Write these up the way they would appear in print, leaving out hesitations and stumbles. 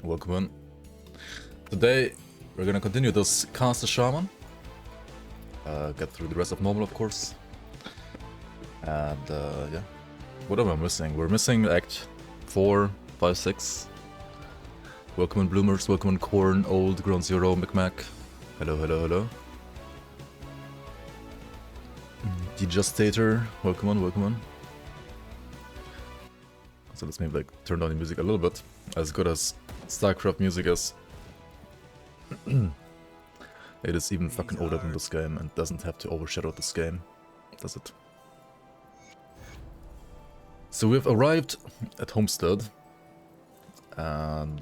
Welcome in. Today we're gonna continue this cast as Shaman. Get through the rest of normal, of course. And yeah. What am I missing? We're missing Act 4, 5, 6. Welcome in Bloomers, welcome in Corn, Old, Ground Zero, Micmac. Hello, hello, hello. Dejustator, welcome on, welcome on. So let's maybe like turn down the music a little bit. As good as StarCraft music is, it is even fucking older than this game and doesn't have to overshadow this game, does it? So we've arrived at Homestead, and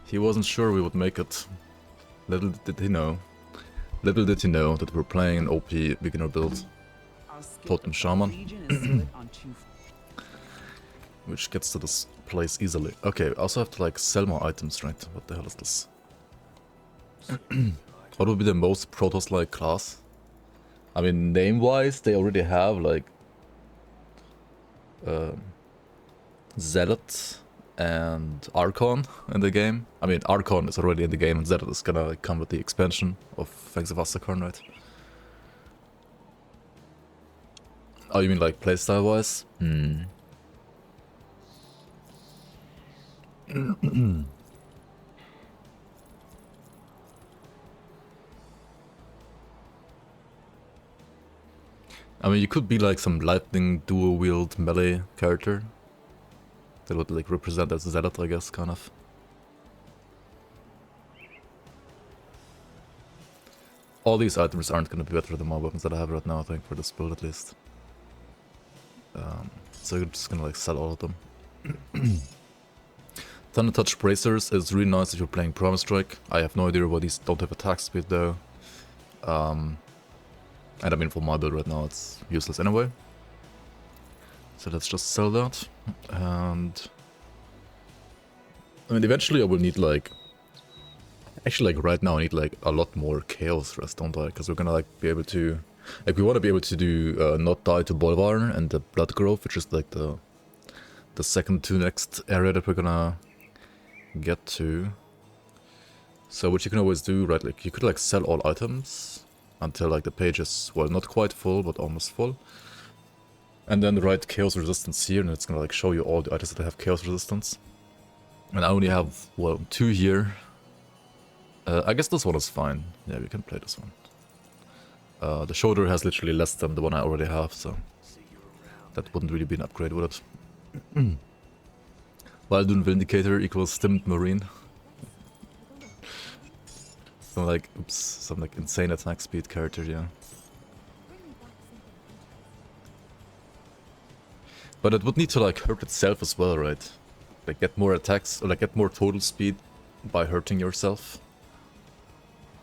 he wasn't sure we would make it. Little did he know that we're playing an OP beginner build, Totem Shaman, which gets to this place easily. Okay, I also have to like sell more items, right? What the hell is this? What would be the most Protoss-like class? I mean, name-wise, they already have like Zealot and Archon in the game. I mean, Archon is already in the game, and Zealot is gonna like, come with the expansion of Fangs of Astrakarn, right? Oh, you mean like playstyle-wise? I mean, you could be like some lightning dual-wield melee character that would like represent as Zealot, I guess, kind of. All these items aren't gonna be better than my weapons that I have right now, I think, for this build at least. So you're just gonna like sell all of them. Thunder Touch Bracers is really nice if you're playing Promise Strike. I have no idea why these don't have attack speed though. And I mean, for my build right now it's useless anyway. So let's just sell that. And I mean, eventually I will need like, actually like right now I need like a lot more Chaos Rest, don't I? Because we're gonna like be able to, like we want to be able to do not die to Bolvar and the Blood Growth, which is like the second to next area that we're gonna get to. So what you can always do, right, like you could like sell all items until like the page is, well, not quite full but almost full, and then write Chaos Resistance here, and it's gonna like show you all the items that have Chaos Resistance. And I only have, well, 2 here. I guess this one is fine. Yeah, we can play this one. The shoulder has literally less than the one I already have, so that wouldn't really be an upgrade, would it? Wildun Vindicator equals Stimmed Marine. Some like, oops, some like insane attack speed character, yeah. But it would need to like hurt itself as well, right? Like get more attacks, or like get more total speed by hurting yourself.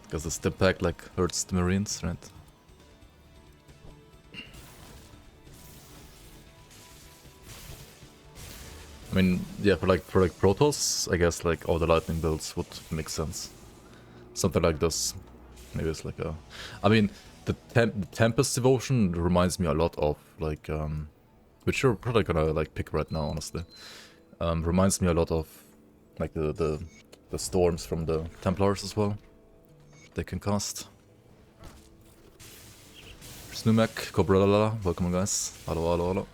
Because the Stim Pack like hurts the Marines, right? I mean, yeah, for like Protoss, I guess like all the lightning builds would make sense. Something like this. Maybe it's like a... I mean, the Tempest Devotion reminds me a lot of like, which you're probably gonna like pick right now, honestly. Reminds me a lot of like the storms from the Templars as well. They can cast. Snumek, Cobra, welcome guys. Hello, hello, hello.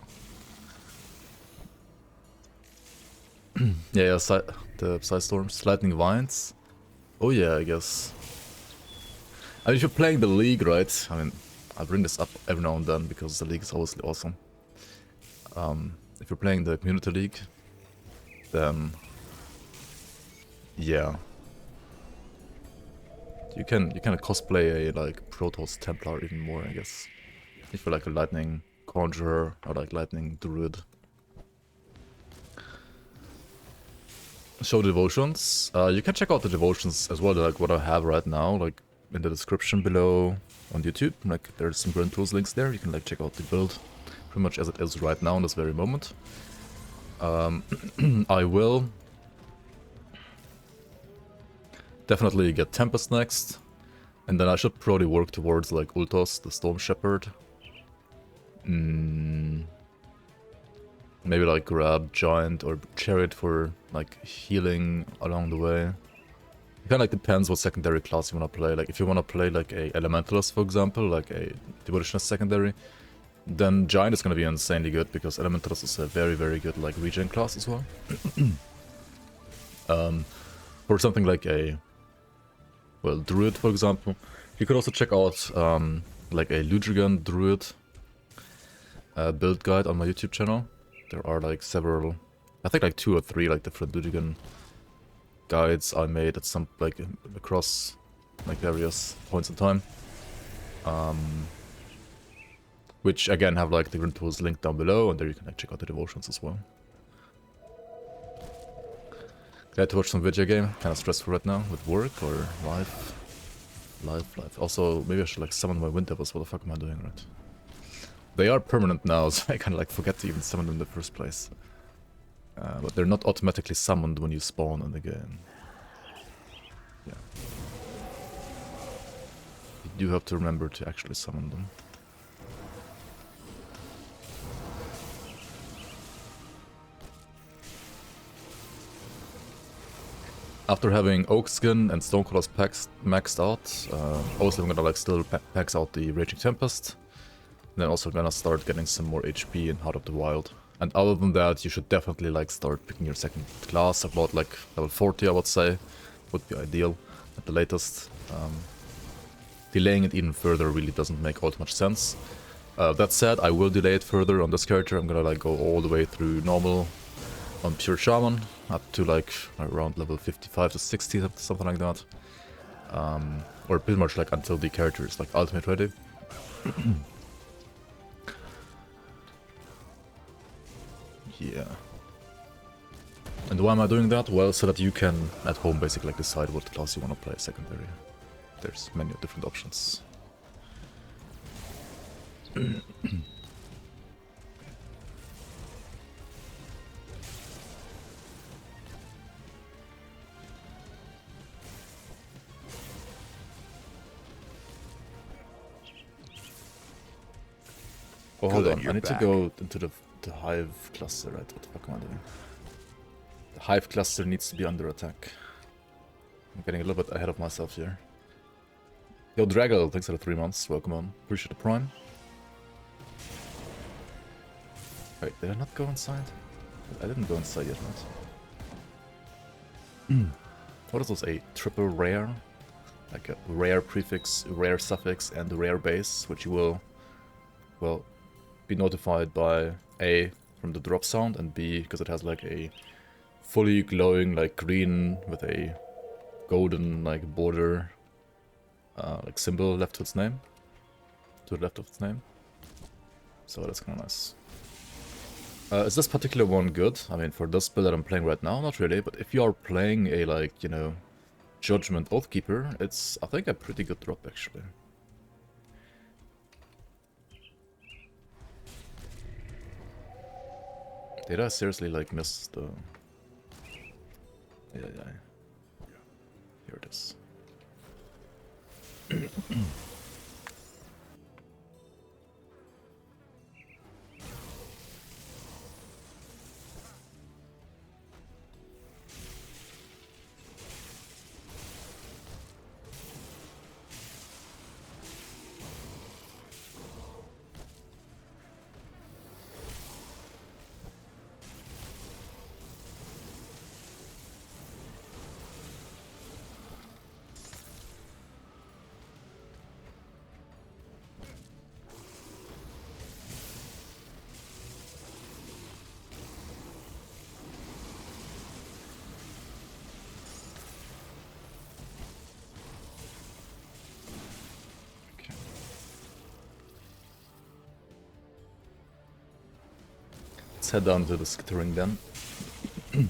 Yeah, the Side Storms. Lightning Vines. Oh yeah, I guess. I mean, if you're playing the League, right? I mean, I bring this up every now and then because the League is obviously awesome. If you're playing the Community League, then yeah, you can cosplay a like Protoss Templar even more, I guess. If you're like a Lightning Conjurer or like Lightning Druid. Show devotions. You can check out the devotions as well, like what I have right now, like in the description below on YouTube. Like there's some Grand Tools links there. You can like check out the build pretty much as it is right now in this very moment. I will definitely get Tempest next, and then I should probably work towards like Ultos, the Storm Shepherd. Maybe like grab Giant or Chariot for like healing along the way. It kind of like depends what secondary class you want to play. Like if you want to play like a Elementalist, for example, like a Demolitionist secondary, then Giant is going to be insanely good because Elementalist is a very, very good like regen class as well. For something like a, well, Druid, for example, you could also check out like a Ludrigan Druid build guide on my YouTube channel. There are like several, I think like 2 or 3 like different Ludrigan guides I made at some like across like various points in time, which again have like different tools linked down below, and there you can like check out the devotions as well. Glad to watch some video game. Kind of stressful right now with work or life. Life. Also, maybe I should like summon my wind devils. What the fuck am I doing, right? They are permanent now, so I kind of like forget to even summon them in the first place. But they're not automatically summoned when you spawn in the game. Yeah. You do have to remember to actually summon them. After having Oak Skin and Stonecolor's maxed out, obviously I'm gonna like still max out the Raging Tempest. And then also gonna start getting some more HP in Heart of the Wild. And other than that, you should definitely like start picking your second class. About like level 40, I would say, would be ideal at the latest. Delaying it even further really doesn't make all too much sense. That said, I will delay it further on this character. I'm gonna like go all the way through normal on pure Shaman, up to like around level 55 to 60, something like that. Or pretty much like until the character is like ultimate ready. Yeah. And why am I doing that? Well, so that you can at home basically like decide what class you want to play secondary. There's many different options. Oh, hold on. I need to go into the Hive cluster, right? What the fuck am I doing? The Hive cluster needs to be under attack. I'm getting a little bit ahead of myself here. Yo, Draggle, thanks for the 3 months. Welcome on. Appreciate the prime. Wait, did I not go inside? I didn't go inside yet, right? What is this? A triple rare? Like a rare prefix, rare suffix, and rare base, which you will, well, be notified by A, from the drop sound, and B, because it has like a fully glowing like green with a golden like border like symbol left to its name, to the left of its name. So that's kind of nice. Is this particular one good? I mean, for this build that I'm playing right now, not really, but if you are playing a like, you know, Judgment Oathkeeper, it's I think a pretty good drop actually. Did I seriously like miss the... Yeah. Here it is. Let's head down to the skittering then. And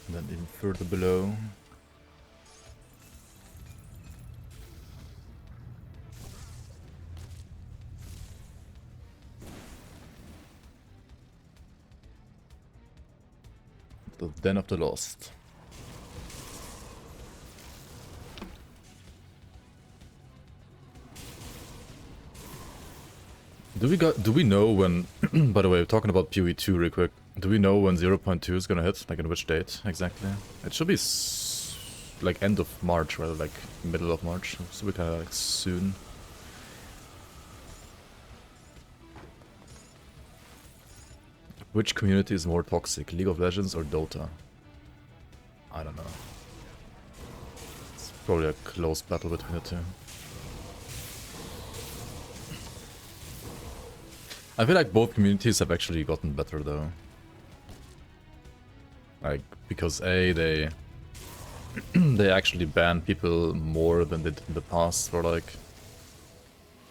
then even further below. The Den of the Lost. Do we know when, by the way, talking about PoE 2 real quick, do we know when 0.2 is gonna hit? Like, in which date exactly? It should be like end of March, rather like middle of March, so we kinda like soon. Which community is more toxic, League of Legends or Dota? I don't know. It's probably a close battle between the two. I feel like both communities have actually gotten better though. Like, because they they actually ban people more than they did in the past for like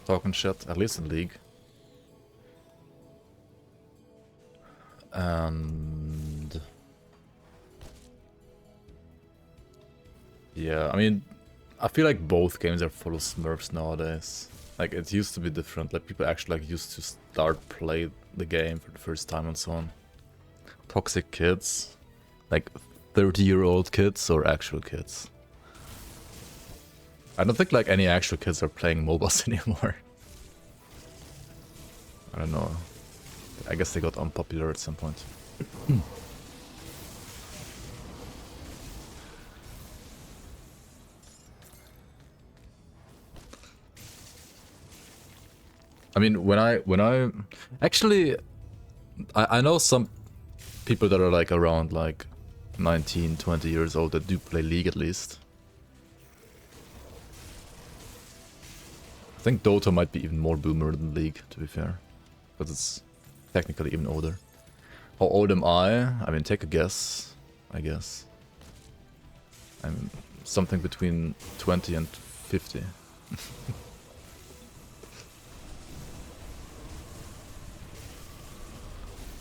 talking shit, at least in League. And yeah, I mean, I feel like both games are full of smurfs nowadays. Like, it used to be different, like people actually like used to start play the game for the first time and so on. Toxic kids, like 30-year-old kids or actual kids. I don't think like any actual kids are playing MOBAs anymore. I don't know. I guess they got unpopular at some point. I mean, when I actually, I know some people that are like around like 19, 20 years old that do play League at least. I think Dota might be even more boomer than League, to be fair. But it's technically even older. How old am I? I mean, take a guess, I guess. I'm something between 20 and 50.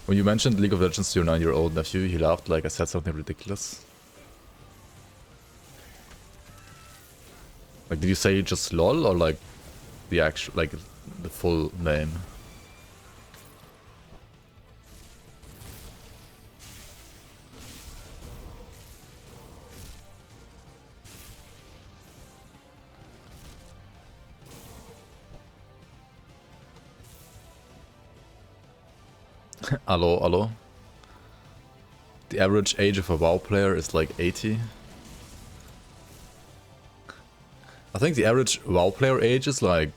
When you mentioned League of Legends to your 9-year-old nephew, he laughed like I said something ridiculous. Like, did you say just LOL or like the actual, like the full name? Hello, hello. The average age of a WoW player is like 80. I think the average WoW player age is like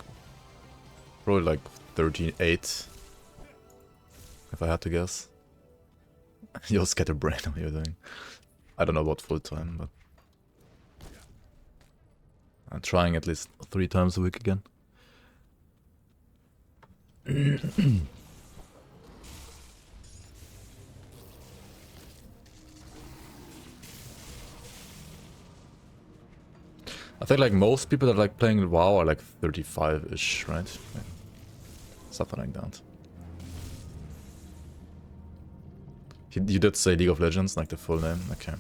probably like 38, if I had to guess. Yo, scatterbrain, what are you doing? I don't know about full time, but I'm trying at least 3 times a week again. I think like most people that like playing WoW are like 35-ish, right? Yeah. Something like that. You did say League of Legends, like the full name? Okay.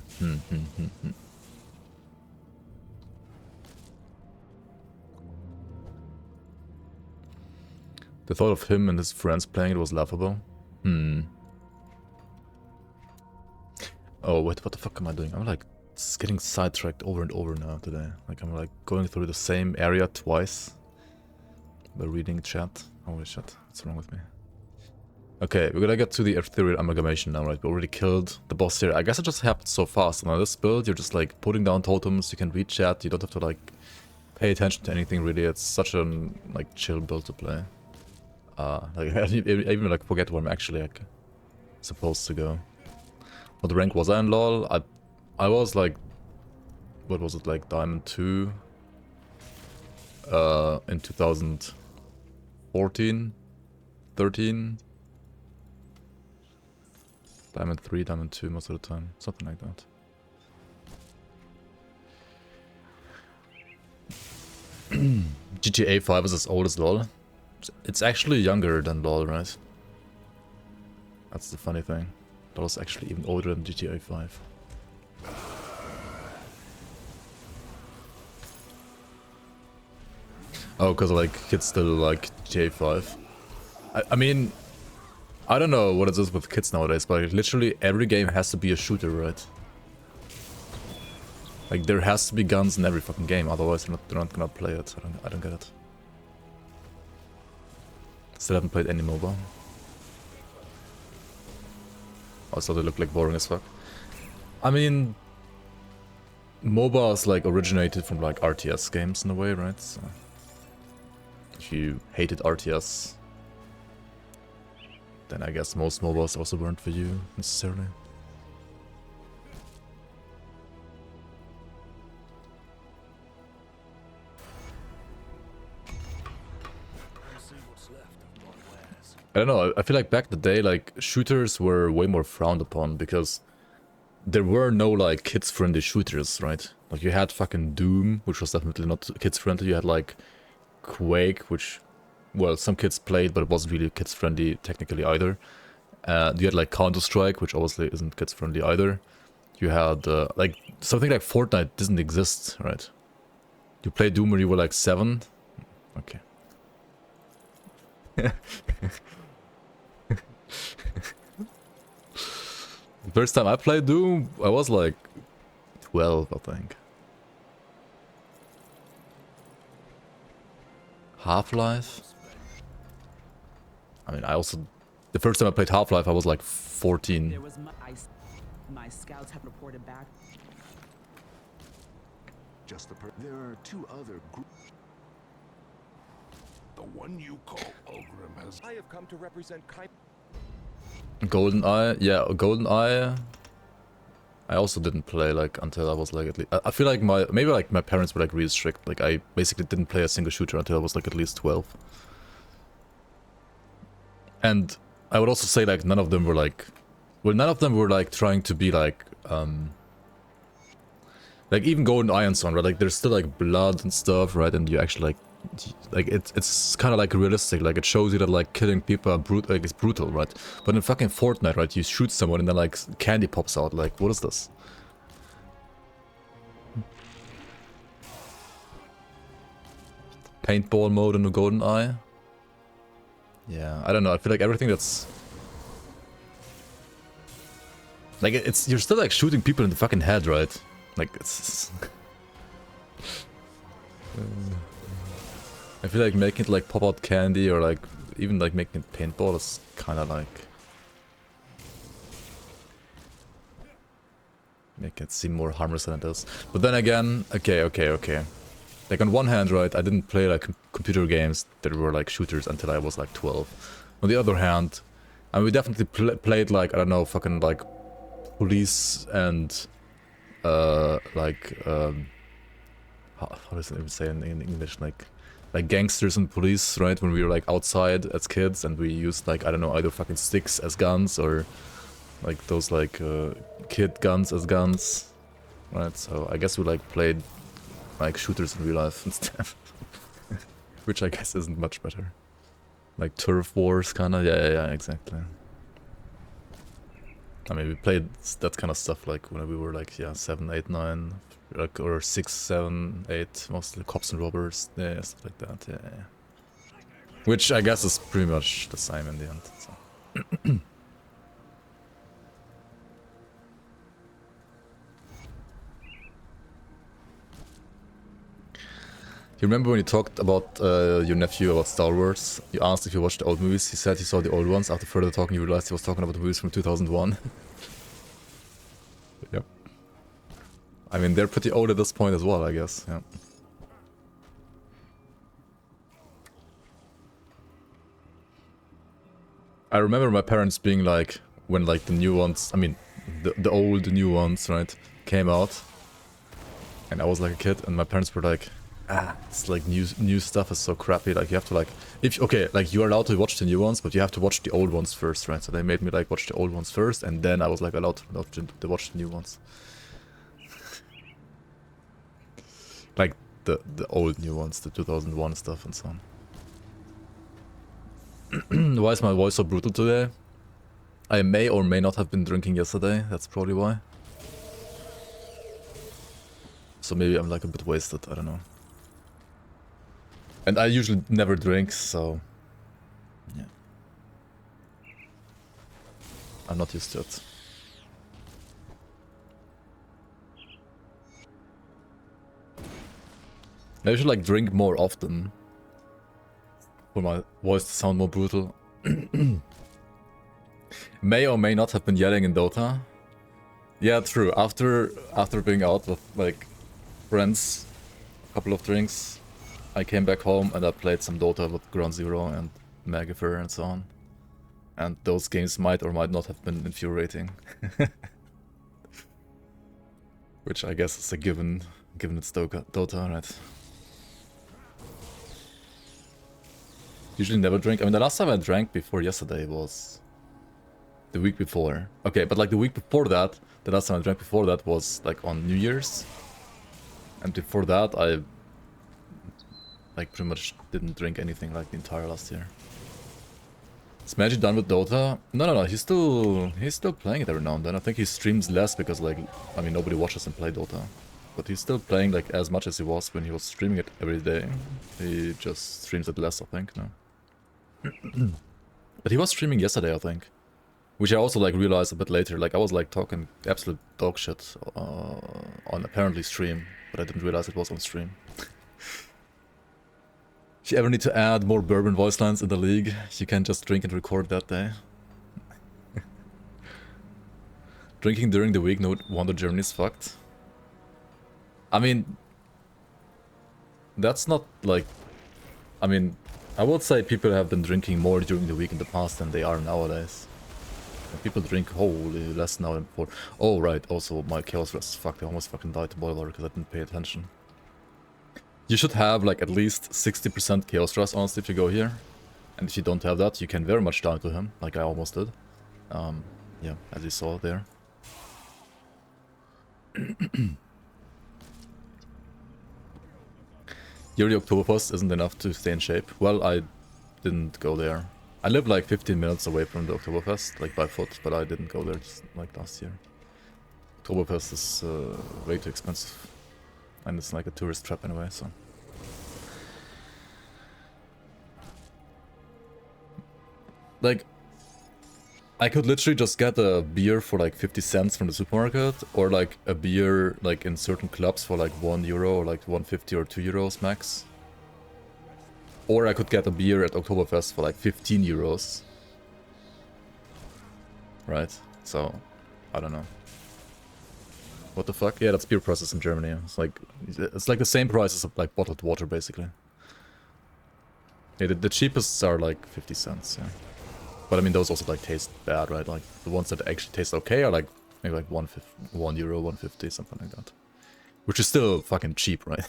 The thought of him and his friends playing it was laughable. Oh, wait, what the fuck am I doing? I'm like getting sidetracked over and over now today. Like, I'm like going through the same area twice by reading chat. Holy shit, what's wrong with me? Okay, we're gonna get to the ethereal amalgamation now, right? We already killed the boss here. I guess it just happened so fast. And on this build, you're just like putting down totems, you can read chat, you don't have to like pay attention to anything really. It's such a like chill build to play. Like I even like forget where I'm actually like supposed to go. What rank was I in LoL? I was like, what was it, like Diamond 2 in 2014, 13, Diamond 3, Diamond 2 most of the time, something like that. GTA 5 is as old as LoL. It's actually younger than LoL, right? That's the funny thing. LoL is actually even older than GTA 5. Oh, because like kids still like GTA 5. I mean, I don't know what it is with kids nowadays, but like, literally every game has to be a shooter, right? Like there has to be guns in every fucking game, otherwise they're not gonna play it. I don't get it. Still haven't played any MOBA. Also, they look like boring as fuck. I mean, MOBAs like originated from like RTS games in a way, right? So, if you hated RTS, then I guess most MOBAs also weren't for you necessarily. I don't know, I feel like back in the day, like, shooters were way more frowned upon because there were no, like, kids-friendly shooters, right? Like, you had fucking Doom, which was definitely not kids-friendly. You had, like, Quake, which, well, some kids played, but it wasn't really kids-friendly technically either. You had, like, Counter-Strike, which obviously isn't kids-friendly either. You had, like, something like Fortnite didn't exist, right? You played Doom when you were, like, 7? Okay. The first time I played Doom, I was like 12, I think. Half-Life? I mean, I also... The first time I played Half-Life, I was like 14. There was my scouts have reported back. There are 2 other groups. The one you call Ulgrim has... I have come to represent GoldenEye? Yeah, GoldenEye. I also didn't play like until I was like at least... I feel like maybe like my parents were like really strict. Like I basically didn't play a single shooter until I was like at least 12. And I would also say like none of them were like... Well, none of them were like trying to be like... Like even GoldenEye and so on, right? Like there's still like blood and stuff, right? And you actually like it's kind of like realistic. Like it shows you that like killing people are like it's brutal, right? But in fucking Fortnite, right? You shoot someone and then like candy pops out. Like what is this? Paintball mode in the GoldenEye. Yeah, I don't know. I feel like everything that's like you're still like shooting people in the fucking head, right? Like it's. I feel like making it like pop out candy or like even like making it paintball is kind of like make it seem more harmless than it is. But then again, okay. Like on one hand, right, I didn't play like computer games that were like shooters until I was like 12. On the other hand, and we definitely played like, I don't know, fucking like police and like how does it even say in English, like gangsters and police, right? When we were like outside as kids and we used like, I don't know, either fucking sticks as guns or like those like kid guns as guns, right? So I guess we like played like shooters in real life instead. Which I guess isn't much better. Like turf wars kinda, yeah, exactly. I mean, we played that kind of stuff like when we were like, yeah, 7, 8, 9, like, or 6, 7, 8, mostly cops and robbers, yeah, stuff like that, yeah. Which I guess is pretty much the same in the end, so. You remember when you talked about your nephew about Star Wars? You asked if you watched the old movies. He said he saw the old ones. After further talking, you realized he was talking about the movies from 2001. Yep. I mean, they're pretty old at this point as well, I guess. Yeah. I remember my parents being like, when like the new ones, I mean, the old new ones, right, came out. And I was like a kid, and my parents were like, it's like new stuff is so crappy, like you have to like, okay, like you are allowed to watch the new ones, but you have to watch the old ones first, right? So they made me like watch the old ones first, and then I was like allowed to watch the new ones. Like the old new ones, the 2001 stuff and so on. Why is my voice so brutal today? I may or may not have been drinking yesterday, that's probably why. So maybe I'm like a bit wasted, I don't know. And I usually never drink, so yeah. I'm not used to it. Maybe I should like drink more often. for my voice to sound more brutal. May or may not have been yelling in Dota. Yeah, true. After being out with like friends, a couple of drinks, I came back home and I played some Dota with Ground Zero and Magifer and so on. And those games might or might not have been infuriating. Which I guess is a given it's Dota, right? Usually never drink. I mean, the last time I drank before yesterday was the week before. Okay, but like the week before that, the last time I drank before that was like on New Year's. And before that, I like pretty much didn't drink anything like the entire last year. Is Magic done with Dota? No, he's still playing it every now and then. I think he streams less because like, I mean, nobody watches him play Dota. But he's still playing like as much as he was when he was streaming it every day. He just streams it less, I think, now. But he was streaming yesterday, I think. Which I also like realized a bit later. Like I was like talking absolute dog shit on apparently stream, but I didn't realize it was on stream. If you ever need to add more bourbon voice lines in the league, you can just drink and record that day. Drinking during the week, no wonder Germany's fucked. I mean, that's not like... I mean, I would say people have been drinking more during the week in the past than they are nowadays. And people drink wholly less now than before. Oh, right, also my Chaos Rest is fucked. I almost fucking died to Boiler because I didn't pay attention. You should have like at least 60% Chaos Rest, honestly, if you go here. And if you don't have that, you can very much die to him, like I almost did. Yeah, as you saw there. Yearly Oktoberfest isn't enough to stay in shape. Well, I didn't go there. I live like 15 minutes away from the Oktoberfest, like by foot, but I didn't go there just like last year. Oktoberfest is way too expensive. And it's like a tourist trap anyway, so... Like, I could literally just get a beer for like 50 cents from the supermarket, or like a beer like in certain clubs for like €1 or like 1.50 or €2 max. Or I could get a beer at Oktoberfest for like 15 euros. Right? So, I don't know. What the fuck? Yeah, that's beer prices in Germany. It's like the same prices of like bottled water, basically. Yeah, the cheapest are like 50 cents, yeah. But I mean, those also like taste bad, right? Like the ones that actually taste okay are like maybe like €1, 1.50, something like that. Which is still fucking cheap, right?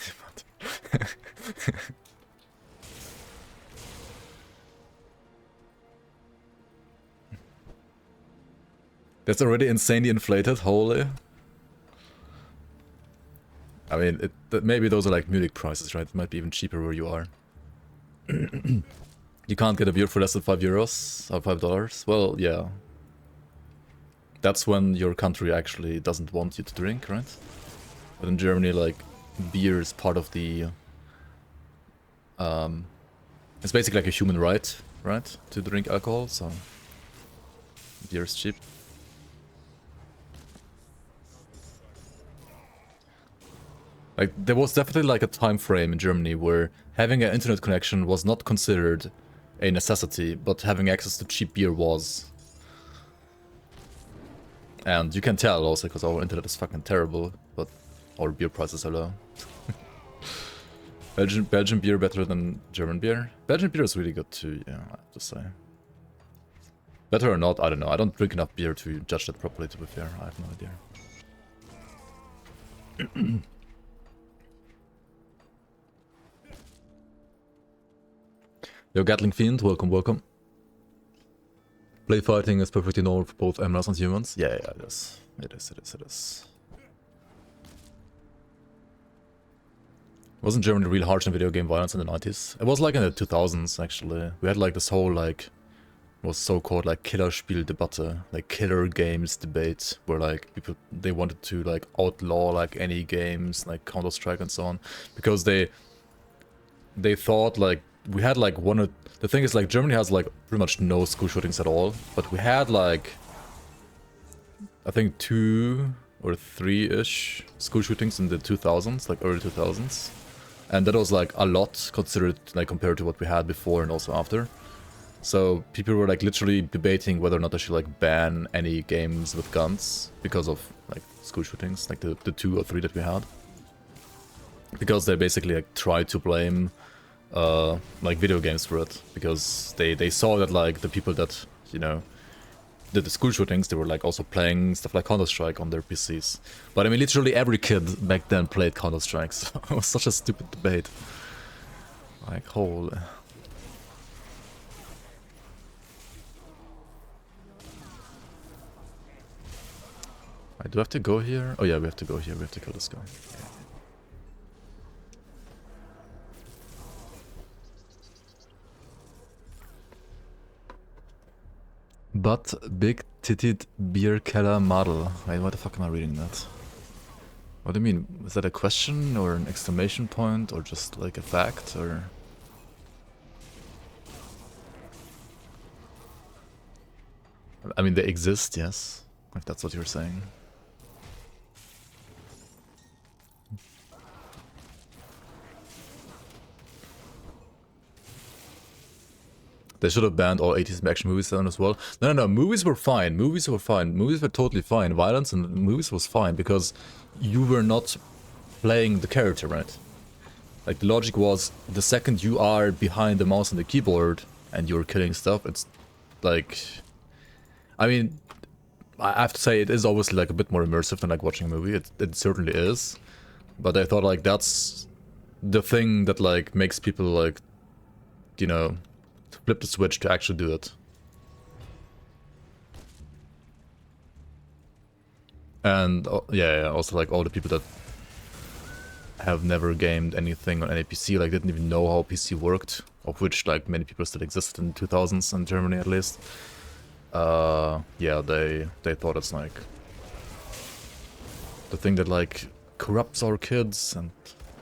That's already insanely inflated, holy. I mean, maybe those are like Munich prices, right? It might be even cheaper where you are. You can't get a beer for less than €5 or $5. Well, yeah. That's when your country actually doesn't want you to drink, right? But in Germany, like, beer is part of the... it's basically like a human right, right? To drink alcohol, so... Beer is cheap. Like, there was definitely like a time frame in Germany where having an internet connection was not considered a necessity, but having access to cheap beer was. And you can tell also because our internet is fucking terrible, but our beer prices are low. Belgian beer better than German beer? Belgian beer is really good too, yeah, I have to say. Better or not, I don't know. I don't drink enough beer to judge that properly, to be fair. I have no idea. Yo, Gatling Fiend, welcome, welcome. Blade fighting is perfectly normal for both MLs and humans. Yeah, it is. It is. Wasn't Germany real harsh in video game violence in the 90s? It was like in the 2000s, actually. We had like this whole, like, was so-called like Killerspieldebatte, like killer games debate, where like people, they wanted to like outlaw like any games, like Counter-Strike and so on, because they thought like, we had like the thing is like Germany has like pretty much no school shootings at all, but we had like I think 2 or 3-ish school shootings in the 2000s, like early 2000s, And that was like a lot considered like compared to what we had before and also after. So people were like literally debating whether or not they should like ban any games with guns because of like school shootings, like the 2 or 3 that we had. Because they basically like tried to blame like video games for it, because they saw that like the people that, you know, did the school shootings, they were like also playing stuff like Counter-Strike on their PCs. But I mean literally every kid back then played Counter-Strike, so it was such a stupid debate. Like holy. I do have to go here? Oh yeah, we have to go here, we have to kill this guy. Okay. But big titted beer keller model. Wait, what the fuck am I reading that? What do you mean? Is that a question or an exclamation point or just like a fact or? I mean, they exist, yes. If that's what you're saying. They should have banned all 80s action movies then as well. No, movies were fine. Movies were fine. Movies were totally fine. Violence in movies was fine because you were not playing the character, right? Like the logic was the second you are behind the mouse and the keyboard and you're killing stuff, it's like... I mean, I have to say it is obviously like a bit more immersive than like watching a movie. It certainly is. But I thought like that's the thing that like makes people like, you know, flip the switch to actually do it. And yeah, also like all the people that have never gamed anything on any PC, like didn't even know how PC worked, of which like many people still existed in the 2000s in Germany at least. Yeah, they thought it's like the thing that like corrupts our kids, and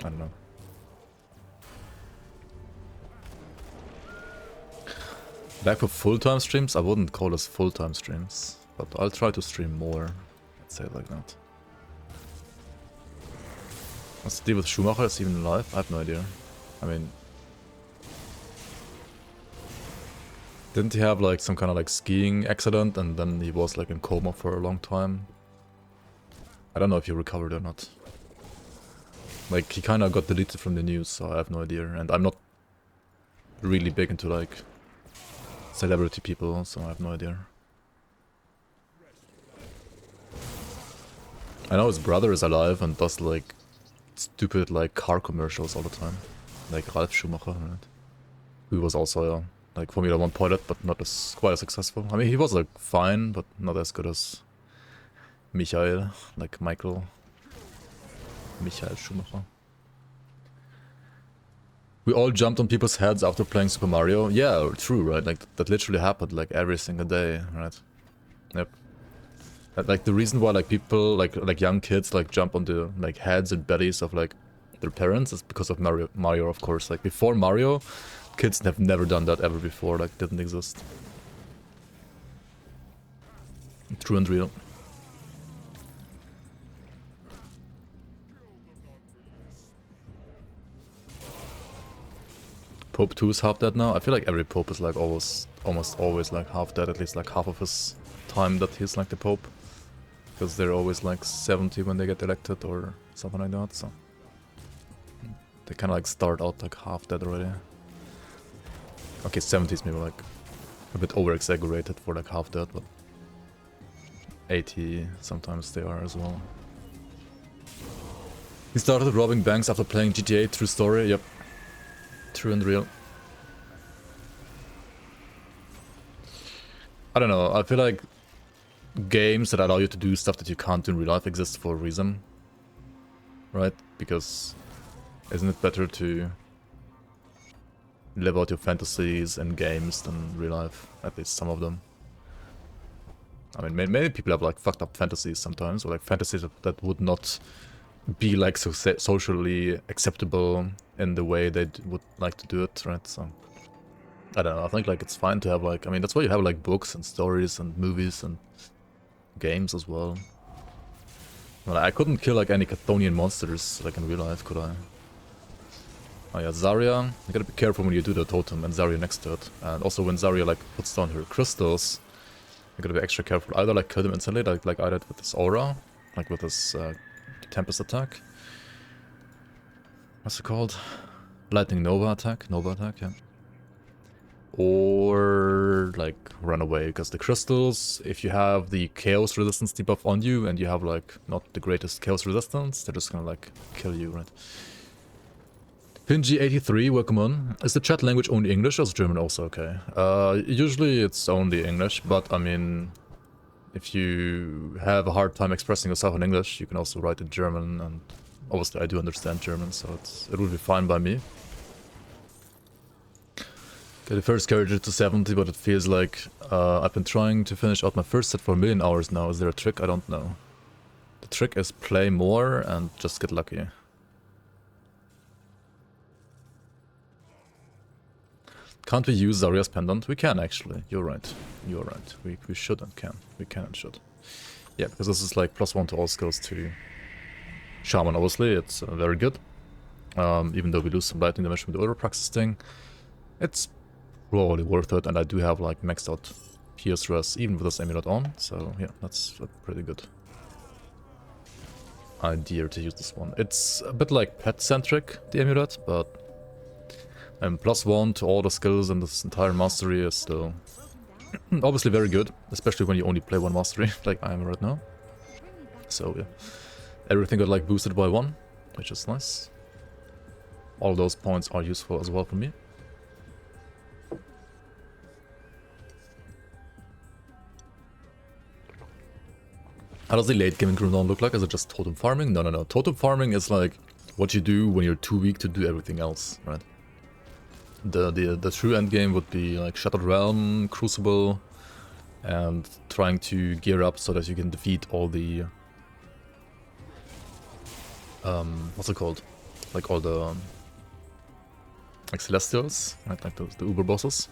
I don't know. Back for full-time streams? I wouldn't call this full-time streams, but I'll try to stream more. Let's say it like that. What's the deal with Schumacher? Is he even alive? I have no idea. I mean... Didn't he have like some kind of like skiing accident and then he was like in coma for a long time? I don't know if he recovered or not. Like he kind of got deleted from the news, so I have no idea. And I'm not really big into like celebrity people, so I have no idea. I know his brother is alive and does like stupid like car commercials all the time. Like Ralf Schumacher, right? Who was also like Formula 1 pilot, but not as quite as successful. I mean, he was like fine, but not as good as Michael Schumacher. We all jumped on people's heads after playing Super Mario. Yeah, true, right? Like that literally happened like every single day, right? Yep. Like the reason why like people like young kids like jump on the like heads and bellies of like their parents is because of Mario, of course. Like before Mario, kids have never done that ever before. Like didn't exist. True and real. Pope 2 is half dead now. I feel like every Pope is like almost always like half dead, at least like half of his time that he's like the Pope. Because they're always like 70 when they get elected or something like that, so... They kinda like start out like half dead already. Okay, 70 is maybe like a bit over-exaggerated for like half dead, but... 80 sometimes they are as well. He started robbing banks after playing GTA, true story, yep. True and real. I don't know, I feel like games that allow you to do stuff that you can't do in real life exist for a reason. Right? Because isn't it better to live out your fantasies in games than real life? At least some of them. I mean, many people have like fucked up fantasies sometimes, or like fantasies that would not be like socially acceptable in the way they would like to do it, right? So I don't know, I think like it's fine to have like, I mean that's why you have like books and stories and movies and games as well. Well, I couldn't kill like any Chthonian monsters like in real life, could I? Oh yeah, Zarya. You gotta be careful when you do the totem and Zarya next to it. And also when Zarya like puts down her crystals, you gotta be extra careful. Either like kill them instantly, like I did with this aura, like with this Tempest attack. What's it called? Lightning Nova attack? Nova attack, yeah. Or like run away, because the crystals, if you have the chaos resistance debuff on you and you have like not the greatest chaos resistance, they're just gonna like kill you, right? Pingy83, welcome on. Is the chat language only English or is German also okay? Usually it's only English, but I mean, if you have a hard time expressing yourself in English, you can also write in German, and obviously I do understand German, so it will be fine by me. Okay, the first character to 70, but it feels like I've been trying to finish out my first set for 1,000,000 hours now. Is there a trick? I don't know. The trick is play more and just get lucky. Can't we use Zarya's pendant? We can actually. You're right. You're right. We should and can. We can and should. Yeah, because this is like +1 to all skills to Shaman, obviously. It's very good. Even though we lose some lightning damage from the other praxis thing. It's probably worth it, and I do have like maxed out Pierce Res even with this amulet on, so yeah, that's a pretty good idea to use this one. It's a bit like pet-centric, the amulet, but +1 to all the skills and this entire mastery is still obviously very good, especially when you only play one mastery, like I am right now. So yeah, everything got like boosted by 1, which is nice. All those points are useful as well for me. How does the late game in Grimdawn look like? Is it just totem farming? No, no, no. Totem farming is like what you do when you're too weak to do everything else, right? The true end game would be like Shattered Realm, Crucible, and trying to gear up so that you can defeat all the what's it called? Like all the like Celestials, right? Like the Uber bosses.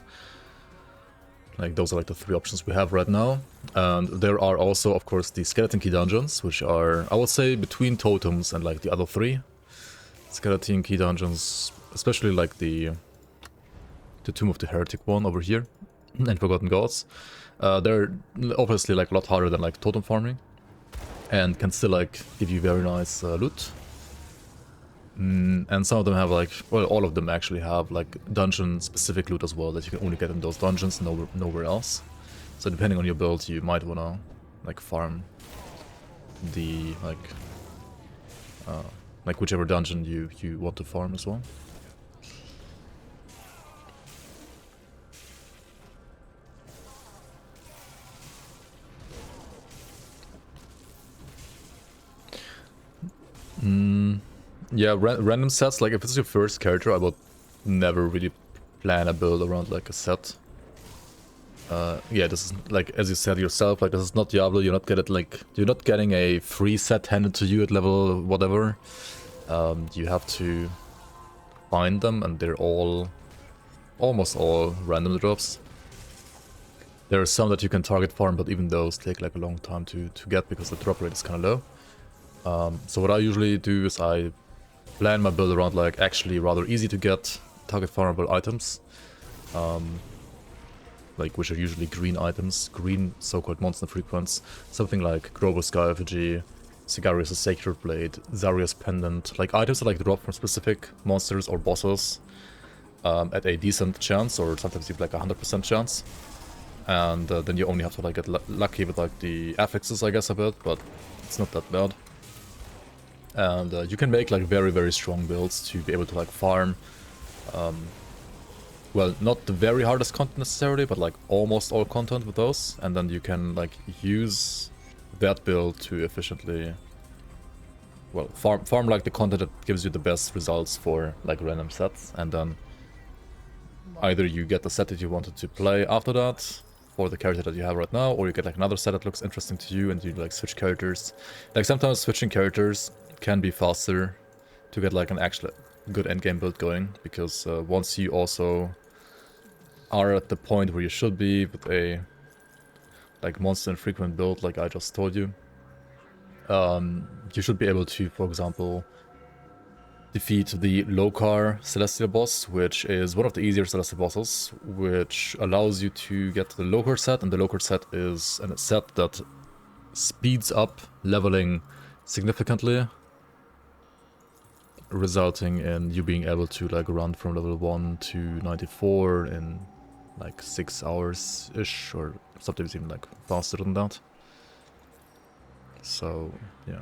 Like, those are like the 3 options we have right now. And there are also, of course, the Skeleton Key dungeons, which are, I would say, between totems and like the other 3. Skeleton Key dungeons, especially like the Tomb of the Heretic one over here, and Forgotten Gods. They're obviously like a lot harder than like totem farming, and can still like give you very nice loot. And some of them have like, well, all of them actually have like dungeon-specific loot as well that you can only get in those dungeons, nowhere else. So depending on your build, you might wanna like farm the like whichever dungeon you want to farm as well. Yeah, random sets, like if it's your first character, I would never really plan a build around like a set. Yeah, this is like, as you said yourself, like this is not Diablo, you're not getting a free set handed to you at level whatever. You have to find them, and they're almost all random drops. There are some that you can target farm, but even those take like a long time to get because the drop rate is kind of low. So what I usually do is I plan my build around like actually rather easy to get target farmable items, like which are usually green items, green so-called monster frequents, something like Grover's Sky Effigy, Sigarius' Sacred Blade, Zarya's Pendant, like items that like drop from specific monsters or bosses at a decent chance, or sometimes even like 100% chance. And then you only have to like get lucky with like the affixes, I guess, a bit, but it's not that bad. And you can make like very, very strong builds to be able to like farm, well, not the very hardest content necessarily, but like almost all content with those. And then you can like use that build to efficiently, well, farm like the content that gives you the best results for like random sets. And then either you get the set that you wanted to play after that, for the character that you have right now, or you get like another set that looks interesting to you and you like switch characters. Like sometimes switching characters can be faster to get like an actual good endgame build going, because once you also are at the point where you should be with a like monster infrequent build like I just told you, you should be able to, for example, defeat the Lokar Celestial boss, which is one of the easier Celestial bosses, which allows you to get the Lokar set, and the Lokar set is a set that speeds up leveling significantly, resulting in you being able to like run from level 1 to 94 in like 6 hours-ish, or sometimes even like faster than that. So, yeah.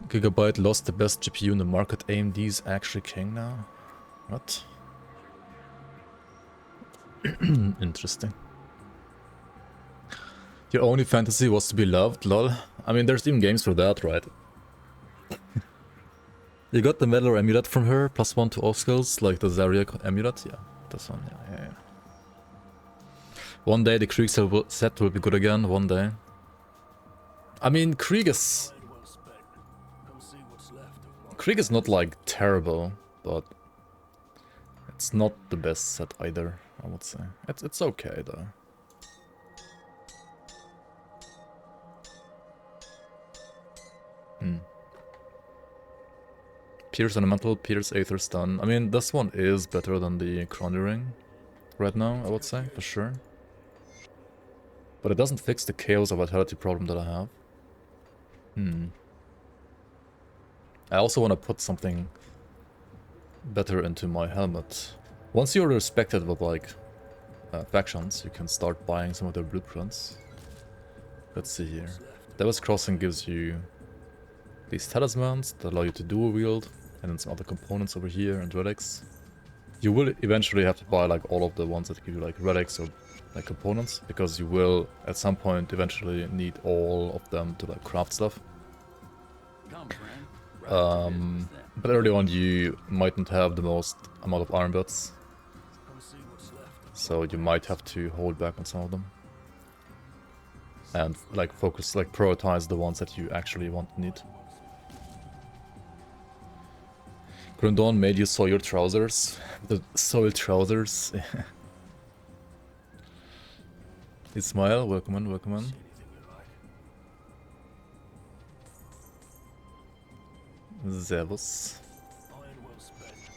Gigabyte lost the best GPU in the market. AMD's actually king now. What? Interesting. Your only fantasy was to be loved, lol. I mean, there's even games for that, right? You got the medal or amulet from her, +1 to all skills, like the Zarya amulet? Yeah, this one, yeah. One day the Krieg set will be good again, one day. I mean, Krieg is not like terrible, but it's not the best set either, I would say. It's okay though. Pierce Elemental, Pierce Aether Stun. I mean, this one is better than the Crony Ring right now, I would say, for sure. But it doesn't fix the Chaos or Vitality problem that I have. I also want to put something better into my helmet. Once you're respected with, like, factions, you can start buying some of their blueprints. Let's see here. Devil's Crossing gives you these talismans that allow you to dual wield, and then some other components over here and relics. You will eventually have to buy like all of the ones that give you like relics or like components, because you will at some point eventually need all of them to like craft stuff. But early on you mightn't have the most amount of iron bits, so you might have to hold back on some of them. And like focus, like prioritize the ones that you actually want to need. Grundon made you soil your trousers. The soil trousers. Ismail, welcome on, welcome on. Zevos.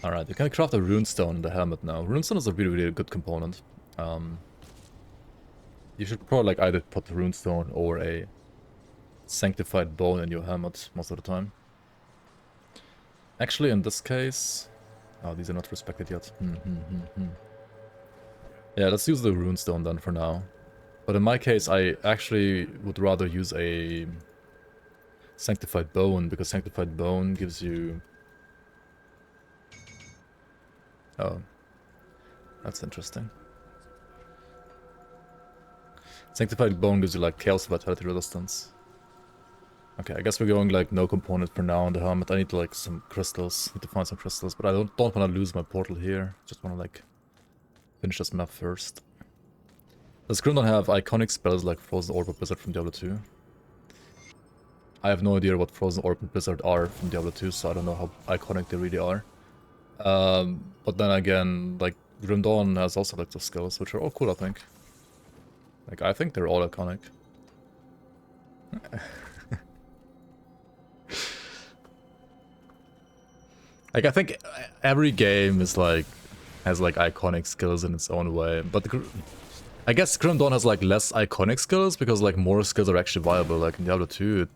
Alright, you can craft a runestone in the helmet now. Runestone is a really good component. You should probably like either put runestone or a sanctified bone in your helmet most of the time. Actually, in this case... Oh, these are not respected yet. Yeah, let's use the runestone then for now. But in my case, I actually would rather use a sanctified bone, because sanctified bone gives you... Oh. That's interesting. Sanctified bone gives you like chaos vitality resistance. Okay, I guess we're going like no component for now on the helmet. I need like some crystals. Need to find some crystals, but I don't want to lose my portal here. Just want to like finish this map first. Does Grundon have iconic spells like Frozen Orb or Blizzard from Diablo 2? I have no idea what Frozen Orb and Blizzard are from Diablo 2, so I don't know how iconic they really are. But then again, like Grundon has also like those skills, which are all cool, I think. Like, I think they're all iconic. Like, I think every game is like has like iconic skills in its own way, but I guess Grim Dawn has like less iconic skills because like more skills are actually viable. Like in Diablo 2,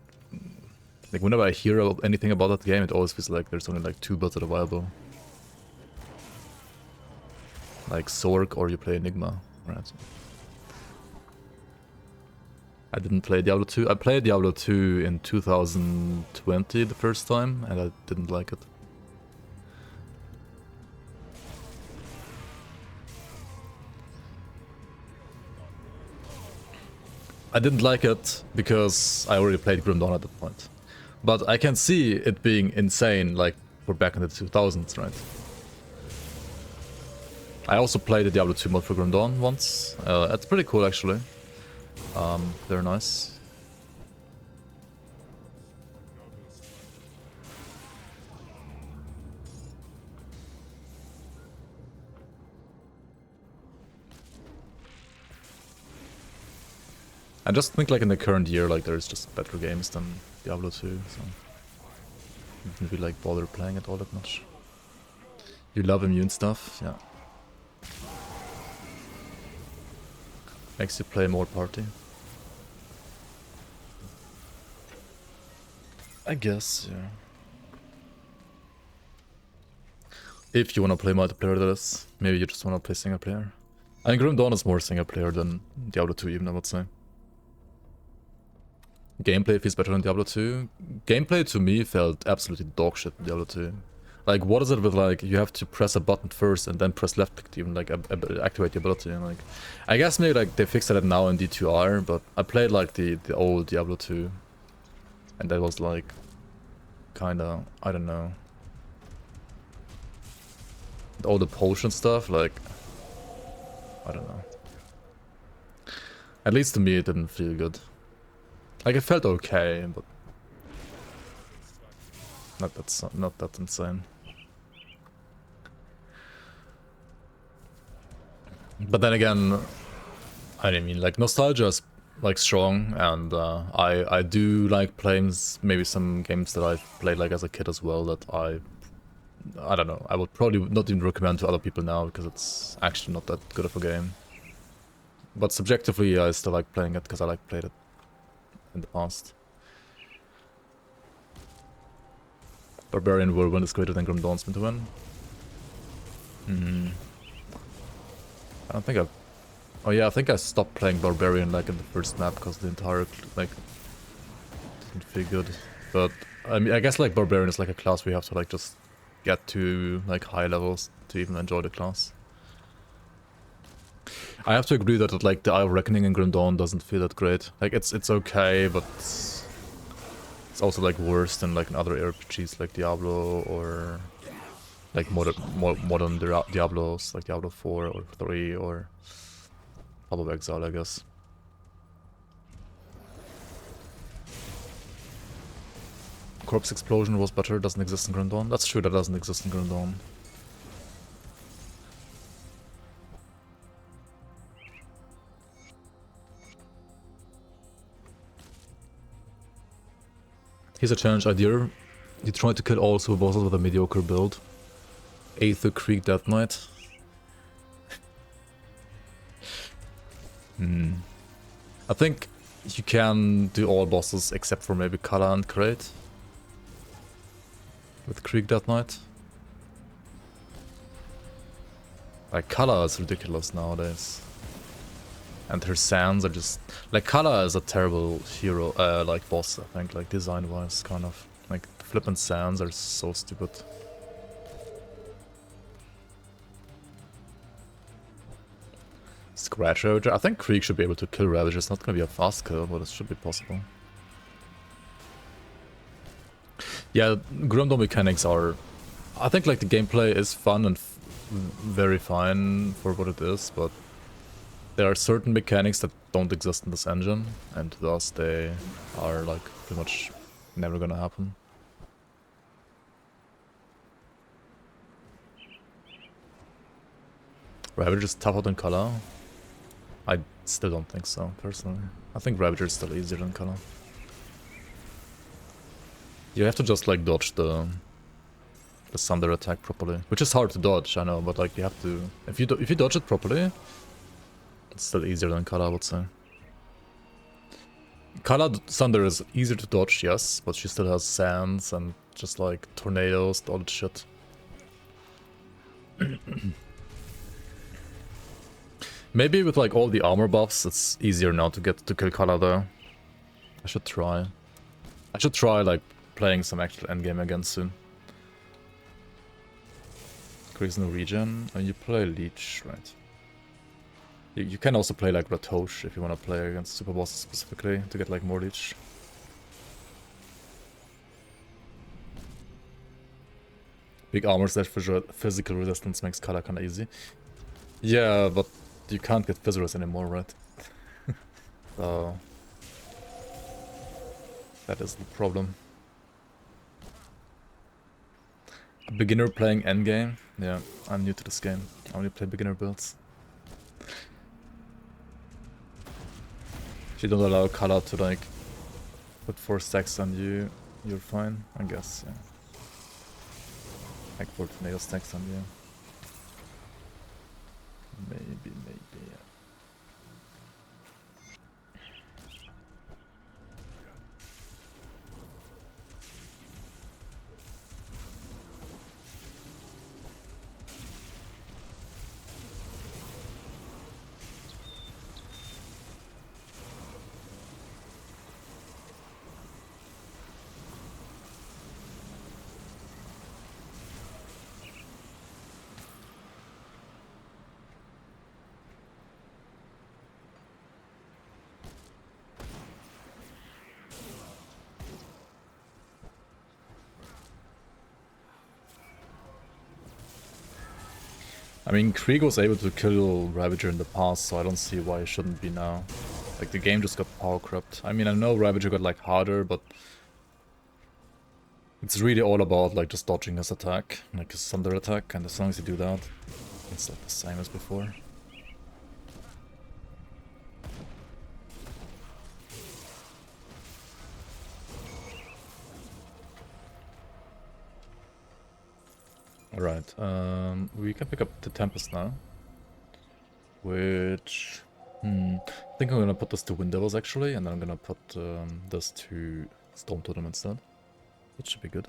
like whenever I hear anything about that game, it always feels like there's only like 2 builds that are viable. Like Sork or you play Enigma, right? I didn't play Diablo 2. I played Diablo 2 in 2020 the first time, and I didn't like it. I didn't like it because I already played Grim Dawn at that point. But I can see it being insane, like, for back in the 2000s, right? I also played the Diablo 2 mod for Grim Dawn once. It's pretty cool, actually. They're nice. I just think like in the current year, like there's just better games than Diablo 2, so I didn't really like bother playing it all that much. You love immune stuff, yeah. Makes you play more party. I guess, yeah. If you wanna play multiplayer, that is. Maybe you just wanna play single player. I think Grim Dawn is more single player than Diablo 2 even, I would say. Gameplay feels better than Diablo 2. Gameplay to me felt absolutely dog shit in Diablo 2. Like, what is it with like, you have to press a button first and then press left click to even like activate the ability, and like, I guess maybe like they fixed it now in D2R, but I played like the old Diablo 2. And that was like, kinda, I don't know. All the potion stuff, like, I don't know. At least to me it didn't feel good. Like, it felt okay, but not that insane. But then again, I mean, like, nostalgia is like strong, and I do like playing maybe some games that I've played like as a kid as well that I don't know, I would probably not even recommend to other people now because it's actually not that good of a game. But subjectively, I still like playing it because I like played it in the past. Barbarian Whirlwind is greater than Grim Dawn's to win. I don't think I've... Oh yeah, I think I stopped playing Barbarian like in the first map because the entire like didn't feel good. But I mean, I guess like Barbarian is like a class we have to like just get to like high levels to even enjoy the class. I have to agree that like the Eye of Reckoning in Grim Dawn doesn't feel that great. Like it's okay, but it's also like worse than like in other RPGs like Diablo or like modern Diablos like Diablo 4 or 3 or Path of Exile, I guess. Corpse Explosion was better, doesn't exist in Grim Dawn. That's true, that doesn't exist in Grim Dawn. Here's a challenge idea. You try to kill all super bosses with a mediocre build. Aether Creek Death Knight. I think you can do all bosses except for maybe Kala and Crate. With Creek Death Knight. Like, Kala is ridiculous nowadays. And her sands are just... Like, Kala is a terrible hero, like, boss, I think, like, design-wise, kind of. Like, the flippant sands are so stupid. Scratch Ravager? I think Krieg should be able to kill Ravager. It's not gonna be a fast kill, but it should be possible. Yeah, Grim Dawn mechanics are... I think, like, the gameplay is fun and very fine for what it is, but there are certain mechanics that don't exist in this engine, and thus they are, like, pretty much never gonna happen. Ravager is tougher than Kala? I still don't think so, personally. I think Ravager is still easier than Kala. You have to just, like, dodge the Sunder attack properly, which is hard to dodge, I know, but like you have to... If you dodge it properly, it's still easier than Kala, I would say. Kala Sunder is easier to dodge, yes, but she still has sands and just like tornadoes, all that shit. Maybe with like all the armor buffs, it's easier now to get to kill Kala though. I should try. I should try like playing some actual endgame again soon. Increase no regen, and you play Leech, right? You can also play like Ratosh if you want to play against super bosses specifically to get like more Leech. Big armor slash physical resistance makes Kala kinda easy. Yeah, but you can't get Physicals anymore, right? So that is the problem. A beginner playing endgame? Yeah, I'm new to this game. I only play beginner builds. If you don't allow Kala to like put 4 stacks on you, you're fine, I guess, yeah. Like 4 tornado stacks on you. Maybe, yeah. I mean, Krieg was able to kill Ravager in the past, so I don't see why it shouldn't be now. Like, the game just got power corrupt. I mean, I know Ravager got, like, harder, but it's really all about, like, just dodging his attack, like his thunder attack, and as long as you do that, it's, like, the same as before. Alright, we can pick up the Tempest now. Which... I think I'm gonna put this to Wind Devils actually, and then I'm gonna put this to Storm Totem instead. That should be good.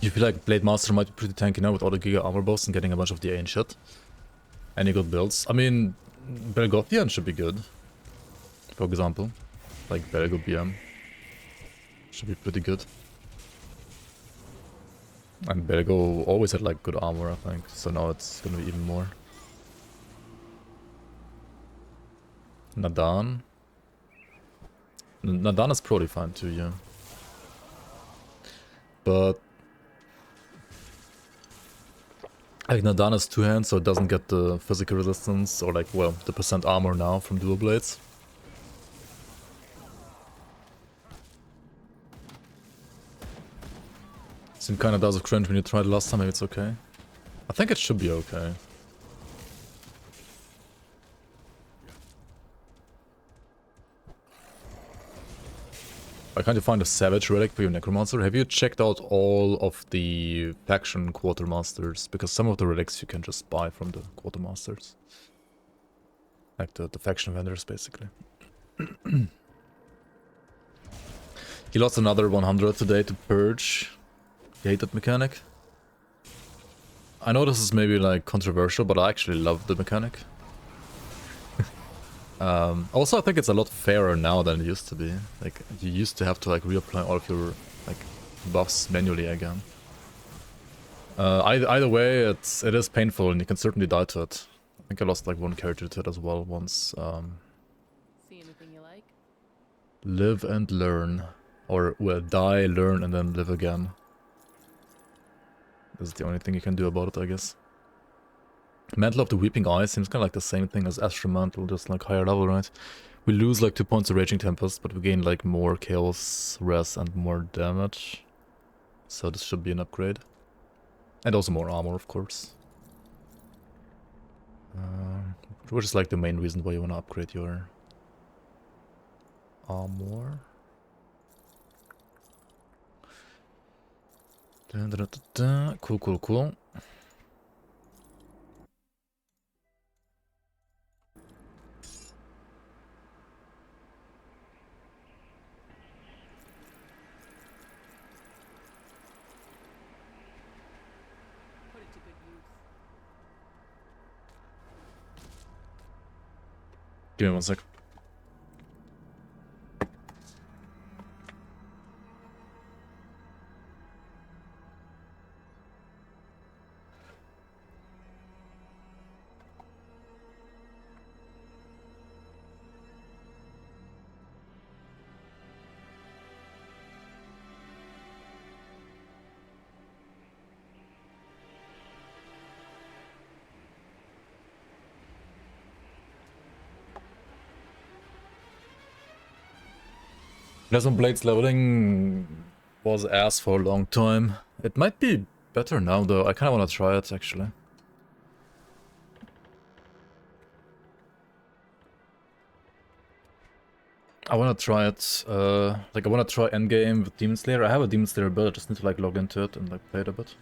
You feel like Blade Master might be pretty tanky now with all the Giga Armor buffs and getting a bunch of the A and shit. Any good builds? I mean, Belgothian should be good. For example. Like Belgo BM. Should be pretty good. And Belgo always had like good armor, I think. So now it's gonna be even more. Nadan. Nadan is probably fine too, yeah. But like Nadan has 2 hands, so it doesn't get the physical resistance, or like, well, the percent armor now from dual blades. Seemed kinda does a cringe when you tried it last time, maybe it's okay. I think it should be okay. Why can't you find a Savage Relic for your Necromancer? Have you checked out all of the faction Quartermasters? Because some of the relics you can just buy from the Quartermasters. Like the faction vendors, basically. He lost another 100 today to Purge. You hate that mechanic? I know this is maybe like controversial, but I actually love the mechanic. Also, I think it's a lot fairer now than it used to be. Like, you used to have to like reapply all of your like buffs manually again. Either way, it is painful, and you can certainly die to it. I think I lost like 1 character to it as well once. See anything you like? Live and learn, or well, die, learn, and then live again. This is the only thing you can do about it, I guess. Mantle of the Weeping Eye seems kind of like the same thing as Astral Mantle, just like higher level, right? We lose like 2 points of Raging Tempest, but we gain like more Chaos, Res, and more damage. So this should be an upgrade. And also more armor, of course. Which is like the main reason why you want to upgrade your armor. Cool. Give me 1 sec. Plasma Blades leveling was ass for a long time. It might be better now though, I kinda wanna try it actually. I wanna try it, like I wanna try endgame with Demon Slayer. I have a Demon Slayer build, I just need to like log into it and like play it a bit.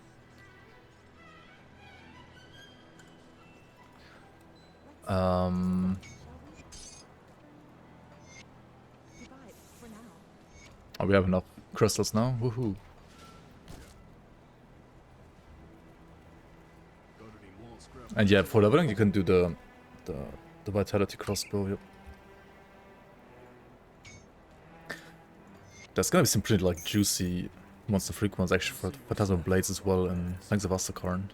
Oh, we have enough crystals now, woohoo. And yeah, for leveling you can do the Vitality crossbow, yep. There's gonna be some pretty like juicy monster freak ones actually for Phantasma Blades as well, and thanks of Astakarn.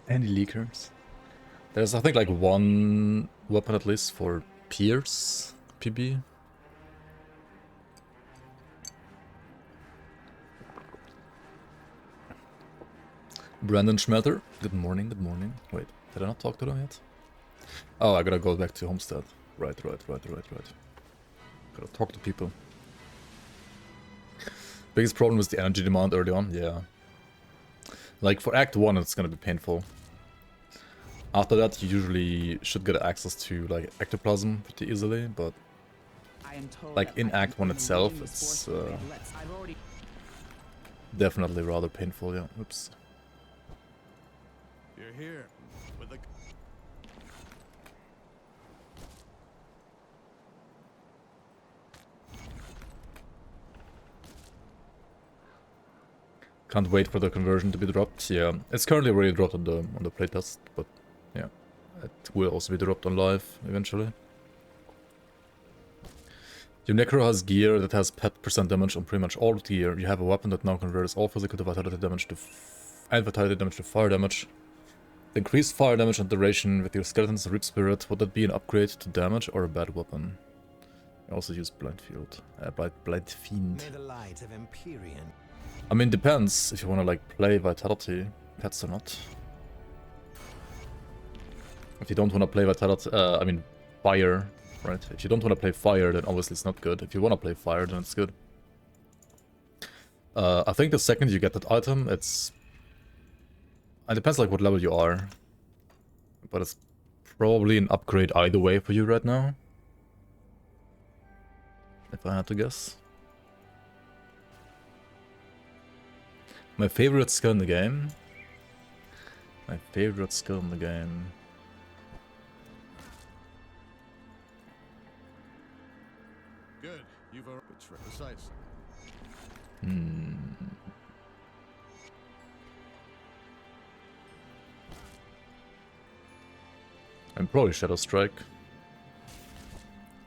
Any leakers? There's I think like one weapon at least for Pierce PB. Brandon Schmetter, good morning, good morning. Wait, did I not talk to them yet? Oh, I gotta go back to Homestead. Right. Gotta talk to people. Biggest problem was the energy demand early on, yeah. Like for Act 1 it's gonna be painful. After that you usually should get access to like ectoplasm pretty easily, but like in Act 1 itself it's definitely rather painful, yeah. Oops. You're here with a... Can't wait for the conversion to be dropped. Yeah, it's currently already dropped on the playtest, but yeah, it will also be dropped on live eventually. Your Necro has gear that has pet % damage on pretty much all gear. You have a weapon that now converts all physical to vitality damage to vitality damage to fire damage. The increased fire damage and duration with your Skeleton's Rip Spirit. Would that be an upgrade to damage or a bad weapon? I also use Blind Field. Blind Fiend. May the light of Empyrean. I mean, depends if you want to like play Vitality pets or not. If you don't want to play Vitality, I mean Fire, right? If you don't want to play Fire, then obviously it's not good. If you want to play Fire, then it's good. I think the second you get that item, it depends like what level you are. But it's probably an upgrade either way for you right now. If I had to guess. My favorite skill in the game. My favorite skill in the game. Good. You've already... Precise. And probably Shadow Strike.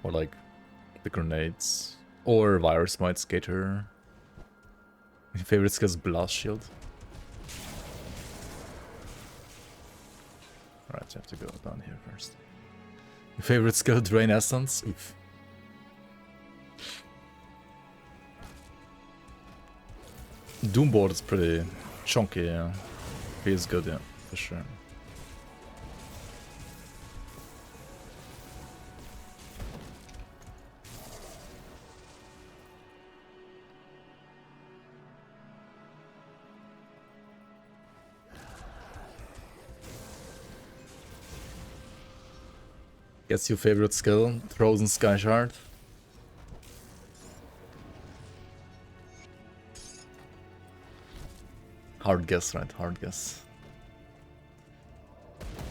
Or like the grenades. Or Virus Might Skater. My favorite skill is Blast Shield. Alright, you have to go down here first. Your favorite skill, Drain Essence? Oof. Doomboard is pretty chunky, yeah. He is good, yeah, for sure. Guess your favorite skill, Frozen Sky Shard. Hard guess, right? Hard guess.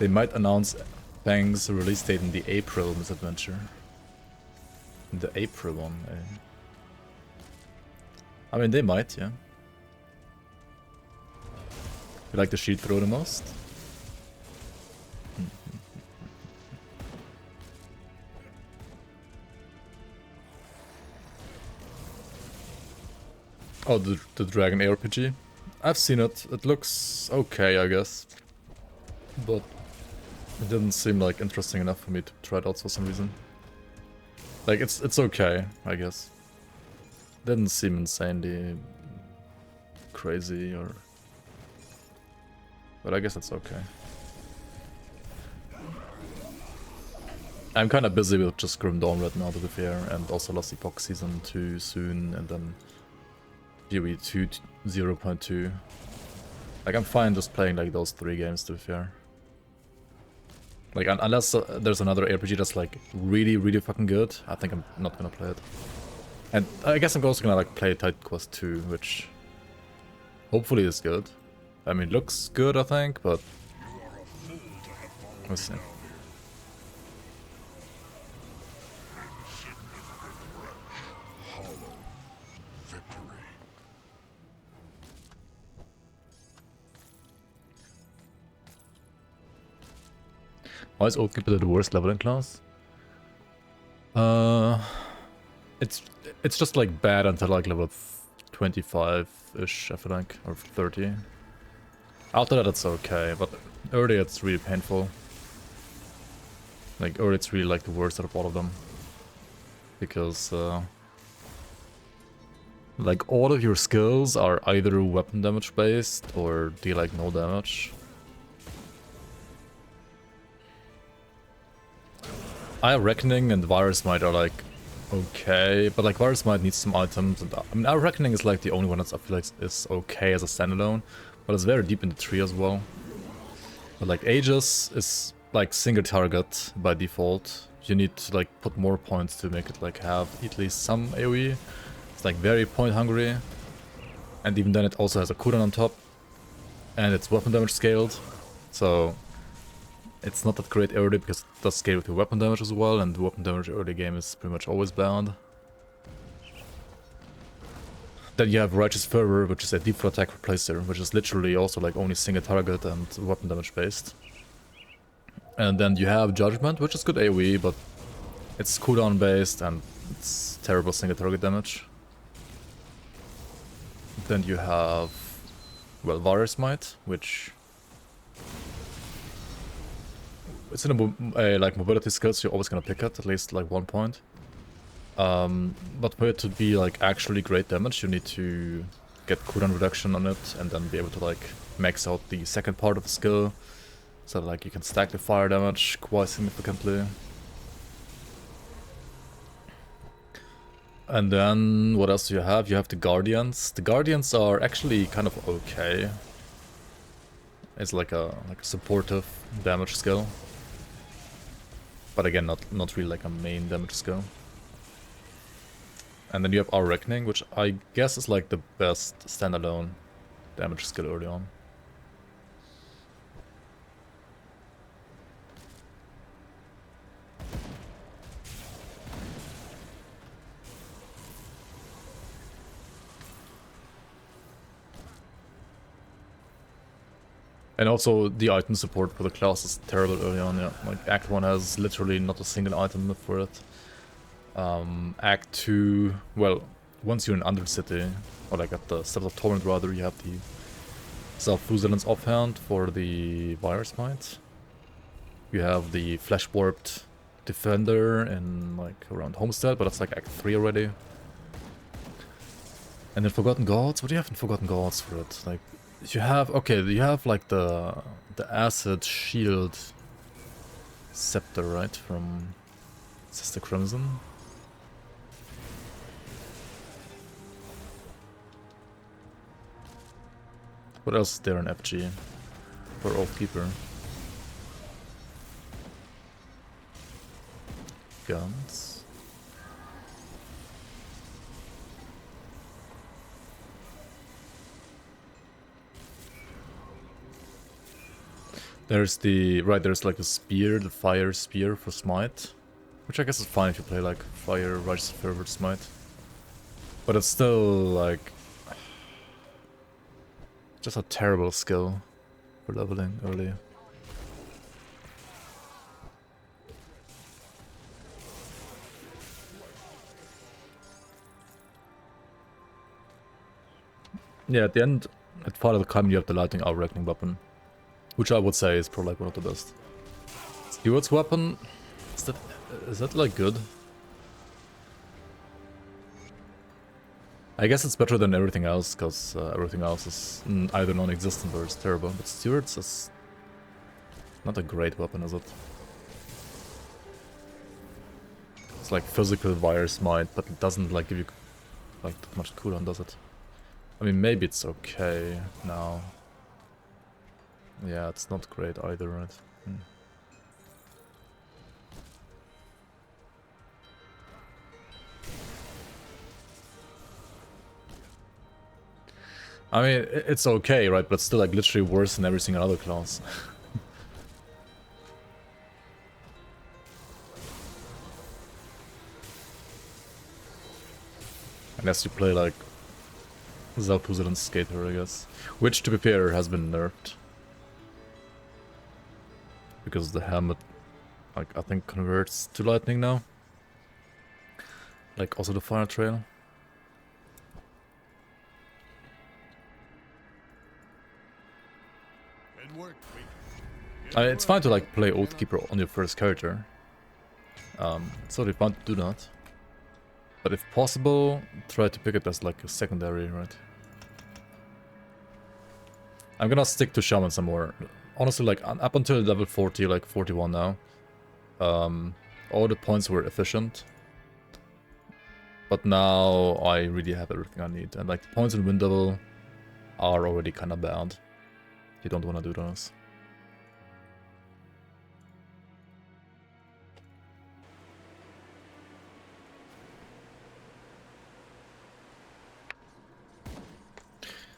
They might announce Fang's release date in the April misadventure. The April one, eh? I mean, they might, yeah. You like the shield throw the most? Oh, the Dragon ARPG? I've seen it. It looks okay, I guess. But it didn't seem like interesting enough for me to try it out for some reason. Like, it's okay, I guess. Didn't seem insanely crazy or... But I guess it's okay. I'm kind of busy with just Grim Dawn right now, to be fair, and also Lost Epoch Season 2 soon, and then FoA 2 0.2. Like, I'm fine just playing like those 3 games, to be fair. Like, unless there's another RPG that's like really, really fucking good, I think I'm not gonna play it. And I guess I'm also gonna like play Titan Quest 2, which hopefully is good. I mean, looks good, I think, but we'll see. Why is Oathkeeper the worst leveling class? It's just like bad until like level 25-ish, I feel like, or 30. After that it's okay, but early it's really painful. Like early it's really like the worst out of all of them. Because like all of your skills are either weapon damage based or deal like no damage. Eye Reckoning and Virus Might are like okay, but like Virus Might needs some items. And I mean, Eye Reckoning is like the only one that I feel like is okay as a standalone, but it's very deep in the tree as well. But like Aegis is like single target by default. You need to like put more points to make it like have at least some AoE. It's like very point hungry, and even then it also has a cooldown on top, and it's weapon damage scaled, so it's not that great early because it does scale with your weapon damage as well, and the weapon damage early game is pretty much always bad. Then you have Righteous Fervor, which is a default attack replacer, which is literally also like only single target and weapon damage based. And then you have Judgment, which is good AoE, but it's cooldown based and it's terrible single target damage. Then you have, well, Virus Might, which... It's in a like mobility skill, so you're always gonna pick it, at least like 1 point. But for it to be like actually great damage, you need to get cooldown reduction on it and then be able to like max out the second part of the skill. So like you can stack the fire damage quite significantly. And then what else do you have? You have the Guardians. The Guardians are actually kind of okay. It's like a supportive damage skill. But again, not really like a main damage skill. And then you have Our Reckoning, which I guess is like the best standalone damage skill early on. And also the item support for the class is terrible early on, yeah. Like Act 1 has literally not a single item for it. Act 2, well, once you're in Undercity, or like at the Steps of Torment rather, you have the Self-Vigilance offhand for the Virus Might. You have the Flesh Warped Defender in like around Homestead, but that's like Act 3 already. And then Forgotten Gods, what do you have in Forgotten Gods for it? Like, you have, okay, you have like the Acid Shield Scepter, right, from Sister Crimson? What else is there in FG for Oathkeeper? Guns. There's the, right, there's like a spear, the fire spear for Smite. Which I guess is fine if you play like Fire, Righteous Fervor, Smite. But it's still like... just a terrible skill. for leveling early. Yeah, at the end, at part of the time you have the lightning hour reckoning weapon, which I would say is probably like one of the best. Steward's weapon, is that like good? I guess it's better than everything else, because everything else is either non-existent or it's terrible. But Steward's is not a great weapon, is it? It's like physical wire smite, but it doesn't like give you like that much cooldown, does it? I mean, maybe it's okay now. Yeah, it's not great either, right? I mean, it's okay, right? But it's still like literally worse than every single other class. Unless you play like Zalpuzan Skater, I guess. Which, to be fair, has been nerfed. Because the helmet, like, I think converts to lightning now. Like, also the Fire Trail. It's fine to, like, play Oathkeeper on your first character. It's totally fine to do that. But if possible, try to pick it as, like, a secondary, right? I'm gonna stick to Shaman some more. Honestly, like, up until level 40, like 41 now, all the points were efficient. But now I really have everything I need. And, like, the points in Wind Devil are already kind of bad. You don't want to do those.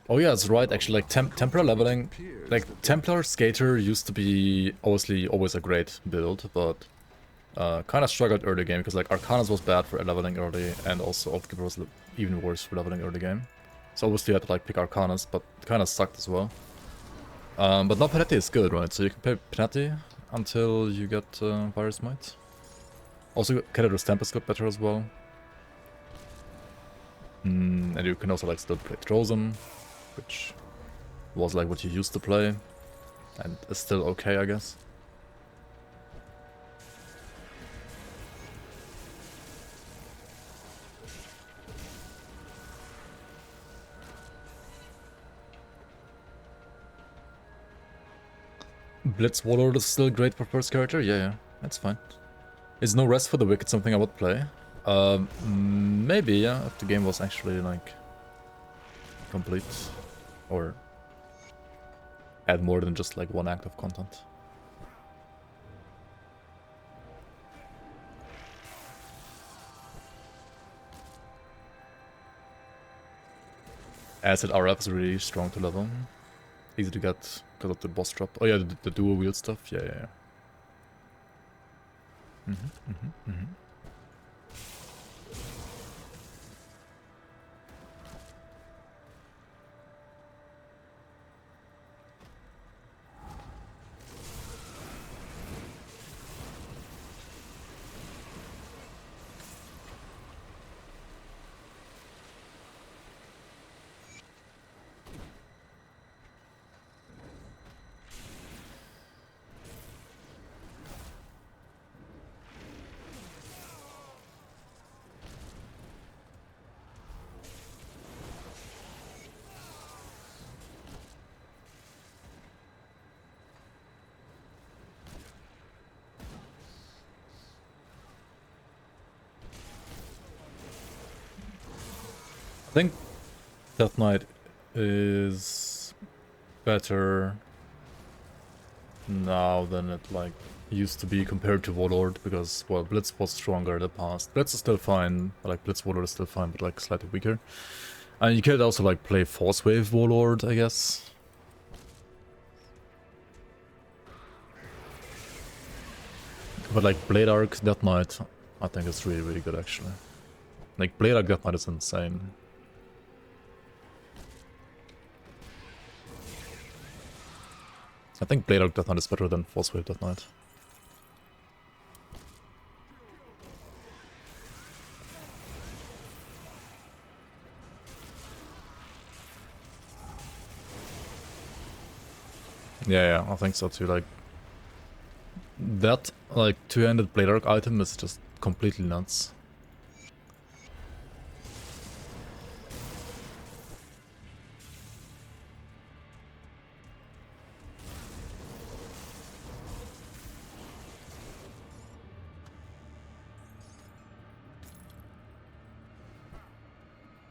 Oh yeah, it's right, actually, like, Templar leveling, like, Templar Skater used to be, obviously, always a great build, but kind of struggled early game, because, like, Arcanus was bad for leveling early, and also Oathkeeper was even worse for leveling early game. So obviously you had to, like, pick Arcanus, but kind of sucked as well. But now Penati is good, right? So you can play Penati until you get Virus Might. Also, Cadaver's Tempest got better as well. And you can also, like, still play Trozen, which was like what you used to play, and is still okay, I guess. Blitz Warlord is still great for first character? Yeah, that's fine. Is No Rest for the Wicked something I would play? Maybe, yeah, if the game was actually, like, complete. Or add more than just, like, one act of content. Acid RF is really strong to level. Easy to get because of the boss drop. Oh yeah, the dual wield stuff. Yeah. I think Death Knight is better now than it, like, used to be compared to Warlord, because, well, Blitz was stronger in the past. Blitz is still fine, like, Blitz Warlord is still fine, but, like, slightly weaker. And you could also, like, play Force Wave Warlord, I guess. But, like, Blade Arc Death Knight, I think it's really, really good, actually. Like, Blade Arc Death Knight is insane. I think Blade Arc Death Knight is better than Force Wave Death Knight. Yeah, I think so too. Like that, like two-handed Blade Arc item is just completely nuts.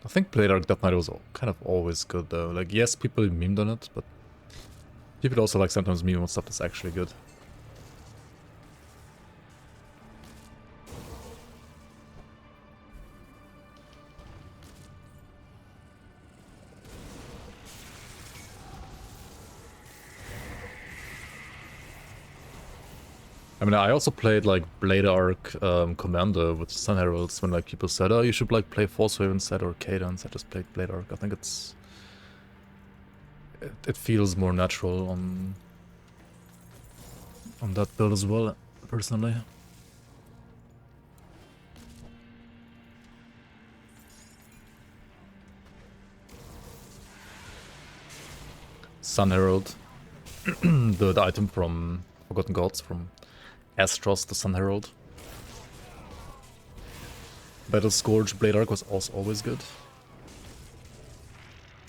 I think Blade Arc Death Knight was kind of always good though. Like yes, people memed on it, but people also like sometimes meme on stuff that's actually good. I mean, I also played like Blade Arc Commander with Sun Heralds when like people said, oh, you should like play Force Wave instead or Cadence. I just played Blade Arc. I think it feels more natural on that build as well, personally. Sun Herald, the item from Forgotten Gods, from Astros, the Sun Herald. Battle Scourge Blade Arc was also always good.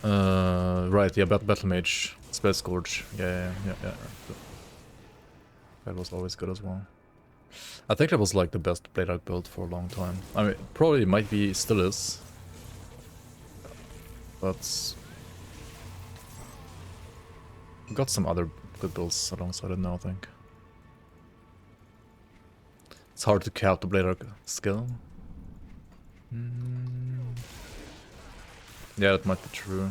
Right, yeah, Battle Mage, Spell Scourge, yeah. That was always good as well. I think that was like the best Blade Arc build for a long time. I mean, probably might be, still is. But got some other good builds alongside it now, I think. It's hard to cap the Blade Arc skill. Yeah, that might be true.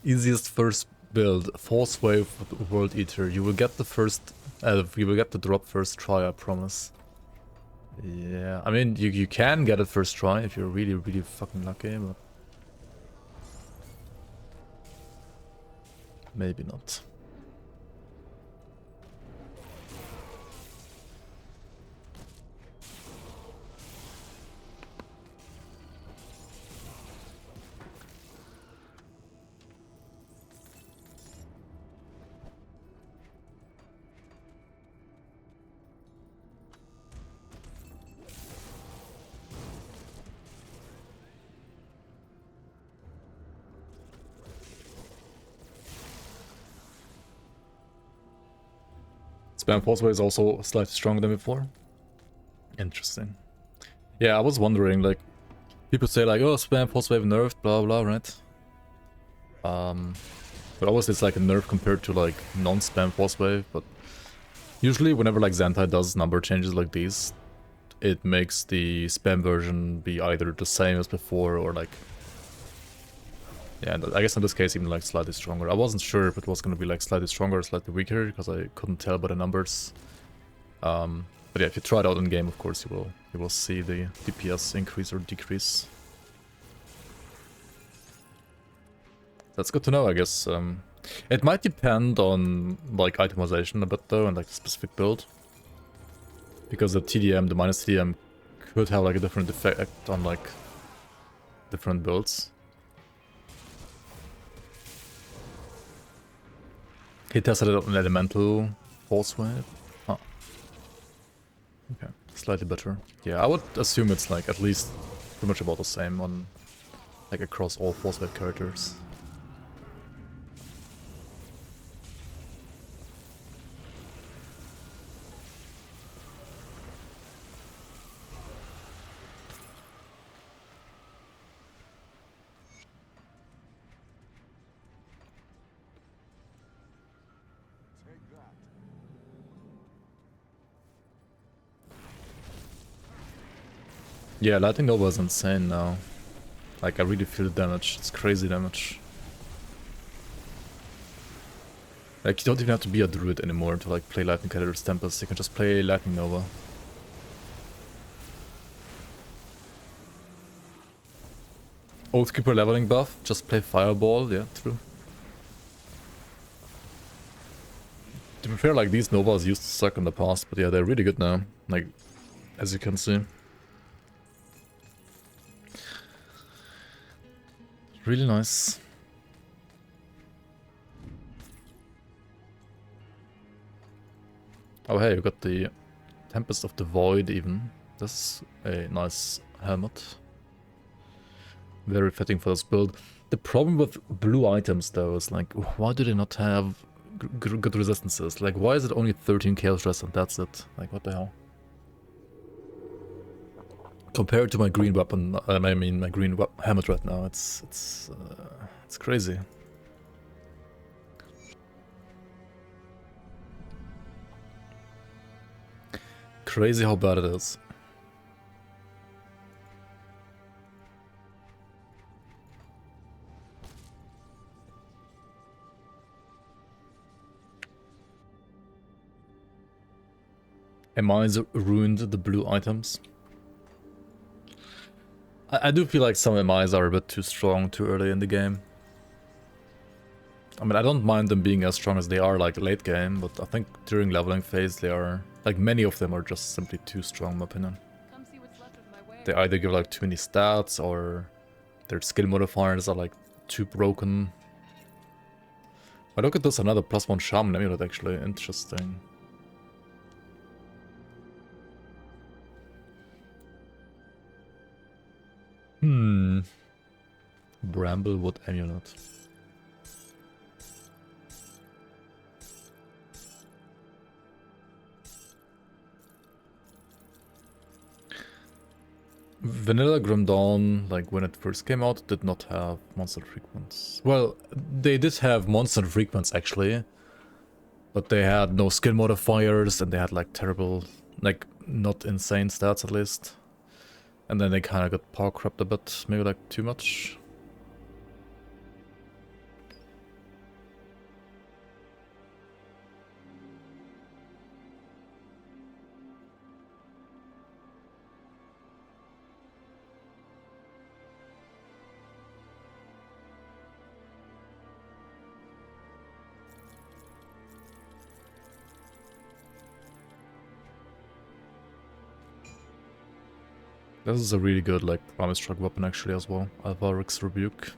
Easiest first build, Force Wave World Eater. You will get the first, you will get the drop first try, I promise. Yeah, I mean, you can get it first try if you're really fucking lucky, but maybe not. Spam Force Wave is also slightly stronger than before. Interesting. Yeah, I was wondering, like, people say like, oh, Spam Force Wave nerfed, blah blah, right? But obviously it's like a nerf compared to like non-spam Force Wave, but usually whenever like Zentai does number changes like these, it makes the spam version be either the same as before or like, yeah, I guess in this case even like slightly stronger. I wasn't sure if it was going to be like slightly stronger or slightly weaker because I couldn't tell by the numbers. But yeah, if you try it out in game, of course you will see the DPS increase or decrease. That's good to know, I guess. It might depend on like itemization a bit though, and like the specific build. Because the TDM, the minus TDM, could have like a different effect on like different builds. He tested it on elemental Force Wave. Huh. Okay, slightly better. Yeah, I would assume it's like at least pretty much about the same on like across all Force Wave characters. Yeah, Lightning Nova is insane now. Like, I really feel the damage. It's crazy damage. Like, you don't even have to be a druid anymore to like play Lightning Caterpillar's Tempest. You can just play Lightning Nova. Oathkeeper leveling buff, just play Fireball, yeah, true. To be fair, like, these Novas used to suck in the past, but yeah, they're really good now, like, as you can see. Really nice. Oh hey, you got the Tempest of the Void even. This is a nice helmet. Very fitting for this build. The problem with blue items though is like, why do they not have good resistances? Like, why is it only 13 Chaos Rest and that's it? Like, what the hell? Compared to my green weapon, I mean my green helmet right now, it's crazy. Crazy how bad it is. MIs ruined the blue items. I do feel like some MIs are a bit too strong too early in the game. I mean, I don't mind them being as strong as they are like late game, but I think during leveling phase they are, like, many of them are just simply too strong in my opinion. Come see what's left of my wares. They either give like too many stats or their skill modifiers are like too broken. I look at this, another +1 Shaman amulet actually, interesting. Bramblewood amulet. Vanilla Grim Dawn, like when it first came out, did not have monster frequency. Well, they did have monster frequency actually, but they had no skill modifiers and they had like terrible, like not insane stats at least. And then they kind of got power crept a bit, maybe like too much. This is a really good, like, Promise Struck weapon actually as well. Alvaric's Rebuke.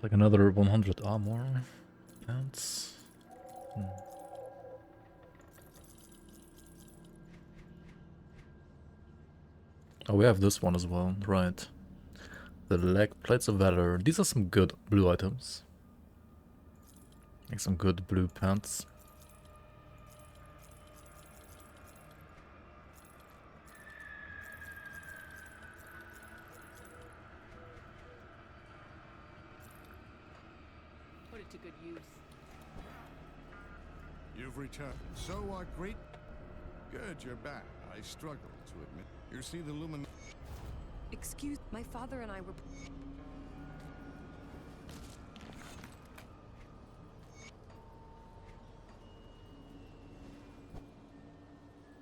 Like another 100 armor. That's... Oh, we have this one as well, right. The leg plates of valor. These are some good blue items. Like some good blue pants. Put it to good use. You've returned. So are great. Good, you're back. I struggle to admit. You see the lumin. Excuse, my father and I were...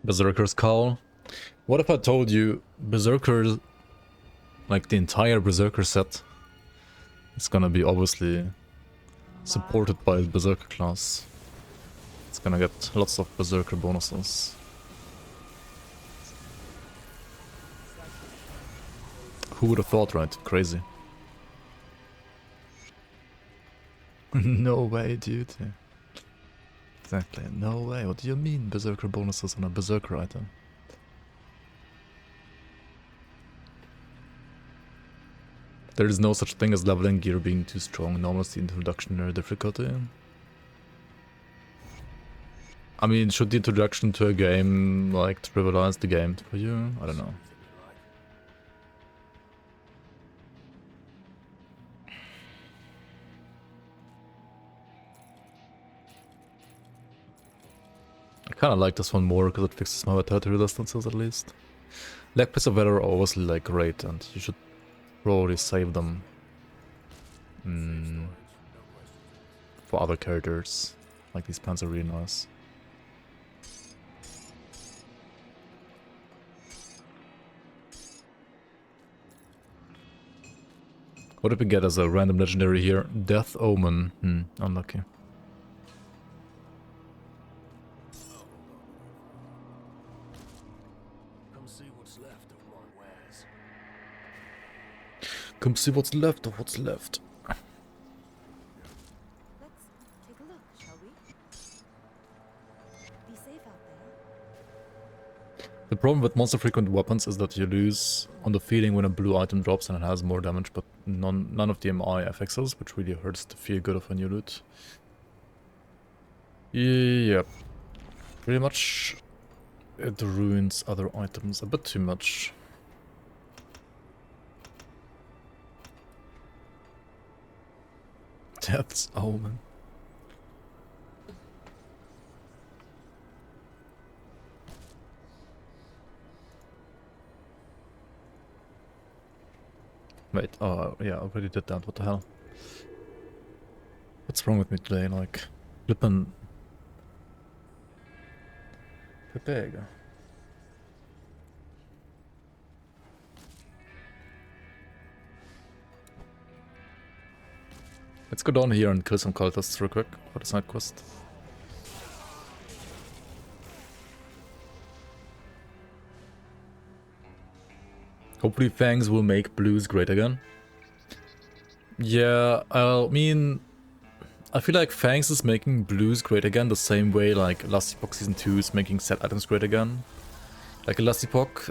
Berserker's Cowl. What if I told you Berserker, like the entire Berserker set, is gonna be obviously supported by the Berserker class. It's gonna get lots of Berserker bonuses. Who would have thought, right? Crazy. No way, dude. Yeah. Exactly, no way. What do you mean Berserker bonuses on a Berserker item? There is no such thing as leveling gear being too strong, normal is the introductionary difficulty. I mean, should the introduction to a game, like, trivialize the game for you? I don't know. Kinda like this one more because it fixes my vitality resistances at least. Leg plates of weather are obviously like great, and you should probably save them for other characters. Like these pants are really nice. What did we get as a random legendary here? Death Omen. Unlucky. Come see what's left of my wares. Come see what's left of what's left. Let's take a look, shall we? Be safe out there. The problem with monster frequent weapons is that you lose on the feeling when a blue item drops and it has more damage, but none of the MI FXs, which really hurts the feel good of a new loot. Yep. Pretty much it ruins other items a bit too much. Death's Omen. Wait, oh yeah, I already did that, what the hell? What's wrong with me today, like, flippin'... Pepega. Let's go down here and kill some cultists real quick for the side quest. Hopefully Fangs will make blues great again. Yeah, I mean... I feel like Fangs is making blues great again the same way like Last Epoch Season 2 is making set items great again. Like in Last Epoch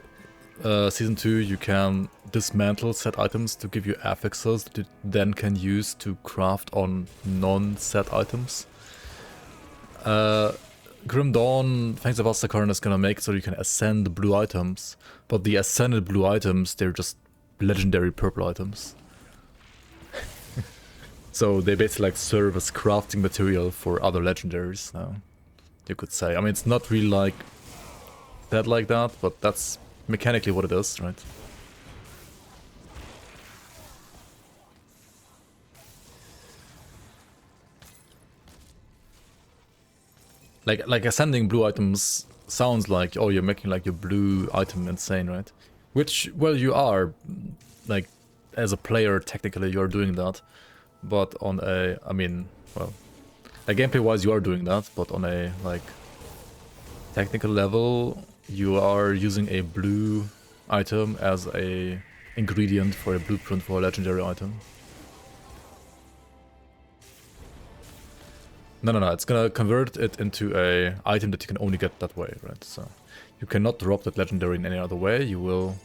Season 2 you can dismantle set items to give you affixes that you then can use to craft on non-set items. Grim Dawn, Fangs of Astakarn is gonna make it so you can ascend blue items, but the ascended blue items, they're just legendary purple items. So they basically like serve as crafting material for other legendaries, you could say. I mean, it's not really like that, but that's mechanically what it is, right? Like ascending blue items sounds like, oh, you're making like your blue item insane, right? Which, well, you are, like, as a player, technically you're doing that. But on a, I mean, well, gameplay wise you are doing that, but on a, like, technical level, you are using a blue item as a ingredient for a blueprint for a legendary item. No, it's gonna convert it into a item that you can only get that way, right? So, you cannot drop that legendary in any other way, you will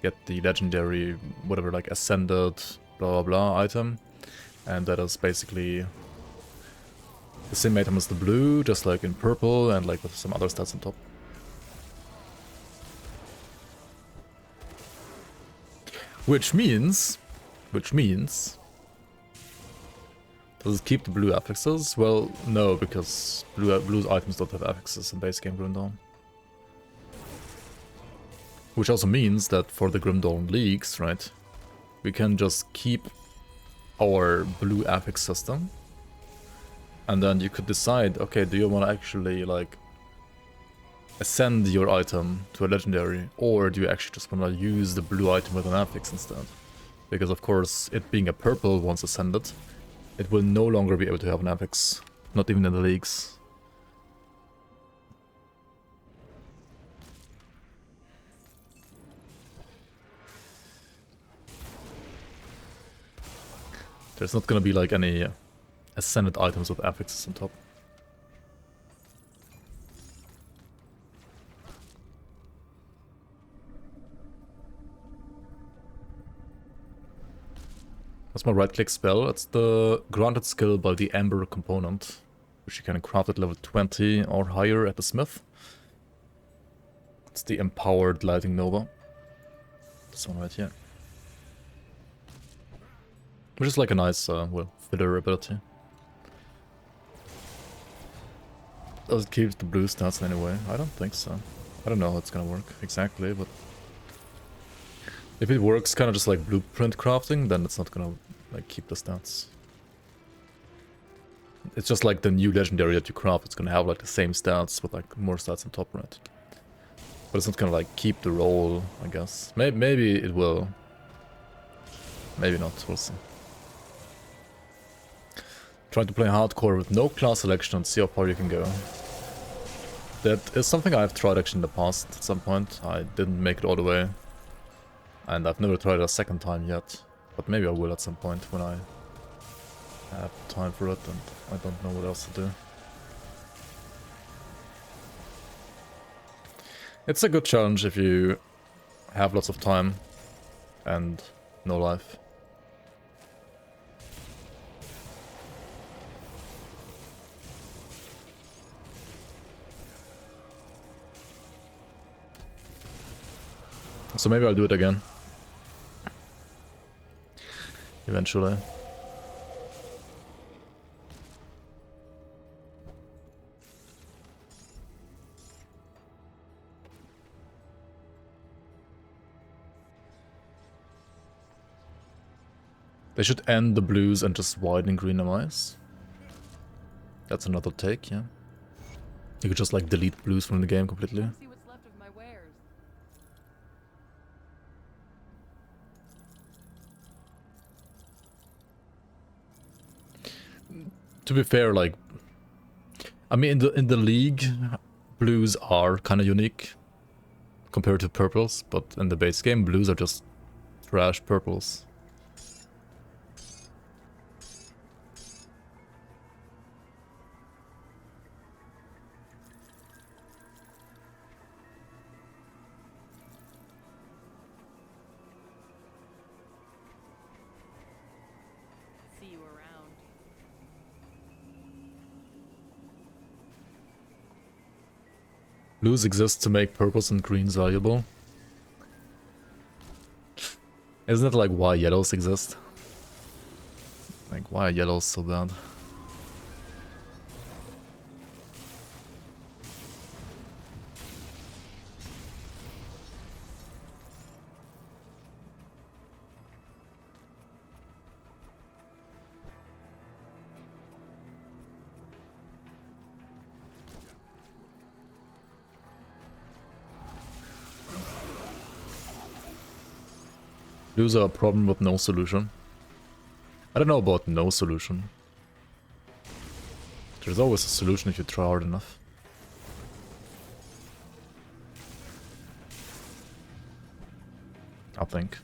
get the legendary, whatever, like, ascended blah blah blah item, and that is basically the same item as the blue, just like in purple and like with some other stats on top. Which means does it keep the blue affixes? Well, no, because blue items don't have affixes in base game Grim Dawn. Which also means that for the Grim Dawn leagues, right, we can just keep our blue affix system, and then you could decide, okay, do you want to actually like ascend your item to a legendary, or do you actually just want to use the blue item with an affix instead? Because of course, it being a purple once ascended, it will no longer be able to have an affix, not even in the leagues. There's not gonna be like any ascended items with affixes on top. That's my right click spell. It's the granted skill by the Ember component, which you can craft at level 20 or higher at the smith. It's the Empowered Lighting Nova. This one right here. Which is like a nice, well, filler ability. Does it keep the blue stats anyway? I don't think so. I don't know how it's gonna work exactly, but if it works kind of just like blueprint crafting, then it's not gonna like keep the stats. It's just like the new legendary that you craft, it's gonna have like the same stats with like more stats on top right. But it's not gonna like keep the roll, I guess. Maybe it will. Maybe not, we'll see. Try to play hardcore with no class selection and see how far you can go. That is something I've tried actually in the past at some point. I didn't make it all the way. And I've never tried it a second time yet. But maybe I will at some point when I have time for it and I don't know what else to do. It's a good challenge if you have lots of time and no life. So maybe I'll do it again. Eventually. They should end the blues and just widen green MIs. That's another take, yeah. You could just like delete blues from the game completely. See what's left of my wares. To be fair, like, I mean, in the league, blues are kind of unique compared to purples, but in the base game, blues are just trash purples. See you around. Blues exist to make purples and greens valuable. Isn't it like why yellows exist? Like, why are yellows so bad? Blues are a problem with no solution. I don't know about no solution. There's always a solution if you try hard enough. I think.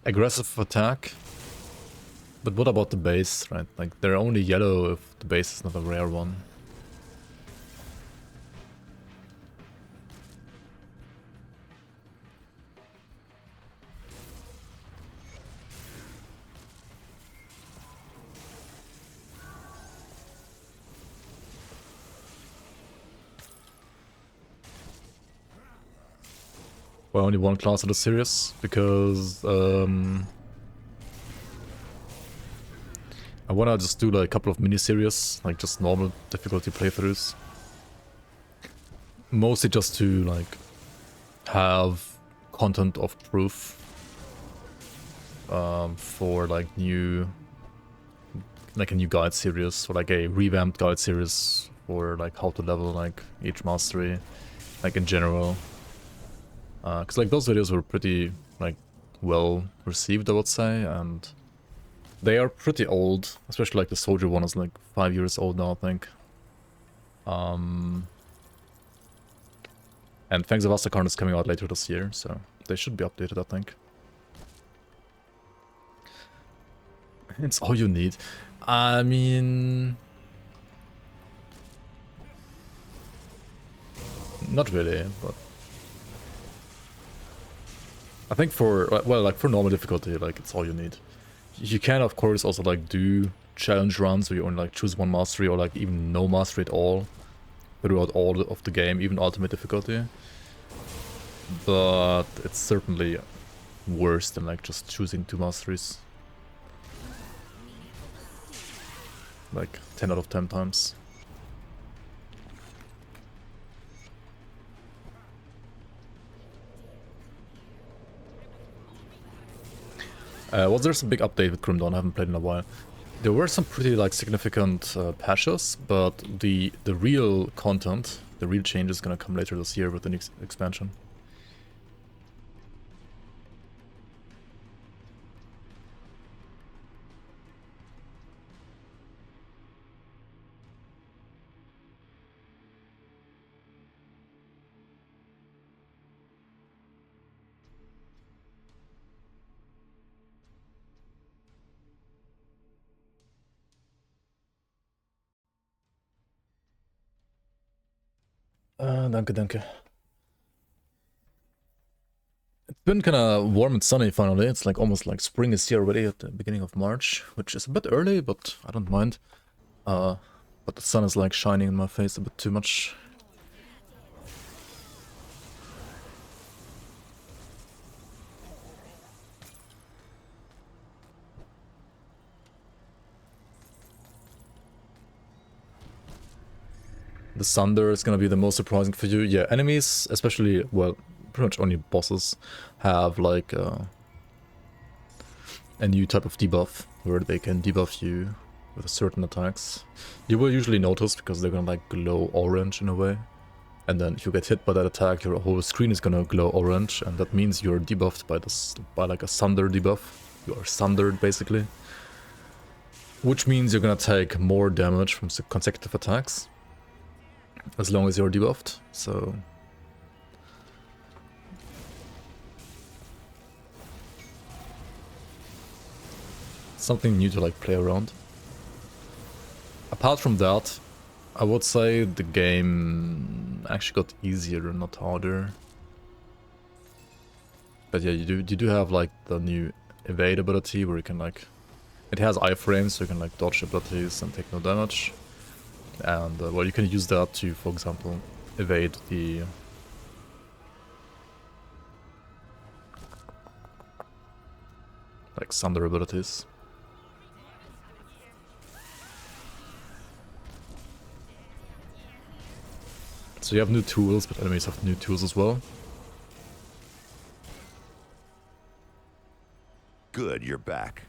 Aggressive attack. But what about the base, right? Like, they're only yellow if the base is not a rare one. Well, only one class of the series, because I wanna just do like a couple of mini-series, like just normal difficulty playthroughs. Mostly just to like have content of proof for like a new guide series, or like a revamped guide series for like how to level like each mastery, like in general. Because like those videos were pretty like well received, I would say, and they are pretty old, especially like the soldier one is like 5 years old now, I think. And Fangs of Astrakarn is coming out later this year, so they should be updated, I think. It's all you need. I mean, not really, but I think for, well, like for normal difficulty, like it's all you need. You can of course also like do challenge runs where you only like choose one mastery, or like even no mastery at all throughout all of the game, even ultimate difficulty. But it's certainly worse than like just choosing 2 masteries. like 10 out of 10 times. Was there some big update with Grim Dawn? I haven't played in a while. There were some pretty like significant patches, but the real content, the real change is gonna come later this year with the next expansion. Danke, danke. It's been kind of warm and sunny finally. It's like almost like spring is here already at the beginning of March, which is a bit early, but I don't mind. But the sun is like shining in my face a bit too much. The Sunder is gonna be the most surprising for you. Yeah, enemies, especially, well, pretty much only bosses, have like a new type of debuff where they can debuff you with certain attacks. You will usually notice because they're gonna like glow orange in a way. And then if you get hit by that attack, your whole screen is gonna glow orange, and that means you're debuffed by like a Sunder debuff. You are sundered basically. Which means you're gonna take more damage from consecutive attacks. As long as you're debuffed, so... something new to like play around. Apart from that, I would say the game actually got easier, not harder. But yeah, you do have like the new evade ability where you can like... it has iframes, so you can like dodge abilities and take no damage. And, well, you can use that to, for example, evade the... like, Sunder abilities. So you have new tools, but enemies have new tools as well. Good, you're back.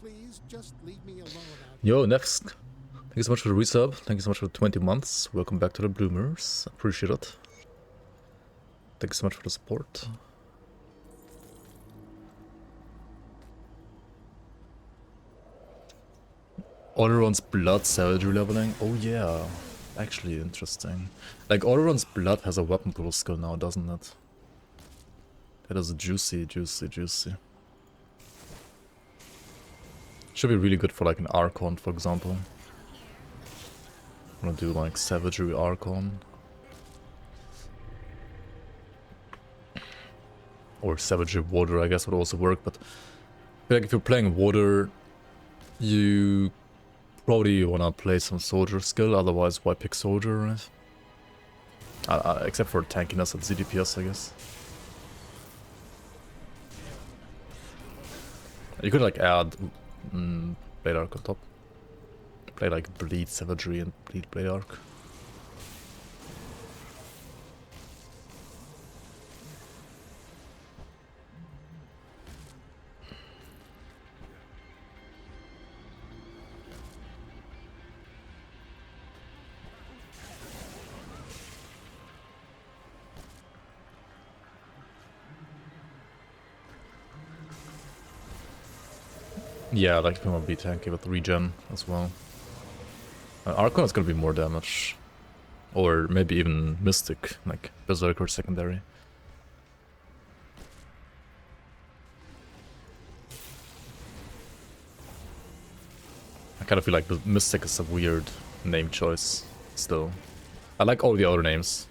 Please just leave me alone out. Yo, Nevsk, thank you so much for the resub. Thank you so much for the 20 months. Welcome back to the Bloomers. Appreciate it. Thank you so much for the support. Autoron's blood savagery leveling. Oh yeah, actually interesting. Like Autoron's blood has a weapon pool skill now, doesn't it? That is juicy, juicy, juicy. Should be really good for like an Archon, for example. I'm gonna do like Savagery Archon. Or Savagery Water, I guess would also work, but like if you're playing Water, you probably wanna play some Soldier skill, otherwise why pick Soldier, right? Except for tankiness at ZDPS, I guess. You could like add Blade Arc on top. Play like Bleed Savagery and Bleed Blade Arc. Yeah, like if you want to be tanky with regen as well. Archon is gonna be more damage. Or maybe even Mystic, like Berserker secondary. I kind of feel like Mystic is a weird name choice still. I like all the other names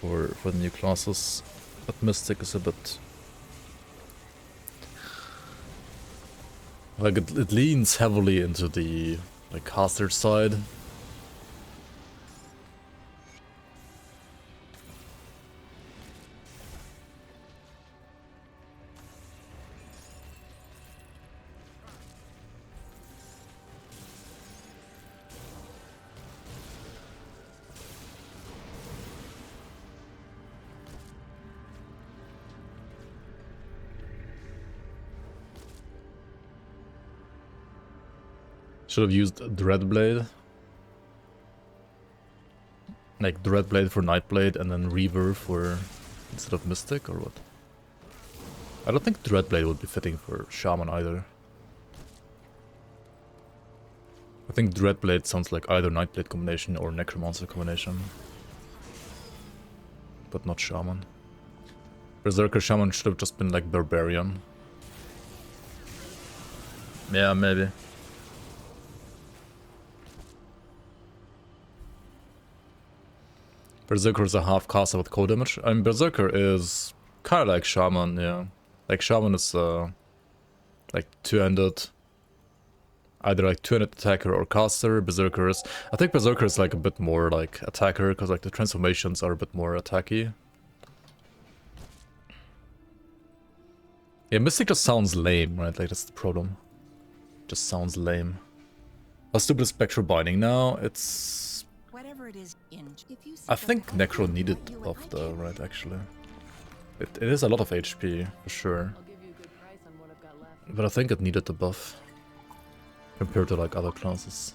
for the new classes, but Mystic is a bit... like it leans heavily into the like caster side. Should have used Dreadblade. Like Dreadblade for Nightblade and then Reaver for instead of Mystic or what? I don't think Dreadblade would be fitting for Shaman either. I think Dreadblade sounds like either Nightblade combination or Necromancer combination. But not Shaman. Berserker Shaman should have just been like Barbarian. Yeah, maybe. Berserker is a half caster with cold damage. I mean, Berserker is kind of like Shaman, yeah. Like Shaman is like two-handed, either like two-handed attacker or caster. Berserker is, I think Berserker is like a bit more like attacker because like the transformations are a bit more attacky. Yeah, Mystic just sounds lame, right? Like that's the problem. Just sounds lame. How stupid is Spectral Binding now? It's... Whatever it is, if you I think Necro needed the buff though, right, actually. It is a lot of HP, for sure. I'll give you a good price on what I've got left. But I think it needed the buff. Compared to like other classes.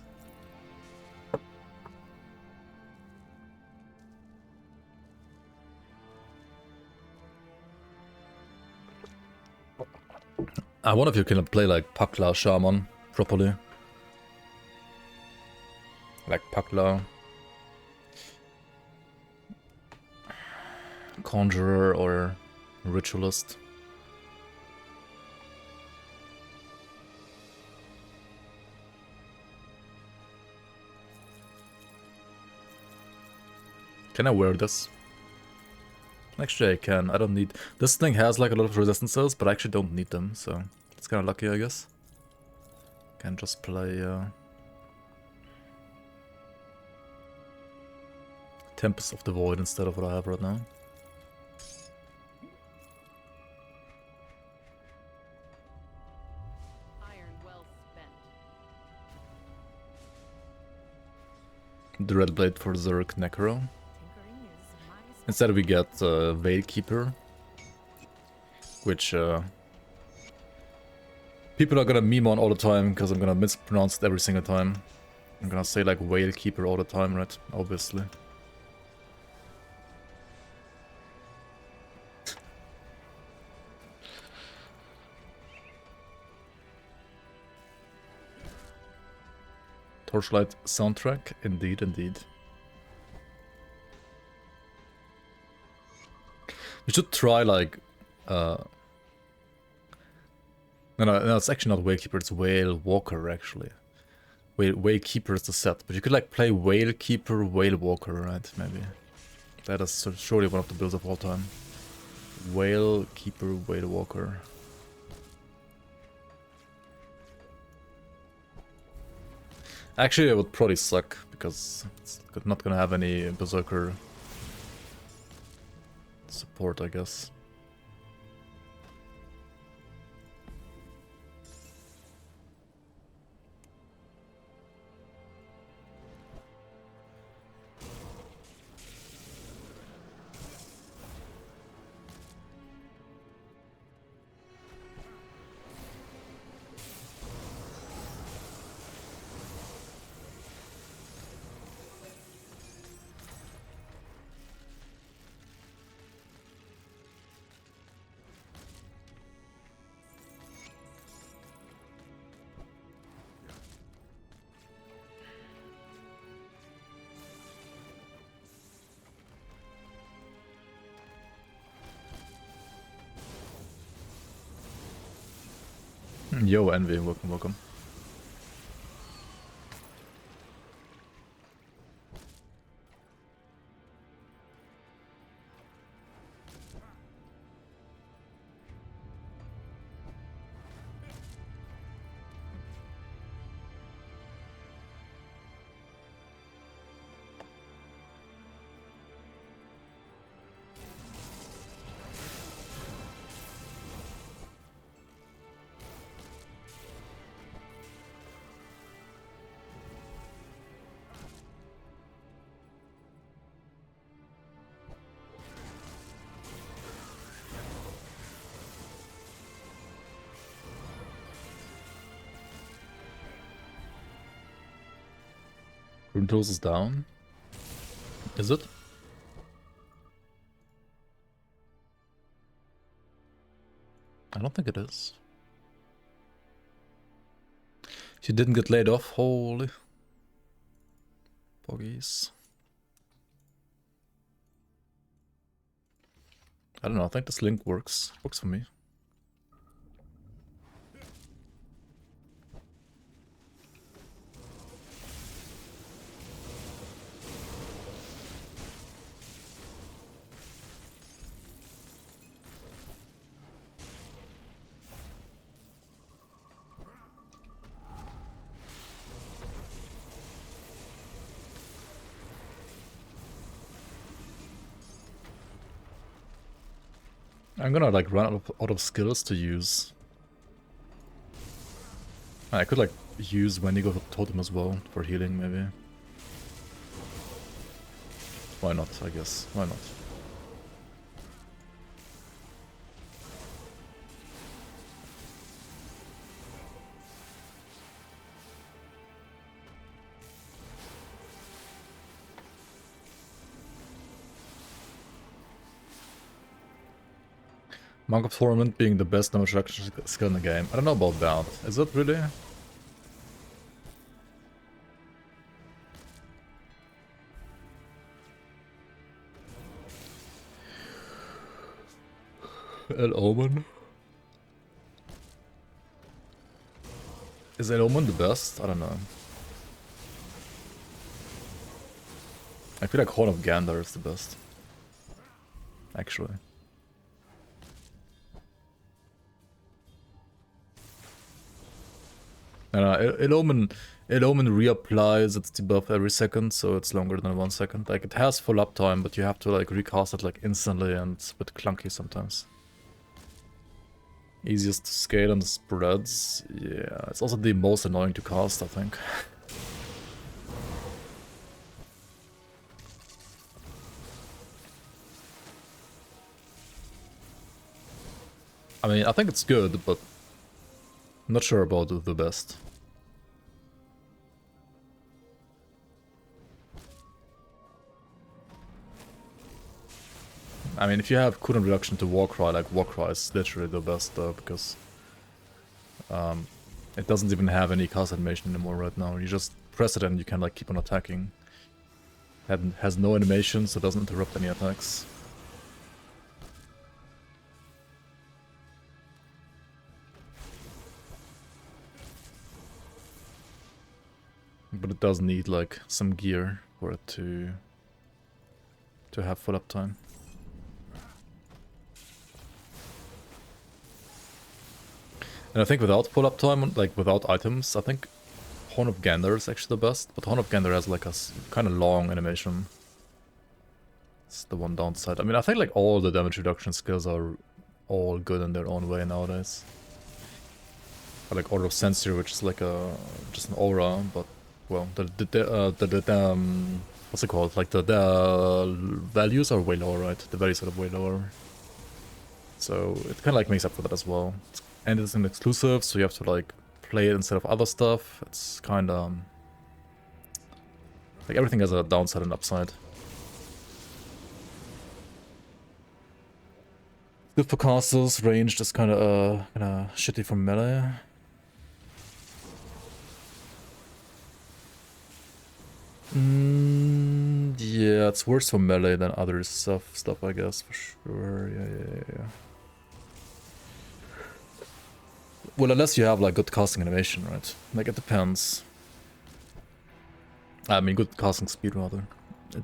I wonder if you can play like Pakla Shaman properly. Like Pakla. Conjurer or Ritualist. Can I wear this? Actually I can, I don't need... This thing has like a lot of resistances, but I actually don't need them, so... It's kinda lucky, I guess. Can just play... Tempest of the Void instead of what I have right now. Iron well spent. Dreadblade for Zerg Necro. tinkering is my Instead we get Veil Keeper. Which people are gonna meme on all the time because I'm gonna mispronounce it every single time. I'm gonna say like Whale Keeper all the time, right? Obviously. Torchlight soundtrack, indeed, indeed. We should try like no, it's actually not Whale Keeper, it's Whale Walker actually. Whale Keeper is the set, but you could like play Whale Keeper, Whale Walker, right? Maybe. That is surely one of the builds of all time. Whale Keeper, Whale Walker. Actually, it would probably suck, because it's not gonna have any Berserker support, I guess. Yo, Envy, welcome, welcome. Rune tools is down. Is it? I don't think it is. She didn't get laid off, holy boggies. I don't know, I think this link works. Works for me. I'm gonna like run out of skills to use. I could like use Wendigo Totem as well for healing maybe. Why not, I guess. Why not? Monk of Torment being the best damage reduction skill in the game. I don't know about that. Is it really? El Omen? Is El Omen the best? I don't know. I feel like Horn of Gander is the best. Actually. El Omen reapplies its debuff every second, so it's longer than 1 second. Like, it has full uptime, but you have to like recast it like instantly, and it's a bit clunky sometimes. Easiest to scale and spreads. Yeah, it's also the most annoying to cast, I think. I mean, I think it's good, but I'm not sure about the best. I mean, if you have cooldown reduction to Warcry, like Warcry is literally the best though, because it doesn't even have any cast animation anymore right now. You just press it and you can like keep on attacking. It has no animation, so it doesn't interrupt any attacks. But it does need like some gear for it to have full uptime. And I think without full uptime, like without items, I think Horn of Gander is actually the best. But Horn of Gander has like a kind of long animation. It's the one downside. I mean, I think like all the damage reduction skills are all good in their own way nowadays. I like Order of Sensory, which is like just an aura, but well, what's it called? Like the values are way lower, right? The values are way lower. So it kind of like makes up for that as well. And it's an exclusive, so you have to like play it instead of other stuff. It's kind of like everything has a downside and upside. Good for castles, ranged is kind of shitty for melee. Yeah, it's worse for melee than other stuff I guess, for sure. Yeah. Well, unless you have like good casting animation, right? Like it depends. I mean, good casting speed rather.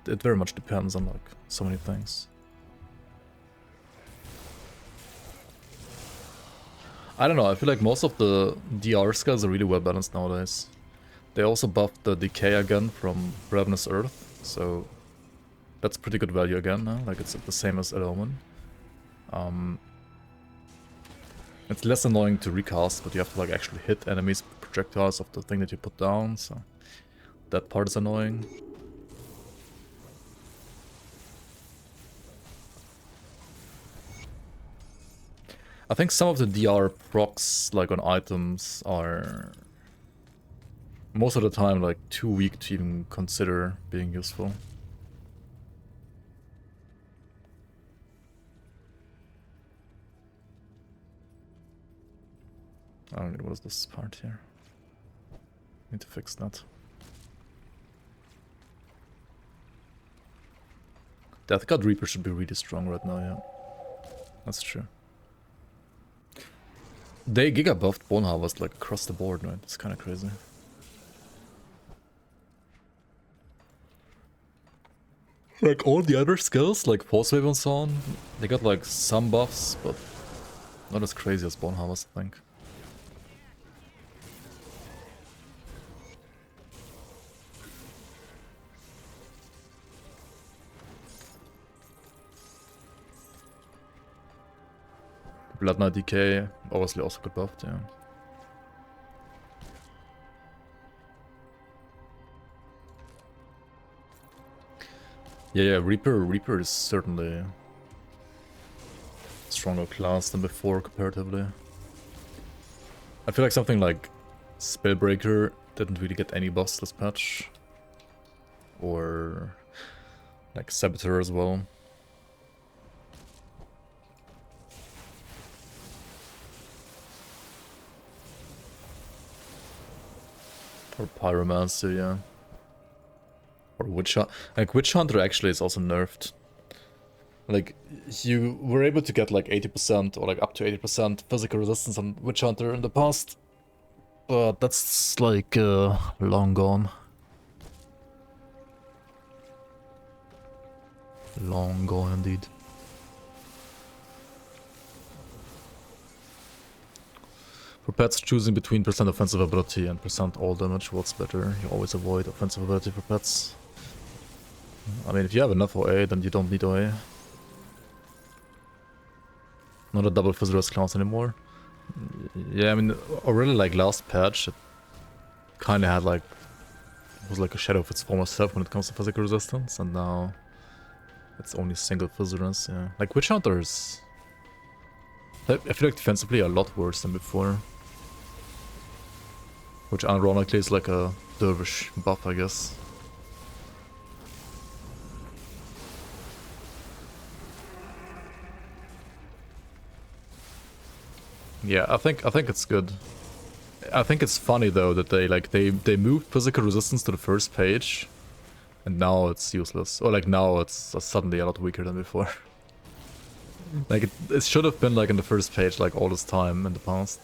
It very much depends on like so many things. I don't know, I feel like most of the DR skills are really well balanced nowadays. They also buffed the decay again from Ravenous Earth, so that's pretty good value again now. Like it's the same as El Omen. It's less annoying to recast, but you have to like actually hit enemies with projectiles of the thing that you put down, so that part is annoying. I think some of the DR procs, like on items, are most of the time like too weak to even consider being useful. I don't know what is this part here. Need to fix that. Death God Reaper should be really strong right now, yeah. That's true. They Giga buffed Bone Harvest like across the board, right? It's kinda crazy. Like all the other skills, like Force Wave and so on, they got like some buffs, but not as crazy as Bone Harvest, I think. Blood Knight DK obviously also got buffed, yeah. Yeah, Reaper is certainly a stronger class than before comparatively. I feel like something like Spellbreaker didn't really get any buffs this patch. Or like Saboteur as well. Or Pyromancer, yeah. Or Witch Hunter. Like, Witch Hunter actually is also nerfed. Like, you were able to get like 80% or like up to 80% physical resistance on Witch Hunter in the past. But that's like long gone. Long gone indeed. For pets, choosing between percent offensive ability and percent all damage, what's better? You always avoid offensive ability for pets. I mean, if you have enough OA, then you don't need OA. Not a double Physicist class anymore. Yeah, I mean, already like last patch, it kind of had like... It was like a shadow of its former self when it comes to physical resistance, and now... It's only single Physicist, yeah. Like, Witch Hunters... I feel like defensively a lot worse than before. Which ironically is like a dervish buff, I guess. Yeah, I think it's good. I think it's funny though that they moved physical resistance to the first page, and now it's useless. Or like now it's suddenly a lot weaker than before. Like it should have been like in the first page like all this time in the past.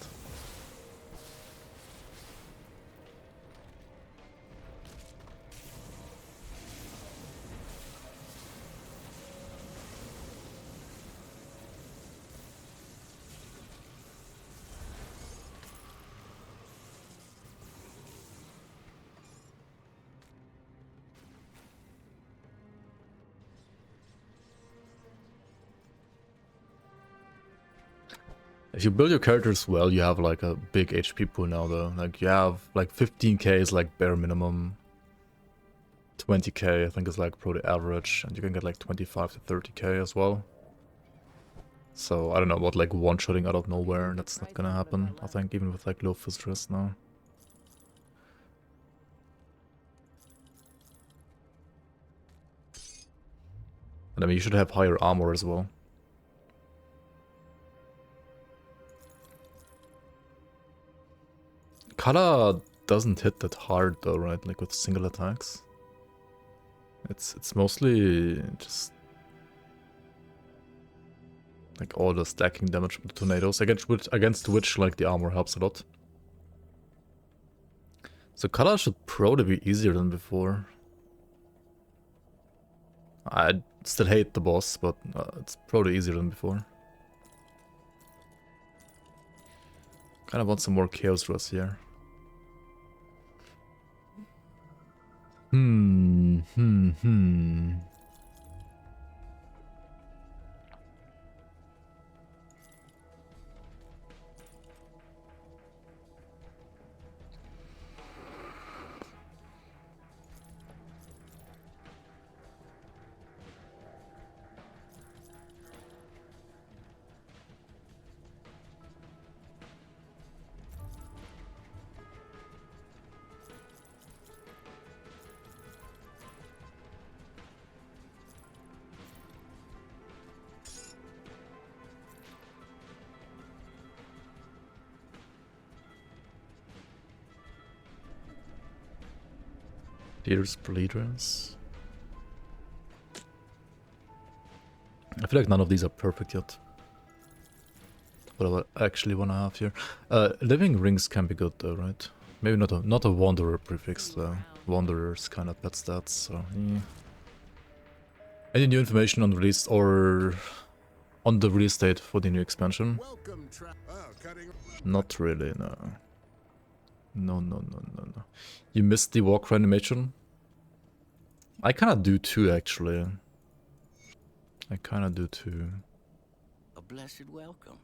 If you build your characters well, you have like a big HP pool now though. Like you have like 15k is like bare minimum. 20k I think is like probably average, and you can get like 25 to 30k as well. So I don't know about like one-shotting out of nowhere, that's not gonna happen, I think, even with like low Physicist now. And I mean, you should have higher armor as well. Kala doesn't hit that hard though, right? Like with single attacks. It's mostly just like all the stacking damage from the tornadoes, against which like the armor helps a lot. So Kala should probably be easier than before. I still hate the boss, but it's probably easier than before. Kind of want some more Chaos Rush here. Tears Bleeders. I feel like none of these are perfect yet. What I actually want to have here. Living Rings can be good though, right? Maybe not a Wanderer prefix though. Wanderer's kind of pet stats, so yeah. Any new information on release or on the release date for the new expansion? Not really, no. No. You missed the Walker animation? I kinda do too, actually. I kinda do too. A blessed welcome.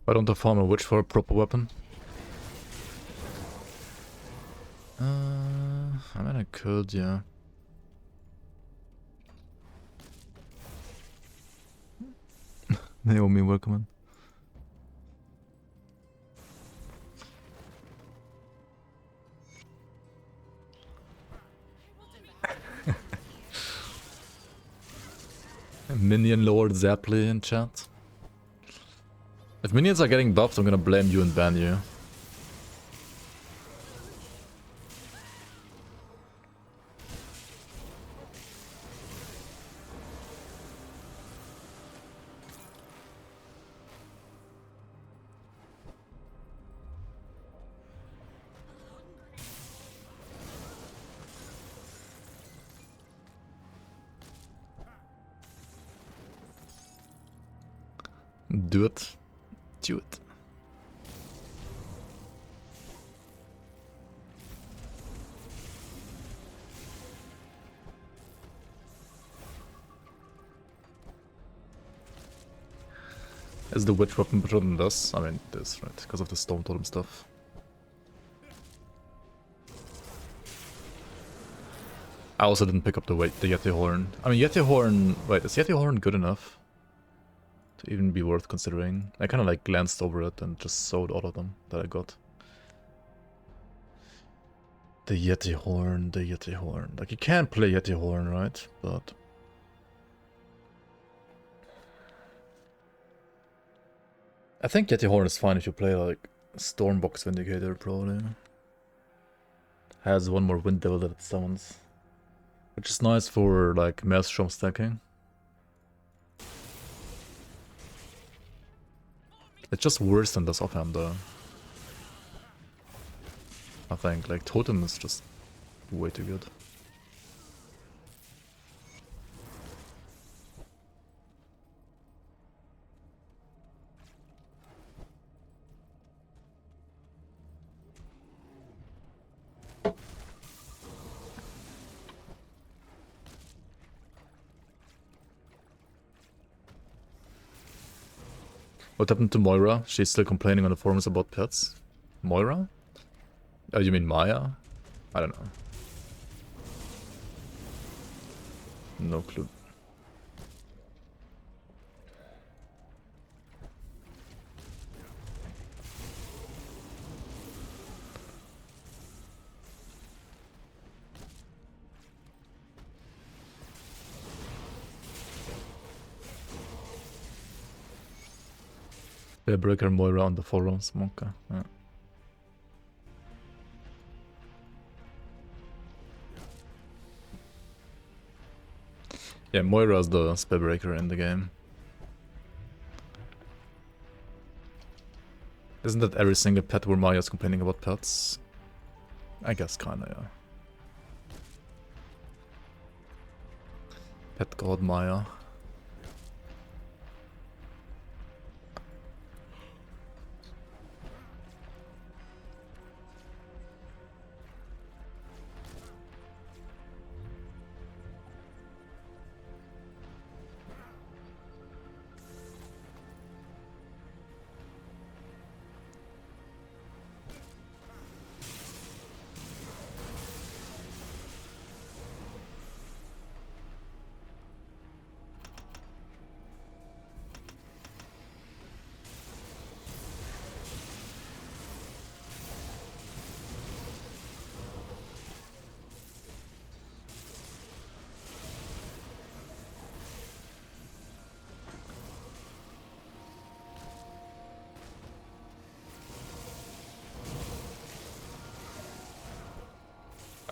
Why don't I farm a witch for a proper weapon? I mean I could, yeah. Naomi, welcome in. Minion Lord Zapply in chat. If minions are getting buffed, I'm gonna blame you and ban you. Do it. Do it. Is the witch weapon better than this? I mean, this, right? Because of the Stone Totem stuff. I also didn't pick up the Yeti Horn. I mean, Yeti Horn... Wait, is Yeti Horn good enough to even be worth considering? I kind of like glanced over it and just sewed all of them that I got. The Yeti Horn, the Yeti Horn. Like, you can play Yeti Horn, right? But... I think Yeti Horn is fine if you play, like, Stormbox Vindicator, probably. Has one more Wind Devil that it summons. Which is nice for, like, Maelstrom stacking. It's just worse than this offhand, though. I think, like, Totem is just way too good. What happened to Moira? She's still complaining on the forums about pets. Moira? Oh, you mean Maya? I don't know. No clue. Breaker Moira on the forums, Monka. Yeah. Yeah, Moira is the Spellbreaker in the game. Isn't that every single pet where Maya's complaining about pets? I guess kinda, yeah. Pet God Maya.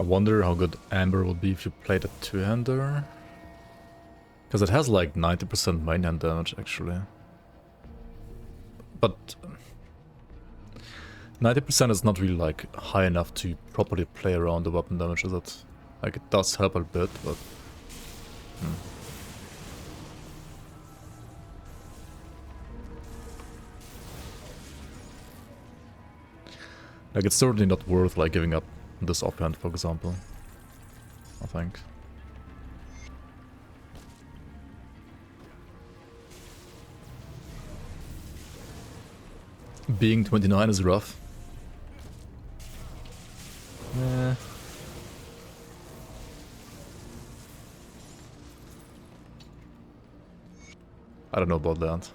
I wonder how good Amber will be if you played a two-hander. Because it has like 90% main hand damage actually. But 90% is not really like high enough to properly play around the weapon damage, is it? Like it does help a bit, but... Like it's certainly not worth like giving up this offhand, for example. I think. Being 29 is rough. Yeah. I don't know about that.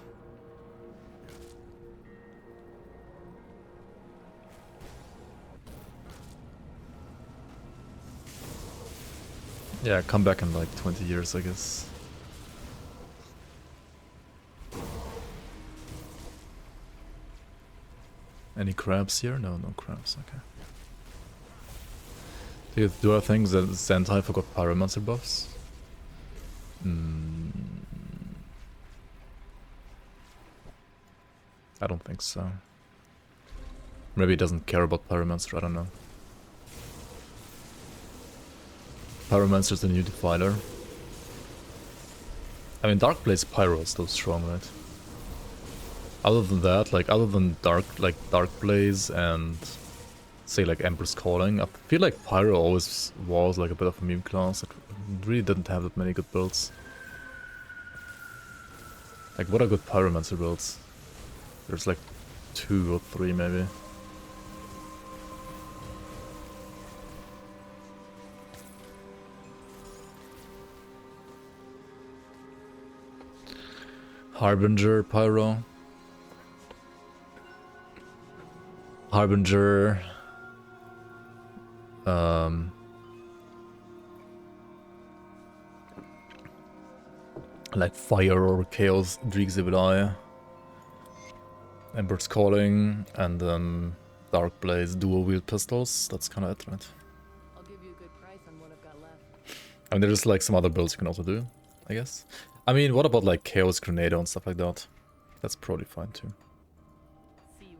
Yeah, come back in like 20 years, I guess. Any crabs here? No, no crabs, okay. Do I think that Zentai forgot Pyromancer buffs? I don't think so. Maybe he doesn't care about Pyromancer, I don't know. Pyromancer's the new Defiler. I mean, Dark Blaze Pyro is still strong, right? Other than that, like, other than Dark Blaze and, say, like, Emperor's Calling, I feel like Pyro always was, like, a bit of a meme class. It really didn't have that many good builds. Like, what are good Pyromancer builds? There's, like, 2 or 3, maybe. Harbinger Pyro. Harbinger. Like Fire or Chaos Dreegzibelai. Ember's Calling, and then Dark Blaze dual wield pistols. That's kind of it, right? I'll give you a good price on what I've got left. I mean, there's like some other builds you can also do, I guess. I mean, what about like Chaos Grenado and stuff like that? That's probably fine too. See you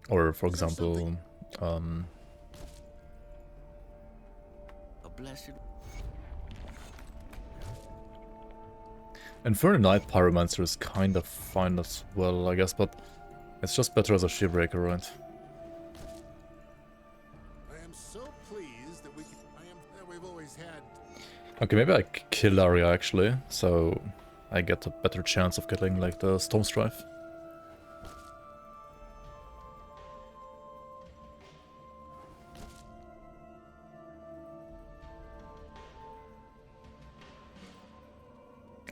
around. Or, for example, A blessed. Inferno Knight Pyromancer is kind of fine as well, I guess, but it's just better as a Shieldbreaker, right? I am so pleased that we've always had. Okay, maybe I kill Arya actually, so I get a better chance of getting like the Storm Strife.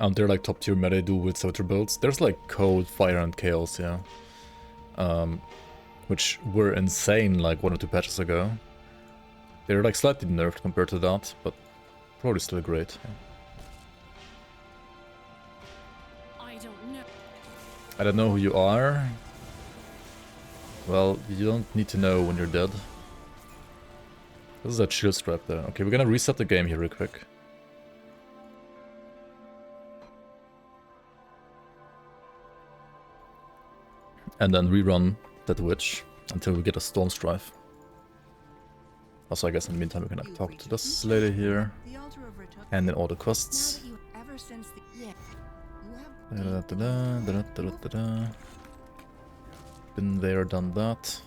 Aren't there like top tier meta dual with Scepter builds? There's like Cold, Fire and Chaos, yeah. Which were insane like 1 or 2 patches ago. They're like slightly nerfed compared to that, but probably still great. Yeah. I don't know. I don't know who you are. Well, you don't need to know when you're dead. This is a chill strap there. Okay, we're gonna reset the game here real quick. And then rerun that witch until we get a Storm Strife. Also, I guess in the meantime we can like, talk to this lady here. The altar of Return. And then all the Now quests. that you ever since the you have Been there, done that.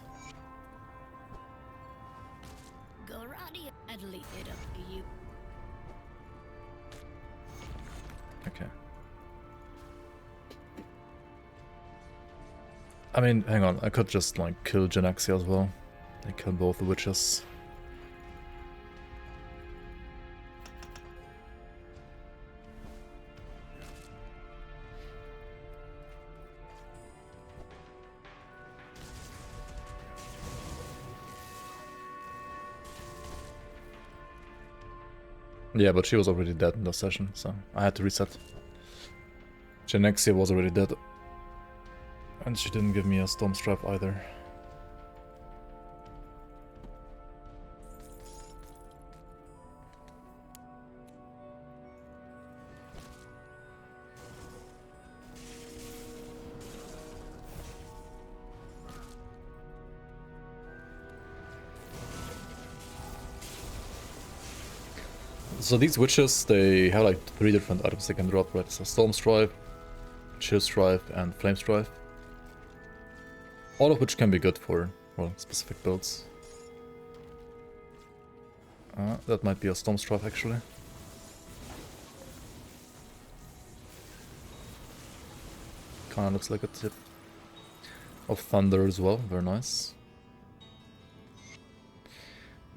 Goradi I'd leave it up to you. Okay. I mean, hang on, I could just like kill Genaxia as well. I kill both the witches. Yeah, but she was already dead in the session, so I had to reset. Genaxia was already dead. And she didn't give me a Storm Stripe either. So these witches, they have like 3 different items they can drop, right? So Storm Strife, Chill Strife, and Flame Strife. All of which can be good for, well, specific builds. That might be a Storm Strife actually. Kinda looks like a tip of Thunder as well, very nice.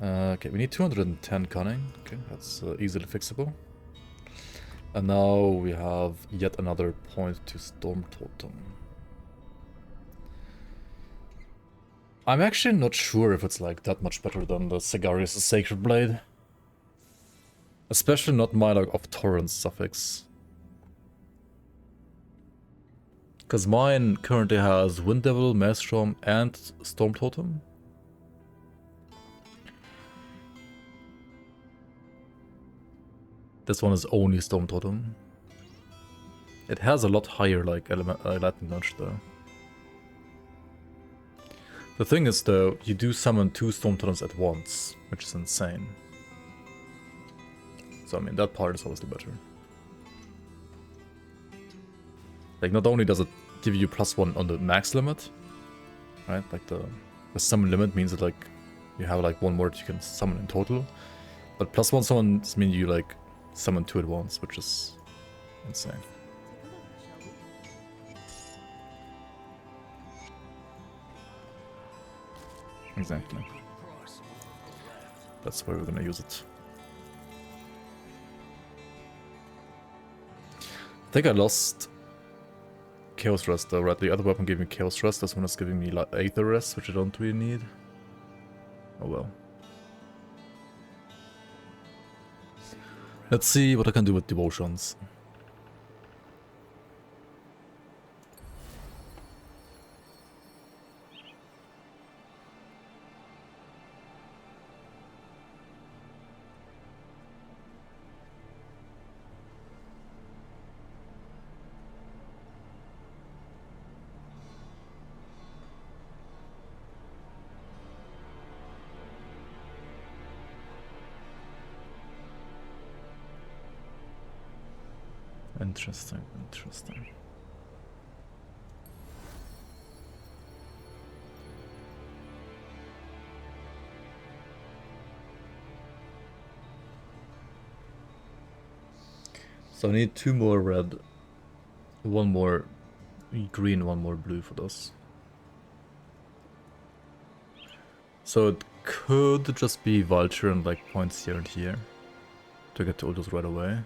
Okay, we need 210 cunning. Okay, that's easily fixable. And now we have yet another point to Storm Totem. I'm actually not sure if it's like that much better than the Sagarius' Sacred Blade. Especially not my like of Torrent suffix. Because mine currently has Wind Devil, Maelstrom, and Storm Totem. This one is only Storm Totem. It has a lot higher like lightning launch though. The thing is though, you do summon 2 Storm Totems at once, which is insane. So I mean, that part is obviously better. Like, not only does it give you +1 on the max limit, right? Like the summon limit means that like you have like 1 more that you can summon in total. But +1 summons mean you like summon 2 at once, which is insane. Exactly. That's where we're gonna use it. I think I lost Chaos Rest though, right? The other weapon gave me Chaos Rest, this one is giving me like Aether Rest, which I don't really need. Oh well. Let's see what I can do with Devotions. Interesting, interesting. So I need 2 more red, 1 more green, 1 more blue for this. So it could just be Vulture and like points here and here to get to Uldus right away.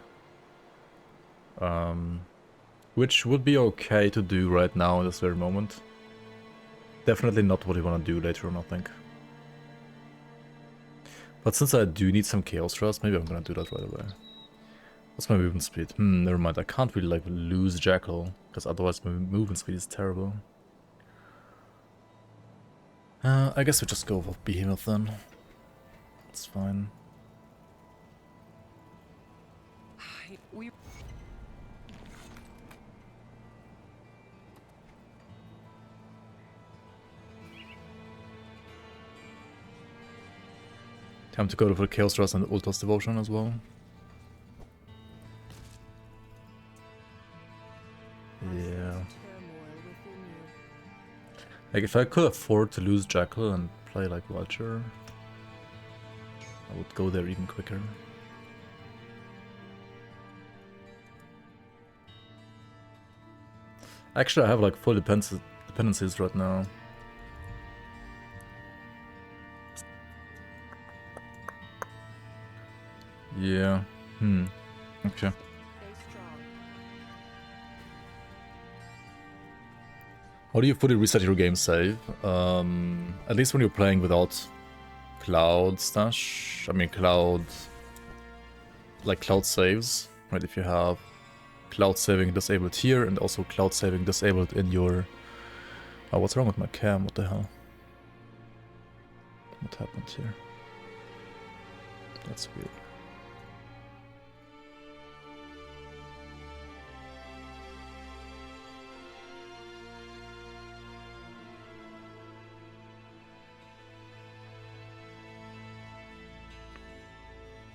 Which would be okay to do right now in this very moment. Definitely not what you want to do later on, I think. But since I do need some Chaos Trust, maybe I'm gonna do that right away. What's my movement speed? Never mind. I can't really like lose Jackal, because otherwise my movement speed is terrible. I guess we just go for Behemoth then. It's fine. Time to go for Chaos Trust and Ultos Devotion as well. Yeah. Like, if I could afford to lose Jackal and play like Vulture, I would go there even quicker. Actually, I have like full dependencies right now. Yeah. Okay. How do you fully reset your game save? At least when you're playing without Cloud Stash. I mean Cloud... like Cloud Saves. Right, if you have Cloud Saving disabled here and also Cloud Saving disabled in your... Oh, what's wrong with my cam? What the hell? What happened here? That's weird.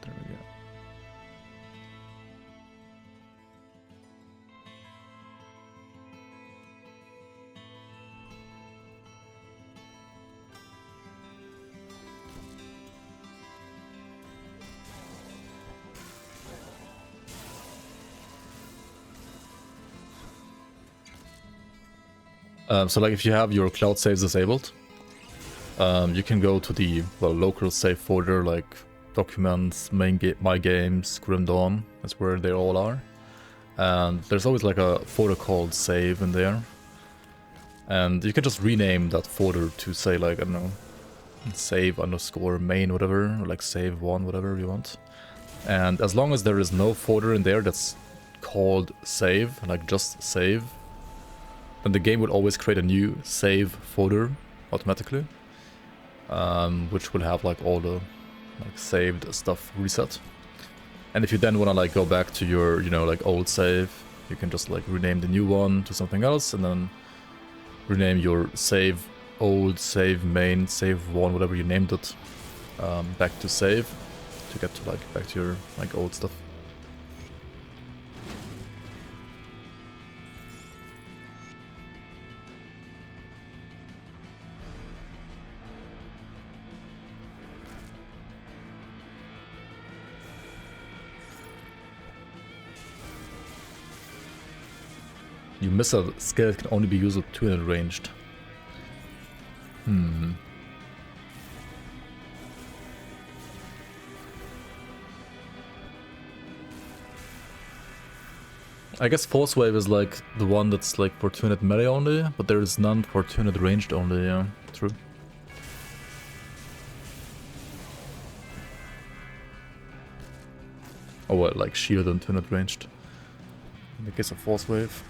There we go. So like if you have your cloud saves disabled, you can go to the local save folder like documents, my games, Grim Dawn. That's where they all are. And there's always like a folder called save in there. And you can just rename that folder to say like, I don't know, save underscore main whatever, or like save one, whatever you want. And as long as there is no folder in there that's called save, like just save, then the game will always create a new save folder automatically, which will have like all the like saved stuff reset. And if you then want to like go back to your, you know, like old save, you can just like rename the new one to something else, and then rename your save old, save main, save one, whatever you named it, back to save, to get to like back to your like old stuff. You miss a skill that can only be used with 200 ranged. I guess Force Wave is like the one that's like for 200 melee only, but there is none for 200 ranged only, yeah, true. Oh well, like shield and 200 ranged. In the case of Force Wave.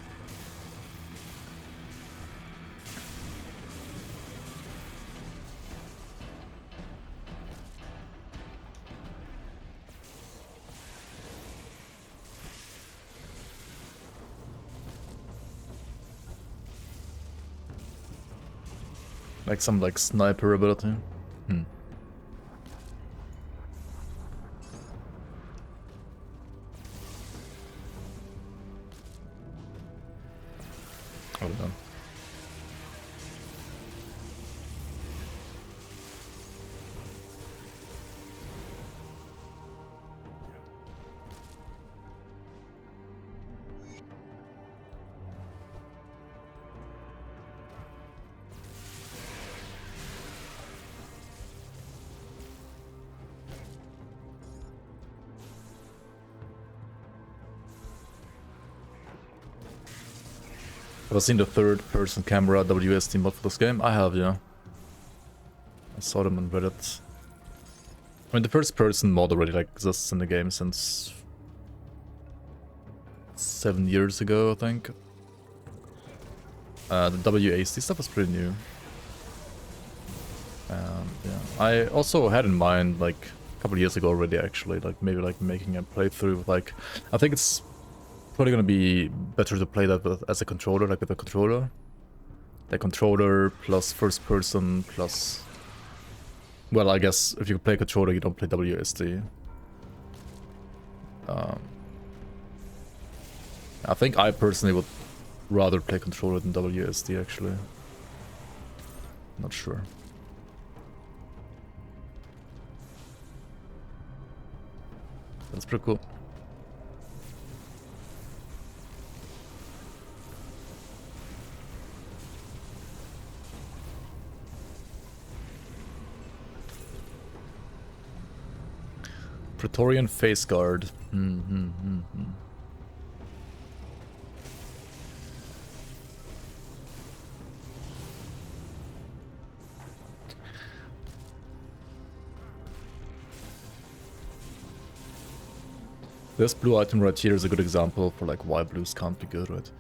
Like some like sniper ability. Oh no. Have I seen the third-person camera WSD mod for this game? I have, yeah. I saw them on Reddit. I mean, the first-person mod already like exists in the game since 7 years ago, I think. The WASD stuff is pretty new. Yeah, I also had in mind like a couple of years ago already, actually, like maybe like making a playthrough with like, I think it's probably gonna be better to play that with, as a controller, like with a controller. The controller plus first person plus... Well, I guess if you play controller, you don't play WSD. I think I personally would rather play controller than WSD, actually. Not sure. That's pretty cool. Praetorian face guard. This blue item right here is a good example for like why blues can't be good, right?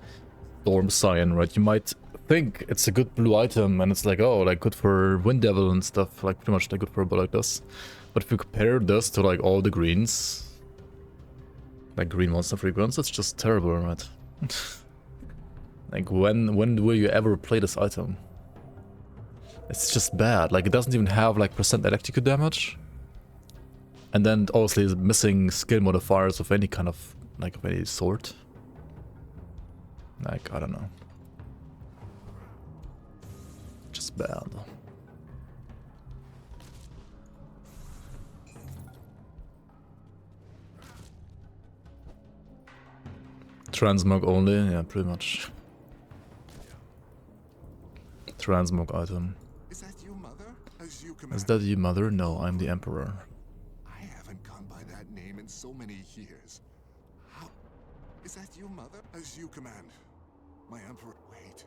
Storm Scion, right? You might think it's a good blue item and it's like, oh, like good for Wind Devil and stuff, like pretty much like good for a build like this. But if you compare this to like all the greens, like green monster frequency, it's just terrible, right? Like when will you ever play this item? It's just bad. Like it doesn't even have like percent electrical damage. And then obviously it's missing skill modifiers of any kind of, like of any sort. Like, I don't know. Just bad. Transmog only, yeah, pretty much. Transmog item. Is that you, Mother? As you Is command. that you, mother? No, I'm the emperor. I haven't gone by that name in so many years. How? Is that you, Mother? As you command. My Emperor. Wait.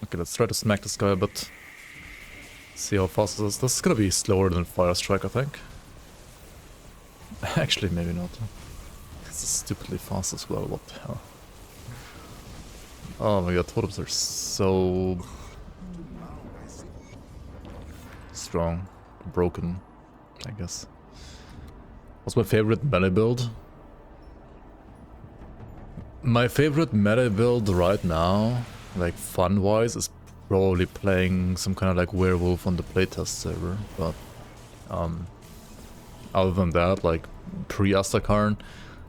Okay, let's try to smack this guy a bit. See how fast this is. This is gonna be slower than Fire Strike, I think. Actually, maybe not. This is stupidly fast as well, what the hell. Oh my god, totems are so strong. Broken, I guess. What's my favorite meta build? My favorite meta build right now, like fun-wise, is probably playing some kind of like werewolf on the playtest server, but other than that, like pre-Astakarn,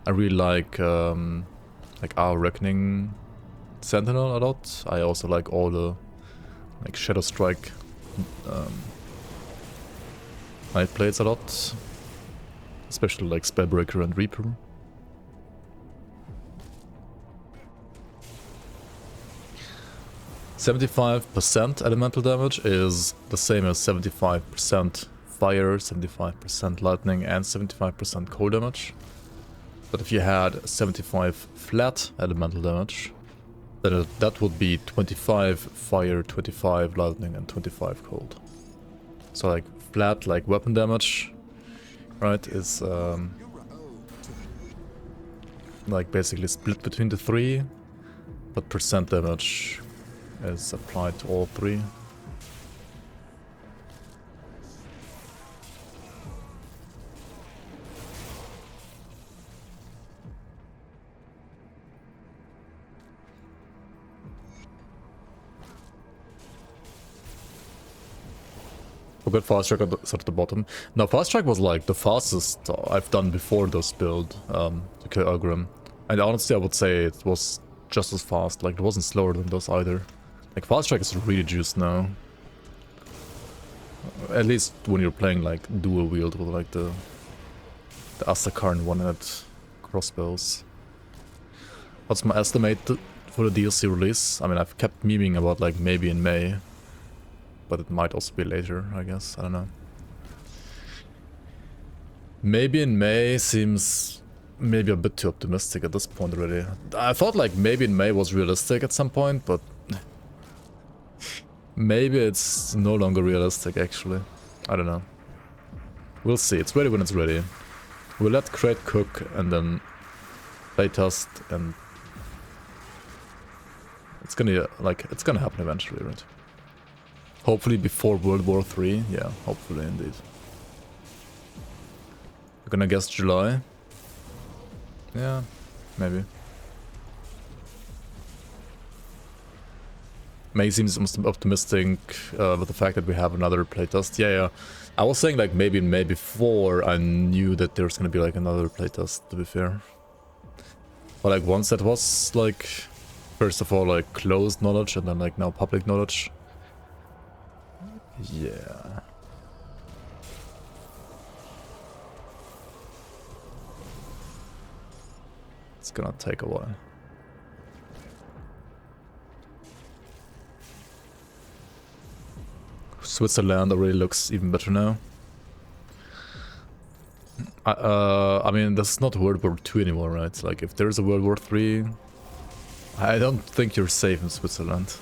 I really like our Reckoning Sentinel a lot. I also like all the like Shadow Strike Night Blades a lot, especially like Spellbreaker and Reaper. %75% elemental damage is the same as 75% fire, 75% lightning, and 75% cold damage. But if you had 75 flat elemental damage, then that would be 25 fire, 25 lightning, and 25 cold. So like flat, like weapon damage, right, is like basically split between the three, but percent damage is applied to all three. Forgot Fast Strike at the bottom. Now Fast Strike was like the fastest I've done before this build to kill Algrim. And honestly I would say it was just as fast, like it wasn't slower than this either. Like Fast Strike is really juiced now. At least when you're playing like dual wield with like the Astakarn one-handed crossbows. What's my estimate for the DLC release? I mean, I've kept memeing about like maybe in May, but it might also be later, I guess. I don't know. Maybe in May seems maybe a bit too optimistic at this point already. I thought like maybe in May was realistic at some point, but maybe it's no longer realistic actually. I don't know. We'll see. It's ready when it's ready. We'll let Crate cook and then playtest, and it's gonna happen eventually, right? Hopefully before World War III. Yeah, hopefully indeed. You're gonna guess July? Yeah, maybe. May seems optimistic with the fact that we have another playtest. Yeah. I was saying like maybe in May before I knew that there's gonna be like another playtest, to be fair. But like once that was like, first of all like closed knowledge and then like now public knowledge. Yeah. It's gonna take a while. Switzerland already looks even better now. I mean, this is not World War II anymore, right? Like, if there's a World War III, I don't think you're safe in Switzerland.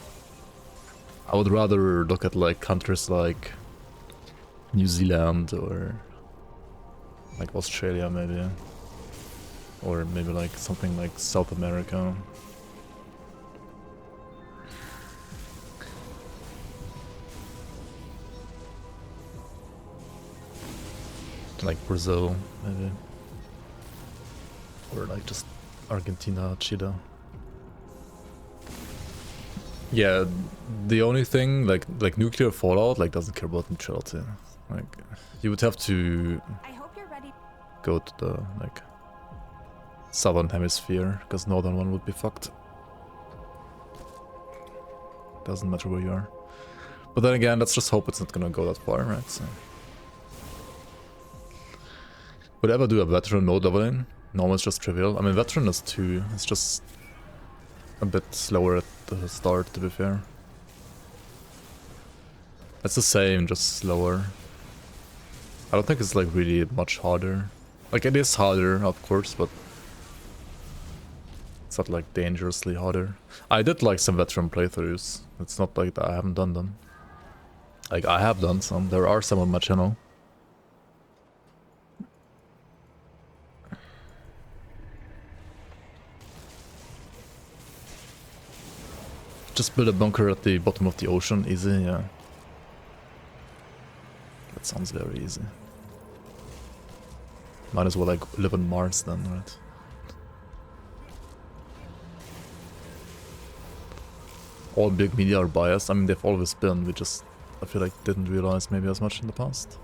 I would rather look at, like, countries like New Zealand or, like, Australia, maybe. Or maybe, like, something like South America. Like Brazil, maybe. Or like just Argentina, Chile. Yeah, the only thing, like nuclear fallout, like doesn't care about neutrality. Like, you would have to I hope you're ready. go to the, like, southern hemisphere, because northern one would be fucked. Doesn't matter where you are. But then again, let's just hope it's not gonna go that far, right? So. Would I ever do a veteran mode leveling? No, it's just trivial. I mean, veteran is 2. It's just a bit slower at the start, to be fair. It's the same, just slower. I don't think it's like really much harder. Like it is harder, of course, but it's not like dangerously harder. I did like some veteran playthroughs. It's not like that I haven't done them. Like I have done some. There are some on my channel. Just build a bunker at the bottom of the ocean, easy, yeah. That sounds very easy. Might as well like live on Mars then, right? All big media are biased. I mean, they've always been. We just, I feel like, didn't realize maybe as much in the past.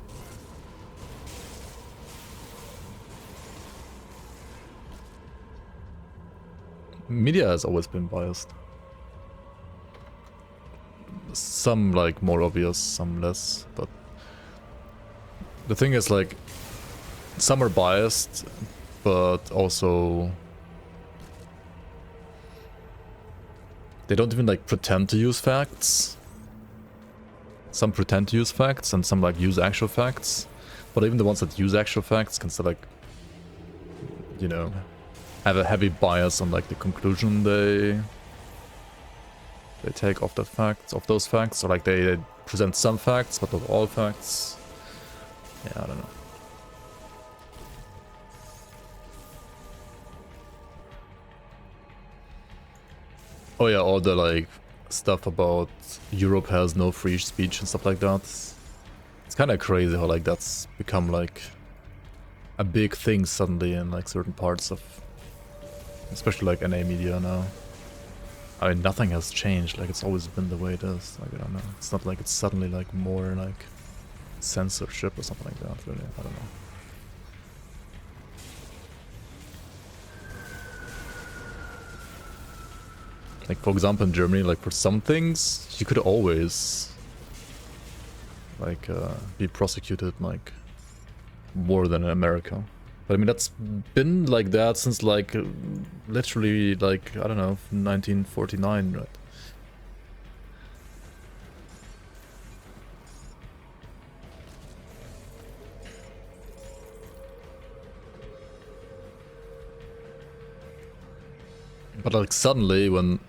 Media has always been biased. Some like more obvious, some less, but the thing is like some are biased, but also they don't even like pretend to use facts. Some pretend to use facts and some like use actual facts, but even the ones that use actual facts can still like, you know, have a heavy bias on like the conclusion they take off the facts, of those facts, or like they present some facts but not all facts. Yeah, I don't know. Oh yeah, all the like stuff about Europe has no free speech and stuff like that. It's kind of crazy how like that's become like a big thing suddenly in like certain parts of, especially like NA media now. I mean, nothing has changed, like it's always been the way it is. Like I don't know, it's not like it's suddenly like more like censorship or something like that, really. I don't know. Like for example in Germany, like for some things you could always like be prosecuted like more than in America. But I mean that's been like that since like literally like, I don't know, 1949, right? But like suddenly when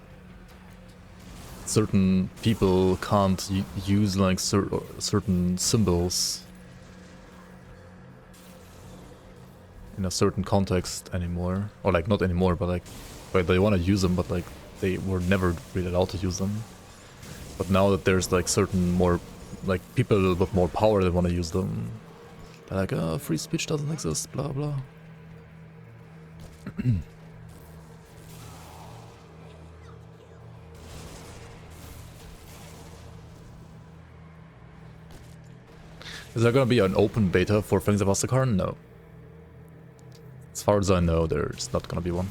certain people can't use like certain symbols in a certain context anymore, or like not anymore, but like they want to use them, but like they were never really allowed to use them. But now that there's like certain more like people with more power that want to use them, they're like, oh, free speech doesn't exist, blah blah. Is there gonna be an open beta for Fangs of Astakarn? No. As far as I know, there's not gonna be one.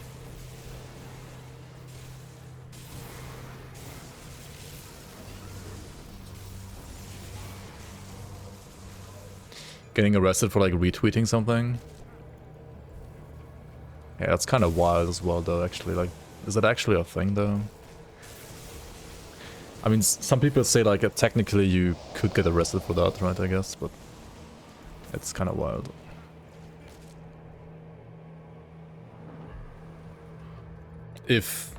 Getting arrested for like retweeting something? Yeah, that's kind of wild as well though, actually. Like, is that actually a thing though? I mean, some people say like technically you could get arrested for that, right, I guess, but it's kind of wild. If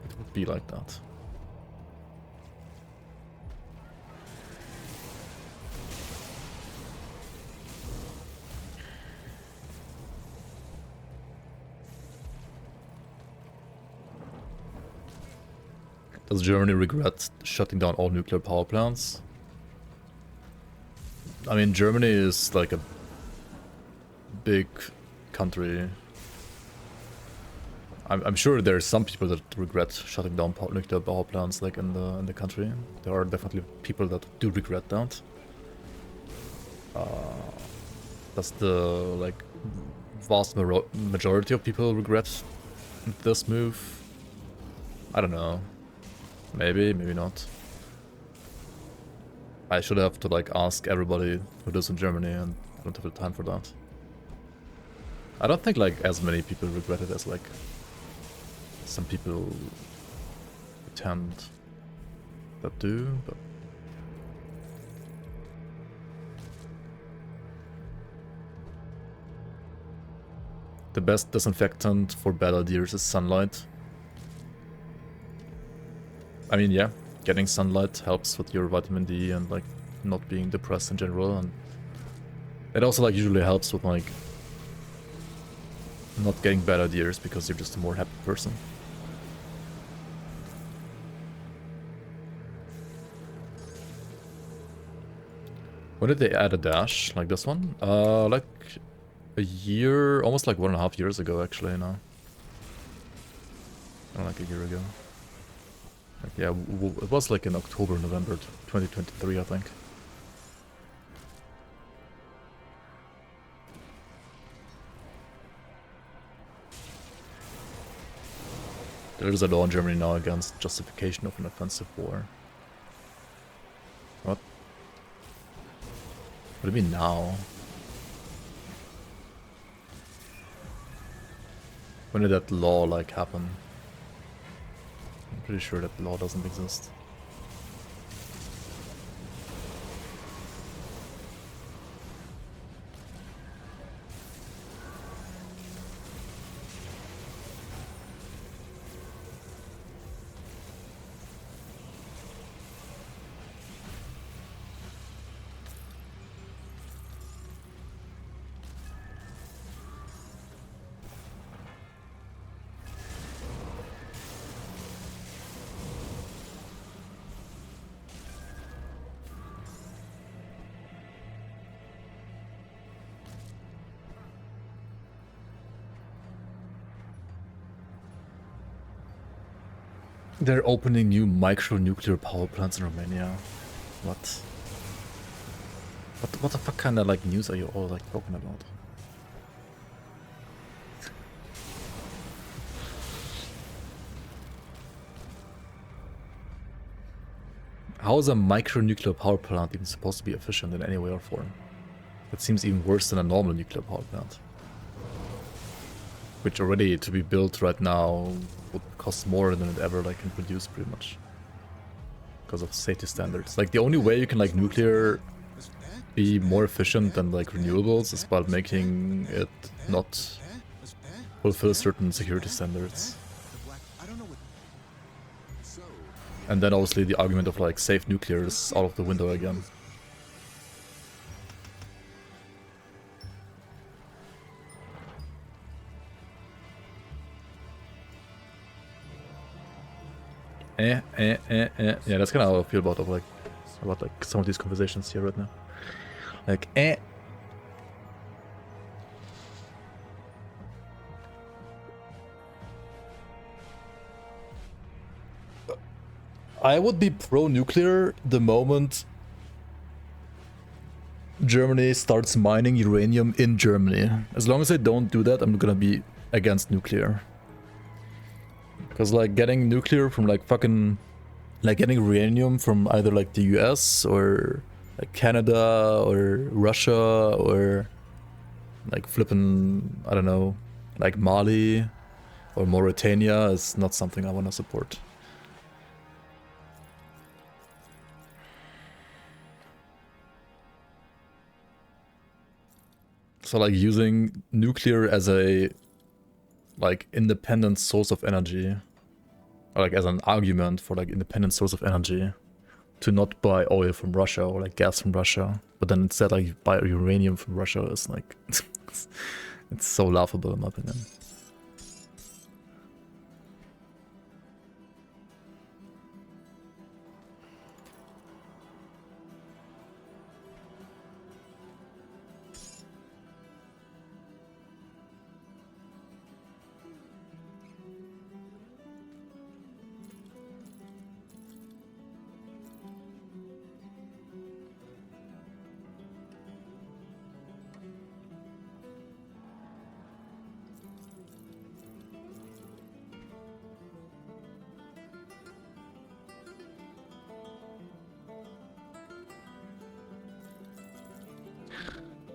it would be like that. Does Germany regret shutting down all nuclear power plants? I mean, Germany is like a big country. I'm sure there's some people that regret shutting down nuclear power plants, like in the country. There are definitely people that do regret that. Does the like vast majority of people regret this move? I don't know. Maybe, maybe not. I should have to like ask everybody who lives in Germany, and I don't have the time for that. I don't think like as many people regret it as like some people pretend that do, but The best disinfectant for bad ideas is sunlight. I mean, yeah, getting sunlight helps with your vitamin D and like not being depressed in general, and it also like usually helps with like not getting bad ideas because you're just a more happy person. When did they add a dash like this one? Like a year, almost like 1.5 years ago actually now. Or like a year ago. Like, yeah, it was like in October, November 2023, I think. There is a law in Germany now against justification of an offensive war. What? What do you mean now? When did that law like happen? I'm pretty sure that law doesn't exist. They're opening new micro-nuclear power plants in Romania. What? What the fuck kind of like news are you all like talking about? How is a micro-nuclear power plant even supposed to be efficient in any way or form? It seems even worse than a normal nuclear power plant. Which already to be built right now would cost more than it ever like can produce pretty much. Because of safety standards. Like the only way you can like nuclear be more efficient than like renewables is by making it not fulfill certain security standards. And then obviously the argument of like safe nuclear is out of the window again. Yeah, that's kind of how I feel about like some of these conversations here right now. Like, I would be pro-nuclear the moment Germany starts mining uranium in Germany. As long as they don't do that, I'm gonna be against nuclear. Because like getting nuclear from like fucking, like getting uranium from either like the US or like Canada or Russia or like flipping, I don't know, like Mali or Mauritania is not something I want to support. So like using nuclear as a like independent source of energy, or like as an argument for like independent source of energy to not buy oil from Russia or like gas from Russia, but then instead like buy uranium from Russia is like it's so laughable in my opinion.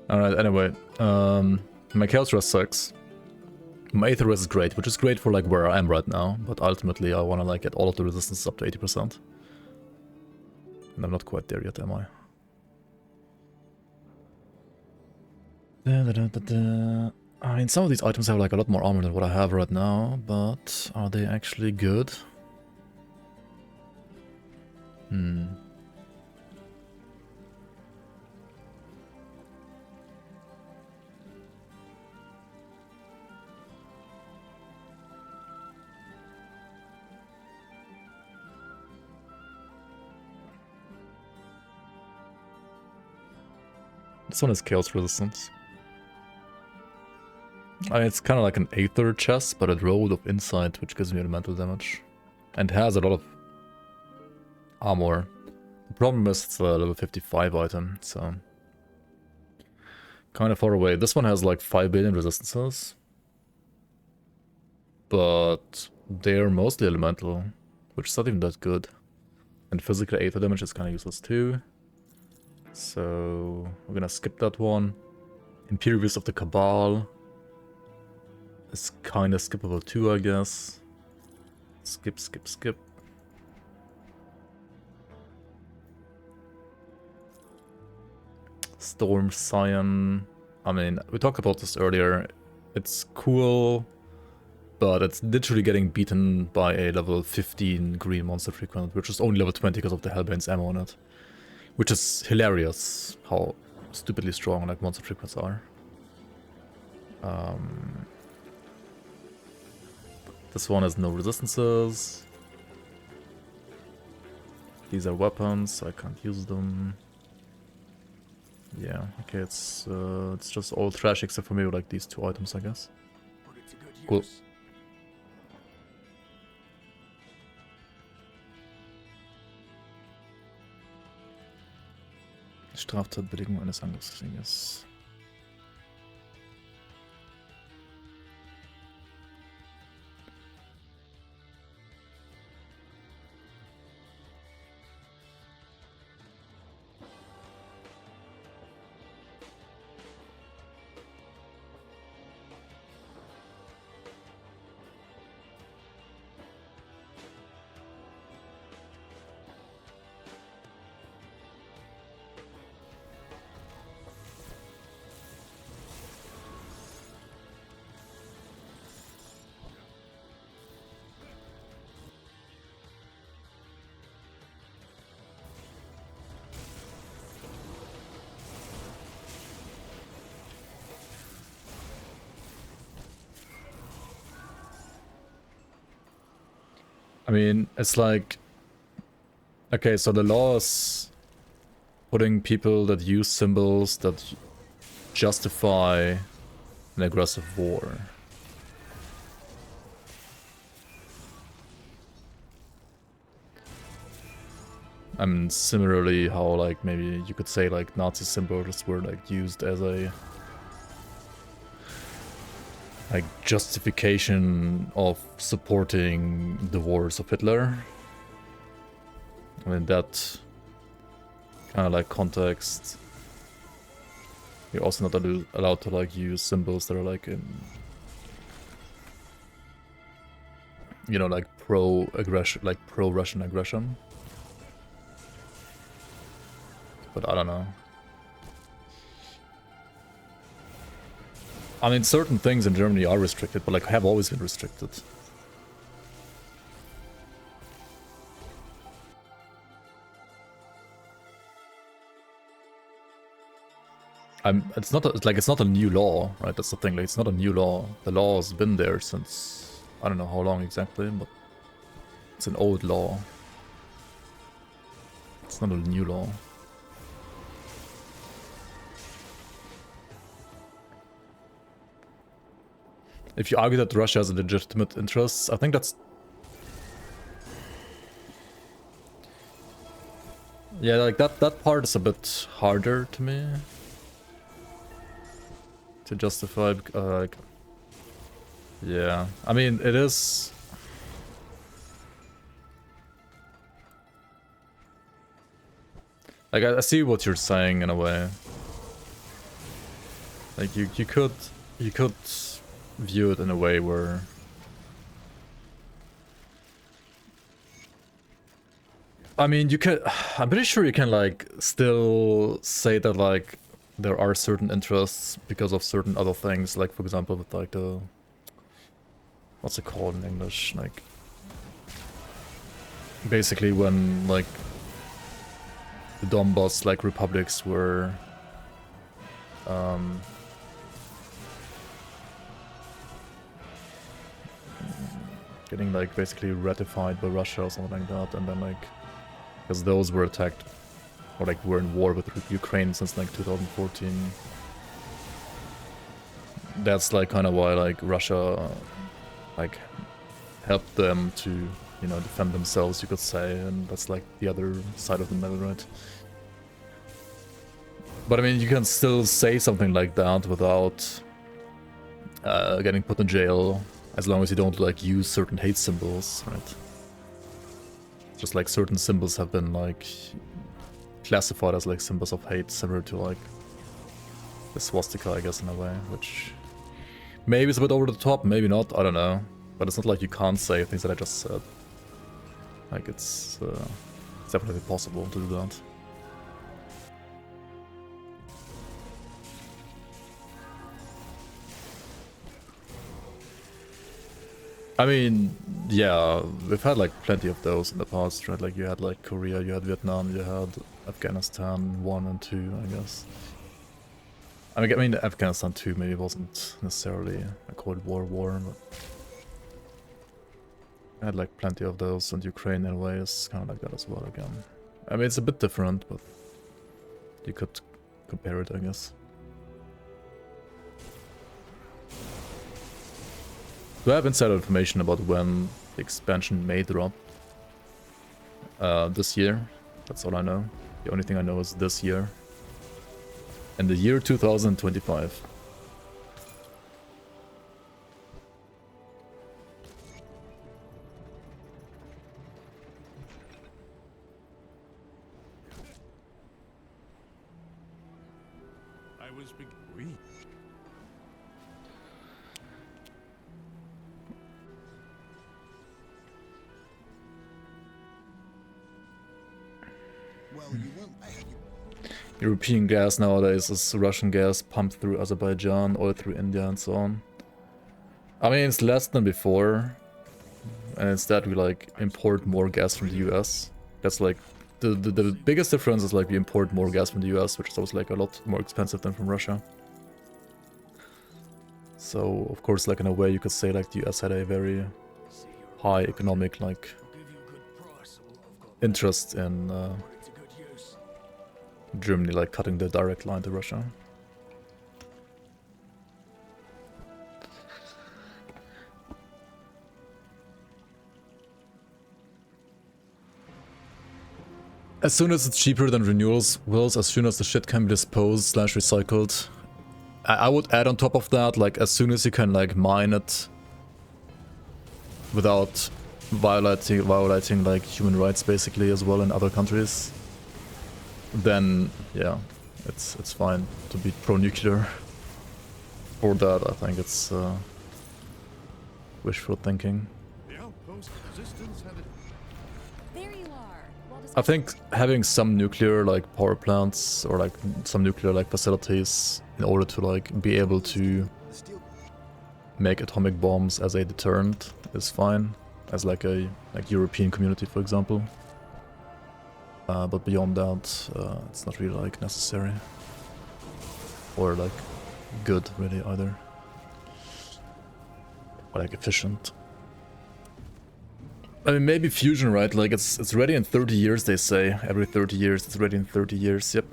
Alright, anyway, my Chaos Rest sucks. My Aether Rest is great, which is great for like where I am right now, but ultimately I want to like get all of the resistance up to 80%. And I'm not quite there yet, am I? Da, da, da, da, da. I mean, some of these items have like a lot more armor than what I have right now, but are they actually good? Hmm. This one is chaos resistance. It's kind of like an Aether chest, but a roll of insight, which gives me elemental damage. And has a lot of armor. The problem is it's a level 55 item, so... kind of far away. This one has like 5 billion resistances. But they're mostly elemental, which is not even that good. And physical Aether damage is kind of useless too. So we're gonna skip that one. Imperious of the Cabal is kind of skippable too, I guess. Skip, skip, skip. Storm Scion. I mean, we talked about this earlier. It's cool, but it's literally getting beaten by a level 15 green monster frequent, which is only level 20 because of the Hellbane's ammo on it. Which is hilarious, how stupidly strong like monster frequents are. This one has no resistances. These are weapons, so I can't use them. Yeah, okay, it's just all trash except for maybe like these 2 items, I guess. Put it to good Cool. use. Straftatbedingung eines Angriffskrieges. I mean, it's like... okay, so the law is putting people that use symbols that justify an aggressive war. I mean, similarly how, like, maybe you could say, like, Nazi symbols were, like, used as a... like, justification of supporting the wars of Hitler. I mean, that kind of, like, context. You're also not allowed to, like, use symbols that are, like, in... you know, like, pro-aggression, like, pro-Russian aggression. But I don't know. I mean, certain things in Germany are restricted, but like have always been restricted. It's not a new law, right? That's the thing. Like, it's not a new law. The law has been there since I don't know how long exactly, but it's an old law. It's not a new law. If you argue that Russia has a legitimate interest, I think that's... yeah, like that part is a bit harder to me to justify, like... yeah, I mean, it is... like, I see what you're saying in a way. Like, you could view it in a way where... I mean, you can... I'm pretty sure you can, like, still say that, like, there are certain interests because of certain other things, like for example with like the, what's it called in English, like basically when like the Donbass like republics were getting like basically ratified by Russia or something like that, and then like because those were attacked or like were in war with Ukraine since like 2014. That's like kind of why like Russia like helped them to, you know, defend themselves, you could say, and that's like the other side of the medal, right? But I mean, you can still say something like that without getting put in jail, as long as you don't like use certain hate symbols, right? Just like certain symbols have been like classified as like symbols of hate, similar to like the swastika, I guess, in a way, which maybe is a bit over the top, maybe not, I don't know. But it's not like you can't say things that I just said. Like it's definitely possible to do that. I mean, yeah, we've had like plenty of those in the past, right? Like you had like Korea, you had Vietnam, you had Afghanistan 1 and 2, I guess. I mean Afghanistan 2 maybe wasn't necessarily a Cold War war, but I had like plenty of those, and Ukraine in a way is kind of like that as well again. I mean, it's a bit different, but you could compare it, I guess. Do I have insider information about when the expansion may drop? This year. That's all I know. The only thing I know is this year. In the year 2025. European gas nowadays is Russian gas pumped through Azerbaijan, oil through India, and so on. I mean, it's less than before, and instead we like import more gas from the US. That's like the biggest difference is like we import more gas from the US, which is always like a lot more expensive than from Russia. So of course, like in a way, you could say like the US had a very high economic like interest in Germany like cutting the direct line to Russia. As soon as it's cheaper than renewals, as soon as the shit can be disposed / recycled, I would add on top of that, like as soon as you can like mine it without violating like human rights basically as well in other countries, then yeah, it's fine to be pro-nuclear. For that, I think it's wishful thinking. I think having some nuclear like power plants or like some nuclear like facilities in order to like be able to make atomic bombs as a deterrent is fine, as like a European community, for example. But beyond that, it's not really like necessary or like good really either, or like efficient. I mean, maybe fusion, right? Like it's ready in 30 years, they say. Every 30 years, it's ready in 30 years. Yep.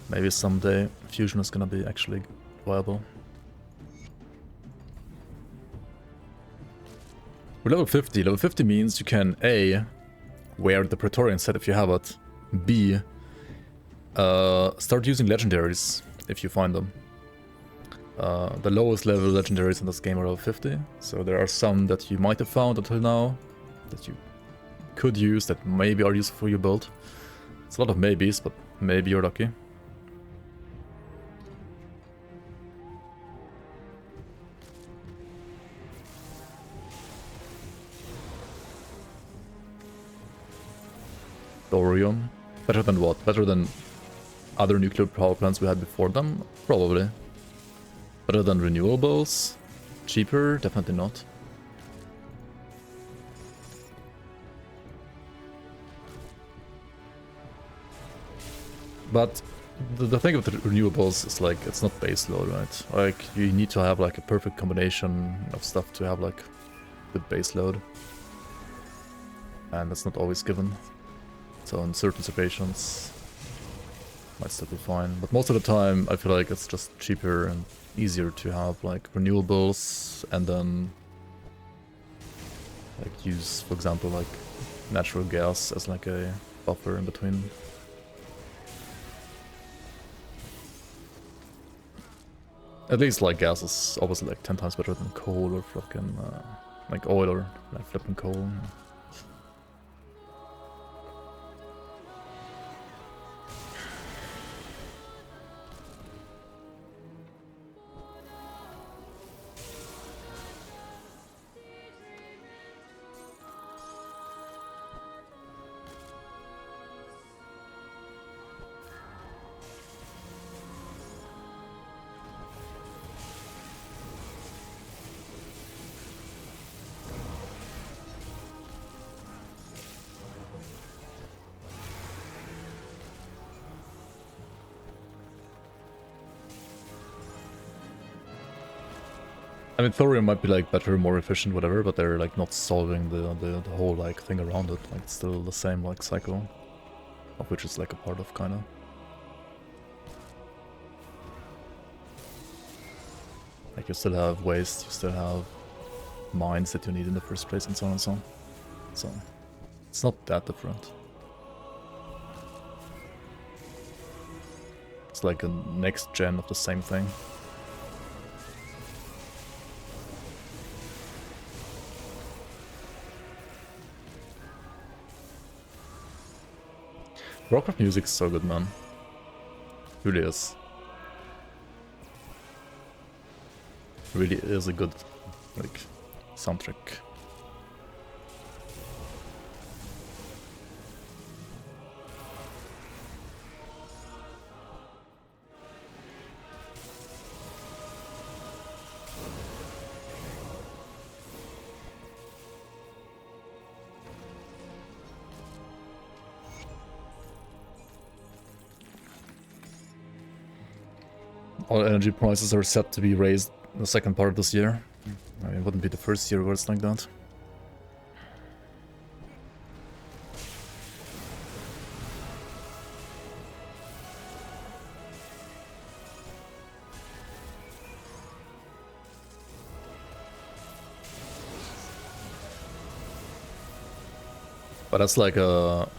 Maybe someday fusion is gonna be actually viable. We're level 50. Level 50 means you can A, wear the Praetorian set if you have it. B, start using legendaries if you find them. The lowest level legendaries in this game are level 50, so there are some that you might have found until now that you could use that maybe are useful for your build. It's a lot of maybes, but maybe you're lucky. thorium. Better than what? Better than other nuclear power plants we had before them? Probably. Better than renewables? Cheaper? Definitely not. But the thing with the renewables is like, it's not baseload, right? Like, you need to have like a perfect combination of stuff to have like good baseload. And that's not always given. So in certain situations, might still be fine. But most of the time, I feel like it's just cheaper and easier to have like renewables and then like use, for example, like natural gas as like a buffer in between. At least like gas is obviously like 10 times better than coal or fucking like oil or like flipping coal. I mean, thorium might be like better, more efficient, whatever, but they're like not solving the whole like thing around it. Like it's still the same like cycle, of which it's like a part of, kind of. Like you still have waste, you still have mines that you need in the first place, and so on and so on. So it's not that different. It's like a next gen of the same thing. Warcraft music's so good, man. Really is. Really is a good, like, soundtrack. All energy prices are set to be raised in the second part of this year. I mean, it wouldn't be the first year where it's like that. But that's like a...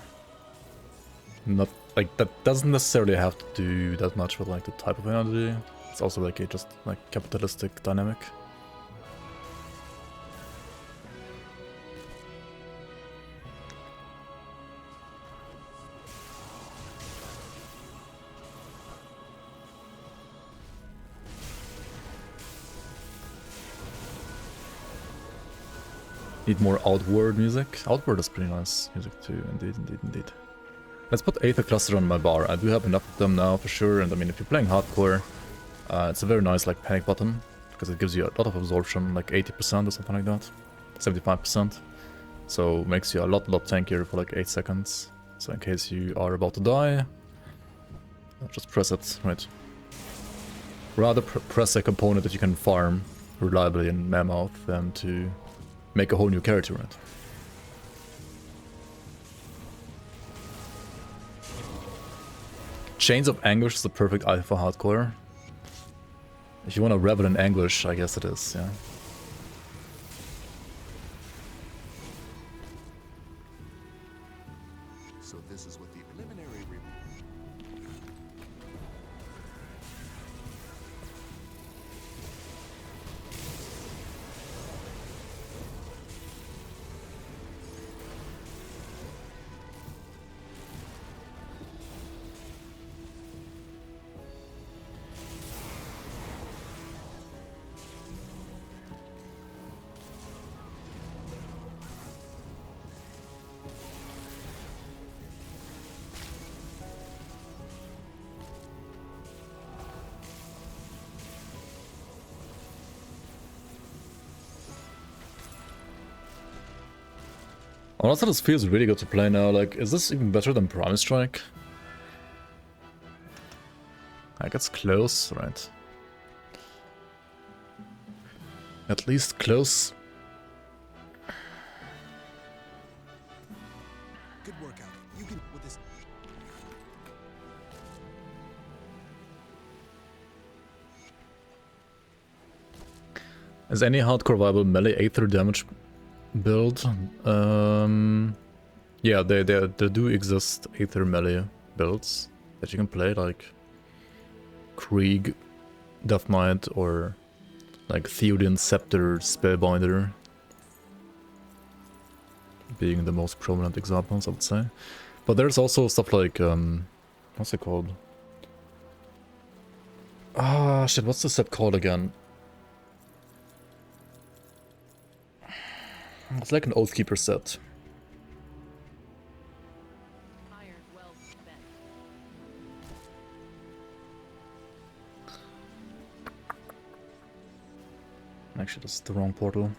not... like, that doesn't necessarily have to do that much with like the type of energy. It's also like a just like capitalistic dynamic. Need more Outward music. Outward is pretty nice music too, indeed, indeed, indeed. Let's put Aether Cluster on my bar. I do have enough of them now for sure, and I mean, if you're playing hardcore, it's a very nice like panic button, because it gives you a lot of absorption, like 80% or something like that. 75%. So makes you a lot tankier for like 8 seconds. So in case you are about to die, just press it, right? Rather press a component that you can farm reliably in Mammoth than to make a whole new character, right? Chains of Anguish is the perfect item for hardcore. If you want to revel in anguish, I guess it is, yeah. So this is what the preliminary Honestly, this feels really good to play now. Like, is this even better than Prime Strike? Like, it's close, right? At least close. Good workout. You can with this. Is any hardcore viable melee Aether damage build? Yeah, there do exist Aether melee builds that you can play, like Krieg, Death Knight, or like Theoden Scepter Spellbinder being the most prominent examples, I would say. But there's also stuff like, what's it called? Ah, shit, what's the set called again? It's like an Oathkeeper set. Iron well spent. Actually, that's the wrong portal.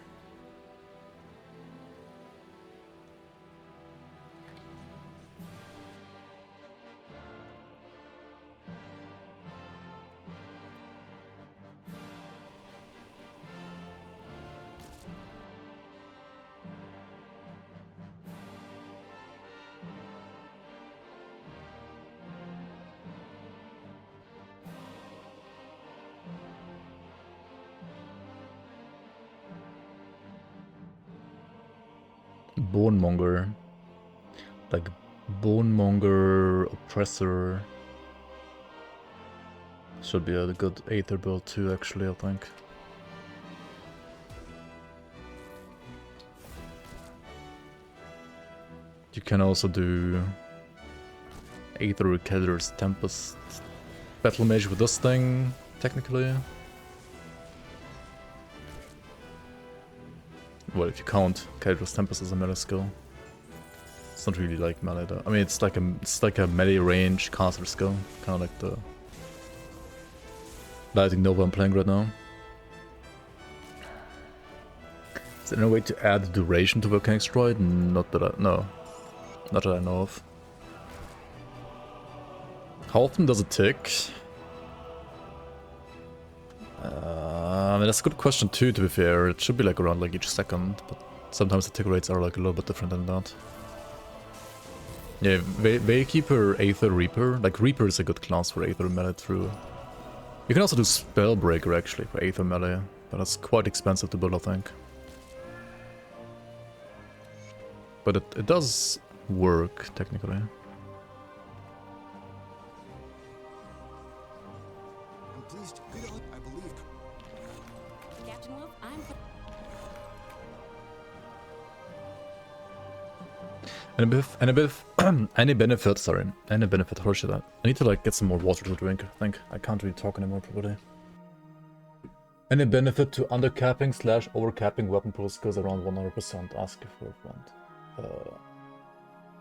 Bonemonger. Like Bonemonger, Oppressor. Should be a good Aether build too, actually, I think. You can also do Aether Keller's Tempest Battle Mage with this thing, technically. Well, if you count Keller's Tempest as a melee skill. It's not really like melee though. I mean, it's like a melee range caster skill, kind of like the Lightning Nova I'm playing right now. Is there any way to add duration to Volcanic Stride? Not that I know of. How often does it tick? I mean, that's a good question too, to be fair. It should be like around like each second, but sometimes the tick rates are like a little bit different than that. Yeah, Waykeeper, Aether, Reaper. Like, Reaper is a good class for Aether melee through. You can also do Spellbreaker actually for Aether melee, but that's quite expensive to build, I think. But it does work, technically. I'm pleased. Good on. I believe. Captain Wolf, I'm. Any benefit, how should I need to like get some more water to drink, I think. I can't really talk anymore probably. Any benefit to undercapping / overcapping weapon pool skills around 100%? Ask for a friend.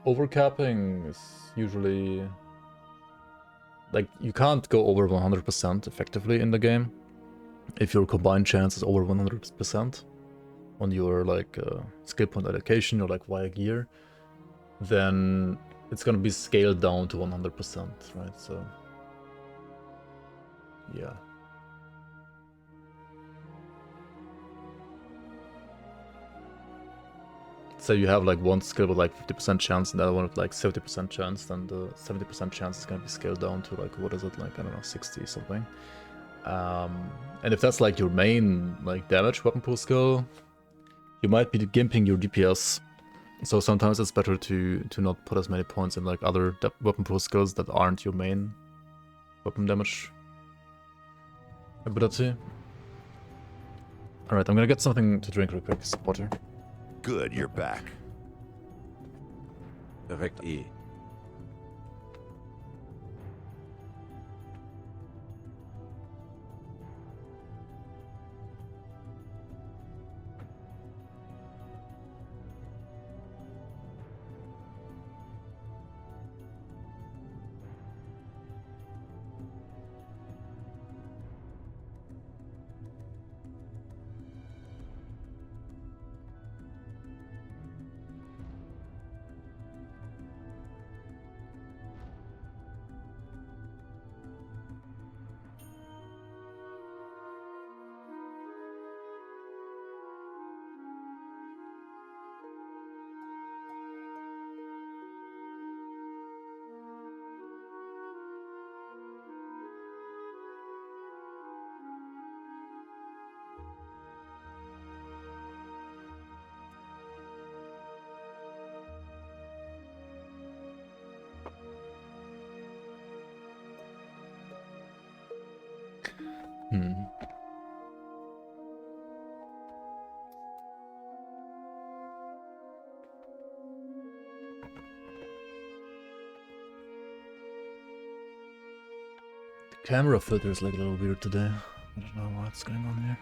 Overcapping is usually... Like, you can't go over 100% effectively in the game if your combined chance is over 100% on your like skill point allocation or like via gear. Then it's gonna be scaled down to 100%, right? So, yeah. So you have like one skill with like 50% chance and the other one with like 70% chance, then the 70% chance is gonna be scaled down to like, what is it, like, I don't know, 60 something. And if that's like your main like damage weapon pool skill, you might be gimping your DPS. So sometimes it's better to not put as many points in like other weapon pool skills that aren't your main weapon damage ability. Alright, I'm gonna get something to drink real quick, some water. Good, you're back. Direkt E. The camera filter is like a little weird today. I don't know what's going on here.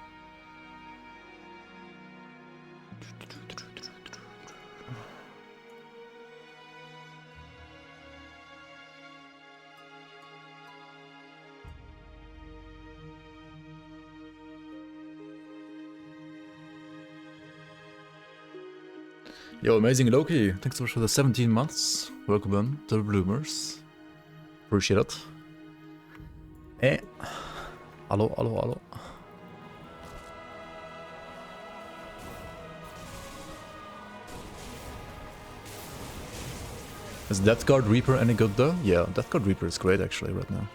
Yo, Amazing Loki, thanks so much for the 17 months. Welcome in to the Bloomers. Appreciate it. Hallo, hallo, hallo. Is Death Guard Reaper any good though? Yeah, Death Guard Reaper is great actually right now.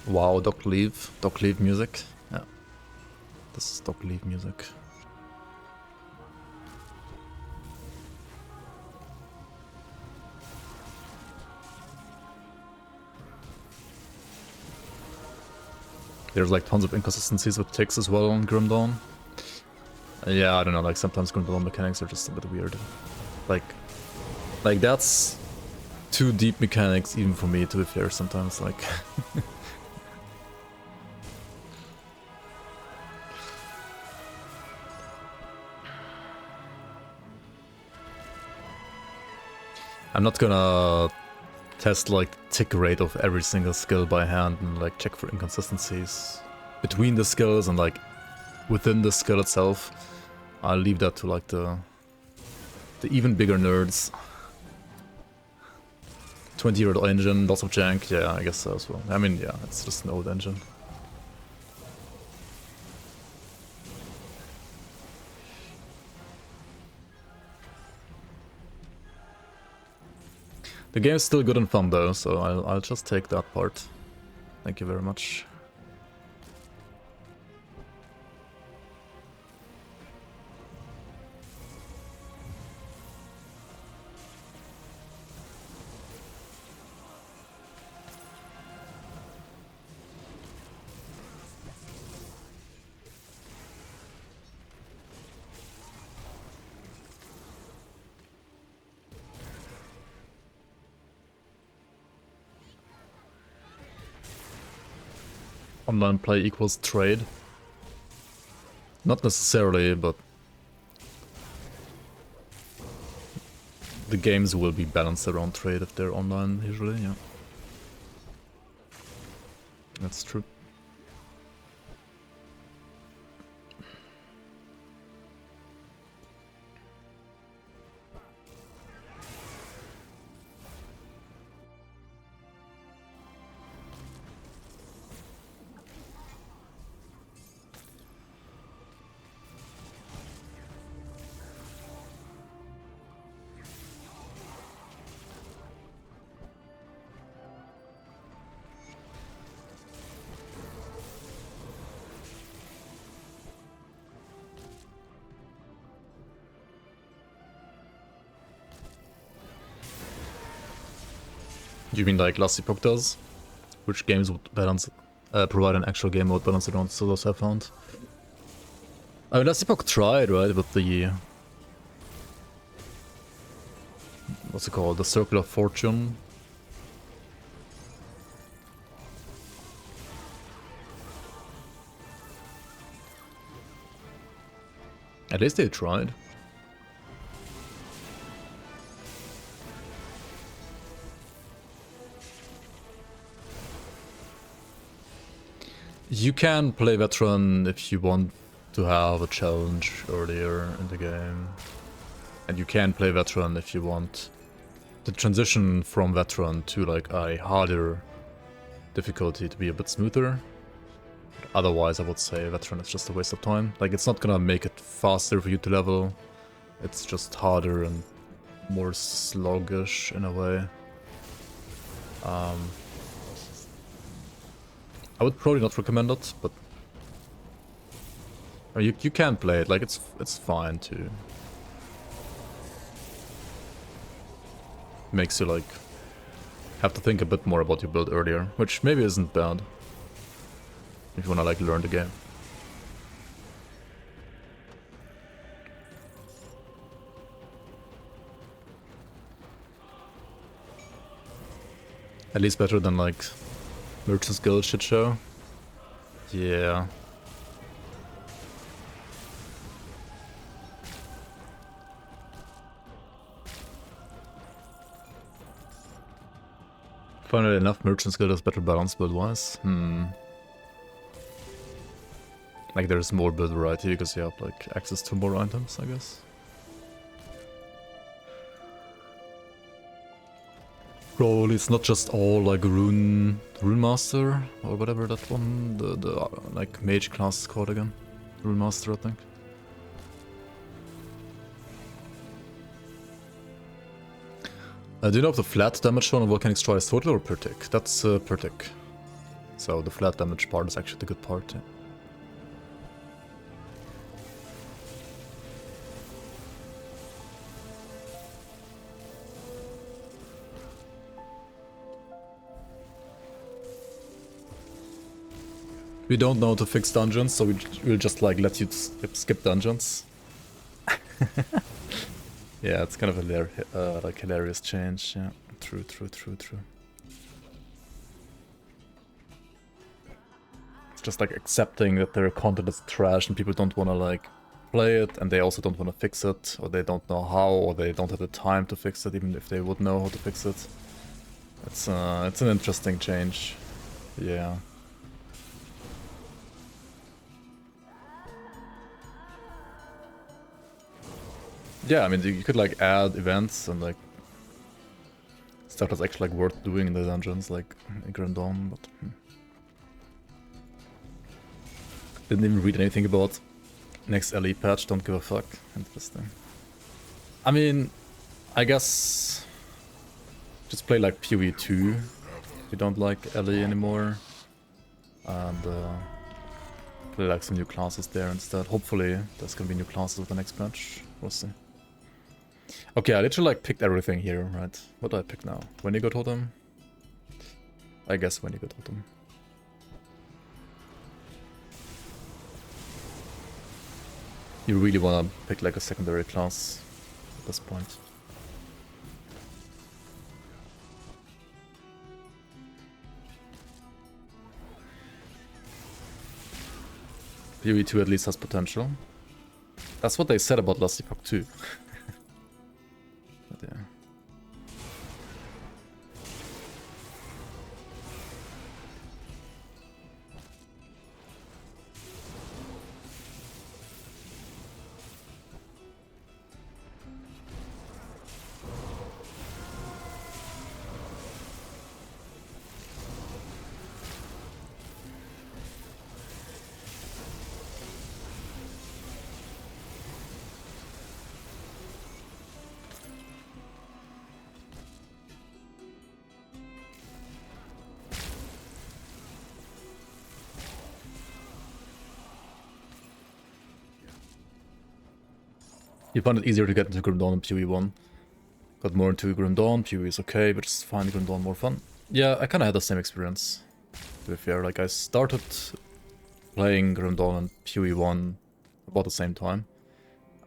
Wow, Doc Leave music. Yeah, this is Doc Leave music. There's like tons of inconsistencies with ticks as well on Grim Dawn. Yeah, I don't know, like sometimes Grim Dawn mechanics are just a bit weird. Like that's too deep mechanics even for me, to be fair, sometimes, like... I'm not gonna test like tick rate of every single skill by hand and like check for inconsistencies between the skills and like within the skill itself. I'll leave that to like the even bigger nerds. 20-year-old engine, lots of jank, yeah, I guess so as well. I mean, yeah, it's just an old engine. The game's still good and fun though, so I'll just take that part. Thank you very much. Online play equals trade? Not necessarily, but the games will be balanced around trade if they're online, usually, yeah. That's true. You mean like Last Epoch does? Which games would balance, provide an actual game mode balance around solos I found? I mean, Last Epoch tried, right, with the... What's it called? The Circle of Fortune? At least they tried. You can play veteran if you want to have a challenge earlier in the game. And you can play veteran if you want the transition from veteran to like a harder difficulty to be a bit smoother. Otherwise, I would say veteran is just a waste of time. Like, it's not gonna make it faster for you to level. It's just harder and more sluggish in a way. I would probably not recommend it, but I mean, you can play it. Like, it's fine too. makes you like have to think a bit more about your build earlier, which maybe isn't bad if you wanna like learn the game. At least better than like Merchant's Guild shit show. Yeah. Funnily enough, Merchant's Guild is better balanced build-wise. Like there's more build variety because you have like access to more items, I guess. Probably it's not just all like Rune Master or whatever that one, the like mage class is called again. Rune Master, I think. Do you know if the flat damage shown on Volcanic Strike is total or per tick? That's per tick. So the flat damage part is actually the good part. Yeah. We don't know how to fix dungeons, so we'll just like let you skip dungeons. Yeah, it's kind of like hilarious change. Yeah, true. It's just like accepting that their content is trash and people don't want to like play it, and they also don't want to fix it, or they don't know how, or they don't have the time to fix it, even if they would know how to fix it. It's an interesting change. Yeah. Yeah, I mean, you could like add events and like stuff that's actually like worth doing in the dungeons, like in Grand Dawn, but didn't even read anything about next LE patch, don't give a fuck. Interesting. I mean, I guess just play like PoE 2 if you don't like LE anymore, and play like some new classes there instead. Hopefully there's gonna be new classes with the next patch, we'll see. Okay, I literally like picked everything here, right? What do I pick now? When you go Totem? I guess when you go Totem. You really wanna pick like a secondary class at this point. PoE 2 at least has potential. That's what they said about Last Epoch 2. But yeah. You found it easier to get into Grim Dawn in PoE 1. Got more into Grim Dawn, PoE is okay, but just find Grim Dawn more fun. Yeah, I kinda had the same experience, to be fair. Like, I started playing Grim Dawn and PoE 1 about the same time.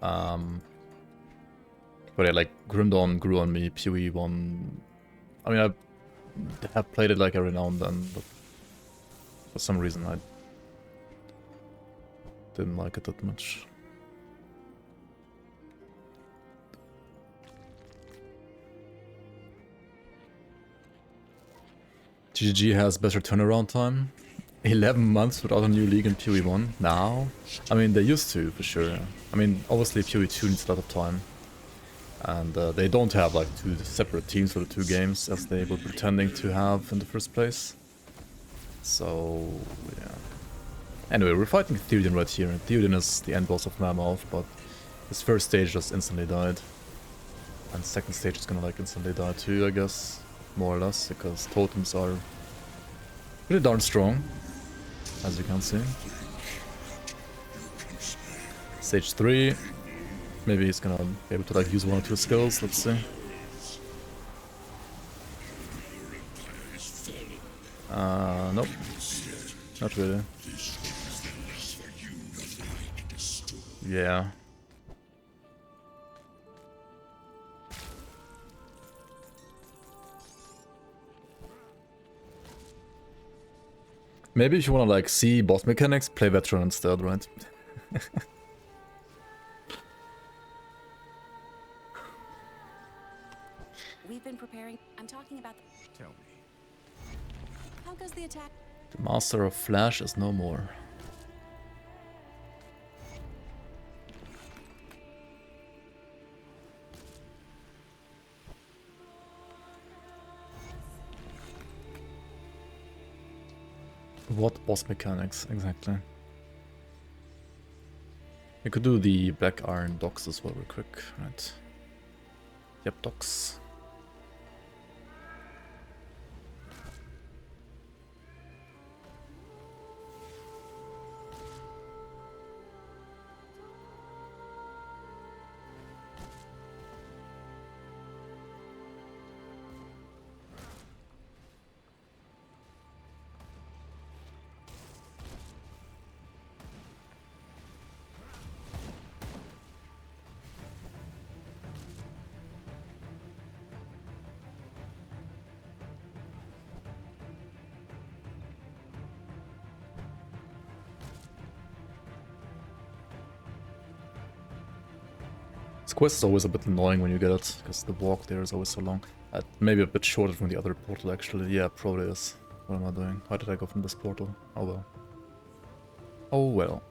But yeah, like, Grim Dawn grew on me, PoE 1... I mean, I have played it like every now and then, but for some reason I didn't like it that much. GGG has better turnaround time. 11 months without a new league in PoE 1 now. I mean, they used to, for sure. I mean, obviously PoE 2 needs a lot of time. And they don't have like two separate teams for the two games as they were pretending to have in the first place. So, yeah. Anyway, we're fighting Theoden right here. And Theoden is the end boss of Mammoth, but his first stage just instantly died. And second stage is gonna like instantly die too, I guess. More or less, because totems are pretty darn strong, as you can see. Stage 3, maybe he's gonna be able to like use one or two skills, let's see. Nope. Not really. Yeah. Maybe if you wanna like see boss mechanics, play veteran instead, right? We've been preparing. I'm talking about the... Tell me. How goes the attack? The Master of Flash is no more. What boss mechanics, exactly? You could do the Black Iron docks as well real quick, right? Yep, docks. This quest is always a bit annoying when you get it, because the walk there is always so long. Maybe a bit shorter from the other portal actually. Yeah, probably is. What am I doing? Why did I go from this portal? Oh well. Oh well.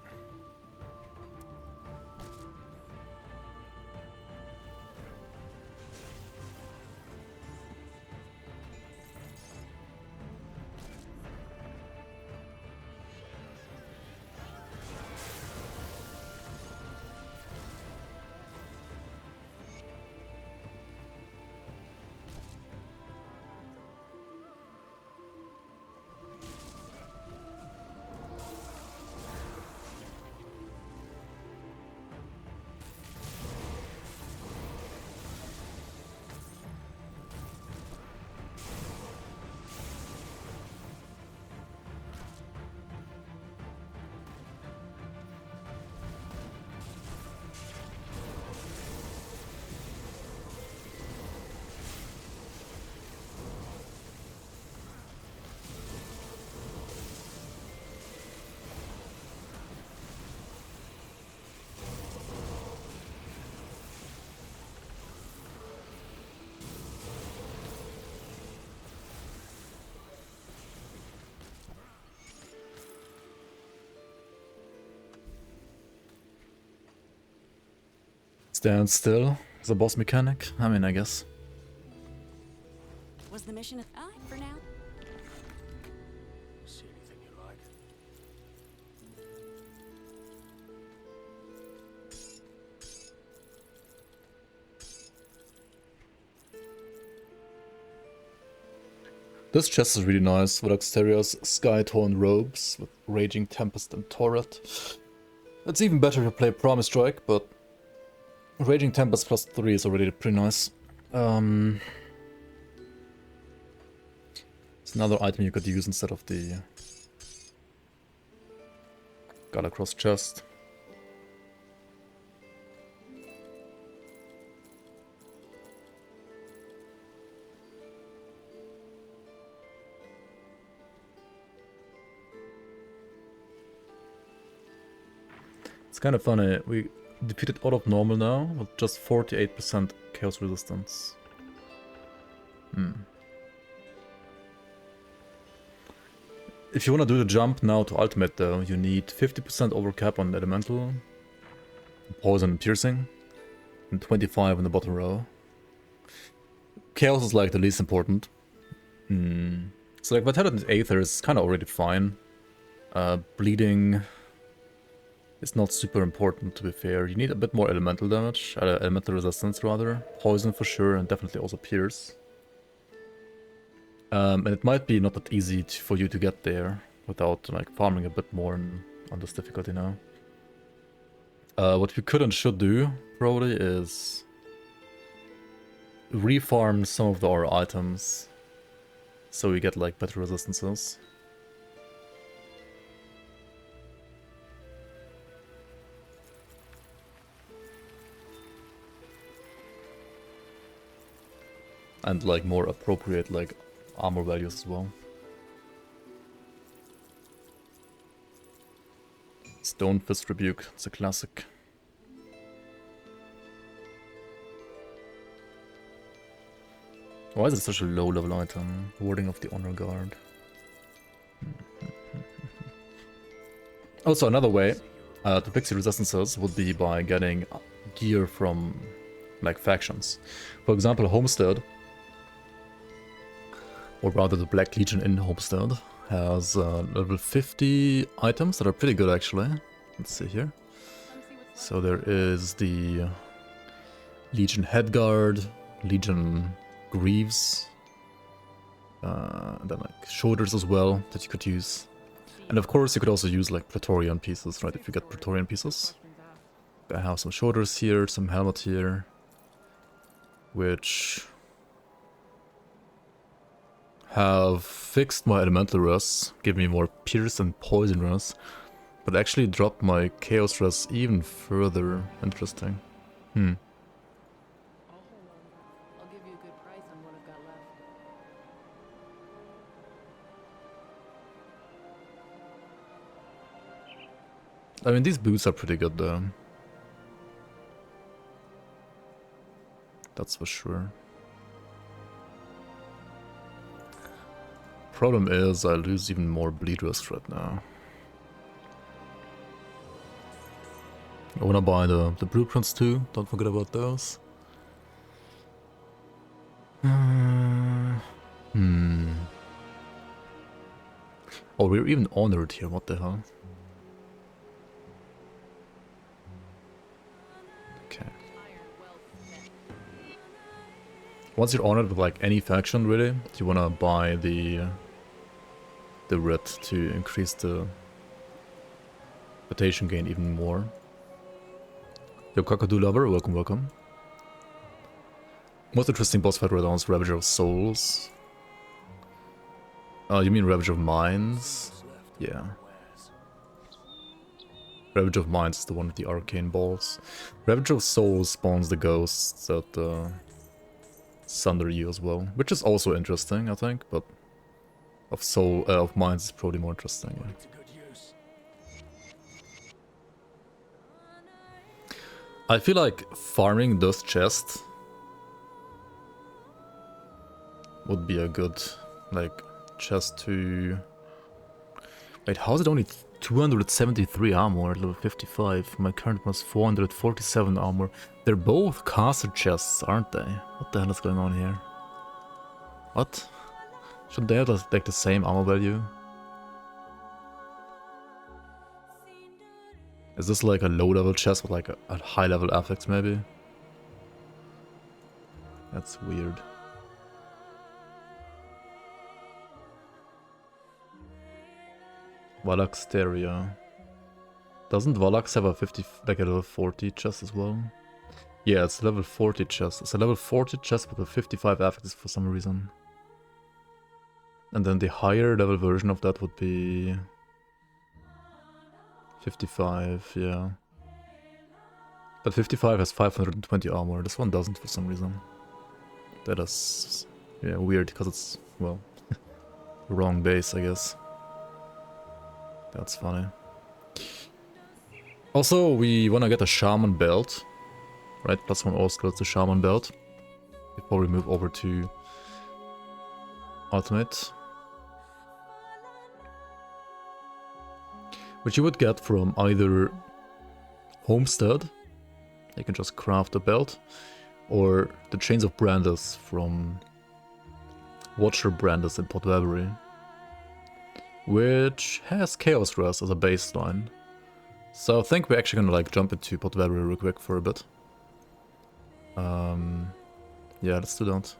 Stand still. The boss mechanic? I mean, I guess. Was the mission... for now? See anything you like? This chest is really nice, with Exterior's sky-torn robes, with Raging Tempest and Torret. It's even better to play Promise Strike, but Raging Tempest plus 3 is already pretty nice. It's another item you could use instead of the Galacross chest. It's kind of funny, we defeated out of normal now with just 48% chaos resistance. If you want to do the jump now to ultimate though, you need 50% overcap on elemental, poison and piercing, and 25 in the bottom row. Chaos is like the least important. So like Vitality and Aether is kind of already fine. Bleeding is not super important, to be fair. You need a bit more elemental damage, elemental resistance rather. Poison for sure, and definitely also pierce. And it might be not that easy for you to get there without like farming a bit more on this difficulty now. What we could and should do probably is refarm some of our items So we get like better resistances. And like more appropriate like armor values as well. Stone Fist Rebuke, it's a classic. Why is it such a low level item? Warding of the Honor Guard. Also, another way to fix the resistances would be by getting gear from like factions. For example, Homestead, or rather the Black Legion in Homestead, has level 50 items that are pretty good actually. Let's see here. So there is the Legion Headguard, Legion Greaves, and then like shoulders as well that you could use. And of course you could also use like Praetorian pieces, right, if you get Praetorian pieces. I have some shoulders here, some helmet here, which have fixed my elemental res, give me more pierce and poison res, but actually dropped my chaos res even further. Interesting. I'll hold on. I'll give you a good price on what I've got left. I mean, these boots are pretty good though. That's for sure. Problem is, I lose even more bleed rest right now. I wanna buy the blueprints too, don't forget about those. Oh, we're even honored here, what the hell? Okay. Once you're honored with like any faction really, you wanna buy the writ to increase the reputation gain even more. Yo, Kakadu Lover, welcome, welcome. Most interesting boss fight right now is Ravager of Souls. Oh, you mean Ravager of Minds? Yeah. Ravager of Minds is the one with the arcane balls. Ravager of Souls spawns the ghosts that sunder you as well, which is also interesting, I think, but of Minds is probably more interesting. Yeah. I feel like farming this chest would be a good, like, chest to... Wait, how is it only 273 armor at level 55? My current one is 447 armor. They're both caster chests, aren't they? What the hell is going on here? What? Shouldn't they have like the same armor value? Is this like a low level chest with like a high level affix maybe? That's weird. Valaxteria. Doesn't Valax have a 50, like a level 40 chest as well? Yeah, it's a level 40 chest. It's a level 40 chest with a 55 affix for some reason. And then the higher level version of that would be 55, yeah. But 55 has 520 armor. This one doesn't for some reason. That is, yeah, weird because it's, well, wrong base, I guess. That's funny. Also, we want to get a Shaman belt, right? +1 all skills to Shaman belt before we move over to Ultimate. Which you would get from either Homestead, you can just craft a belt, or the Chains of Brandis from Watcher Brandis in Port Valerie, which has Chaos Res as a baseline. So I think we're actually gonna like jump into Port Valerie real quick for a bit. Yeah, let's do that.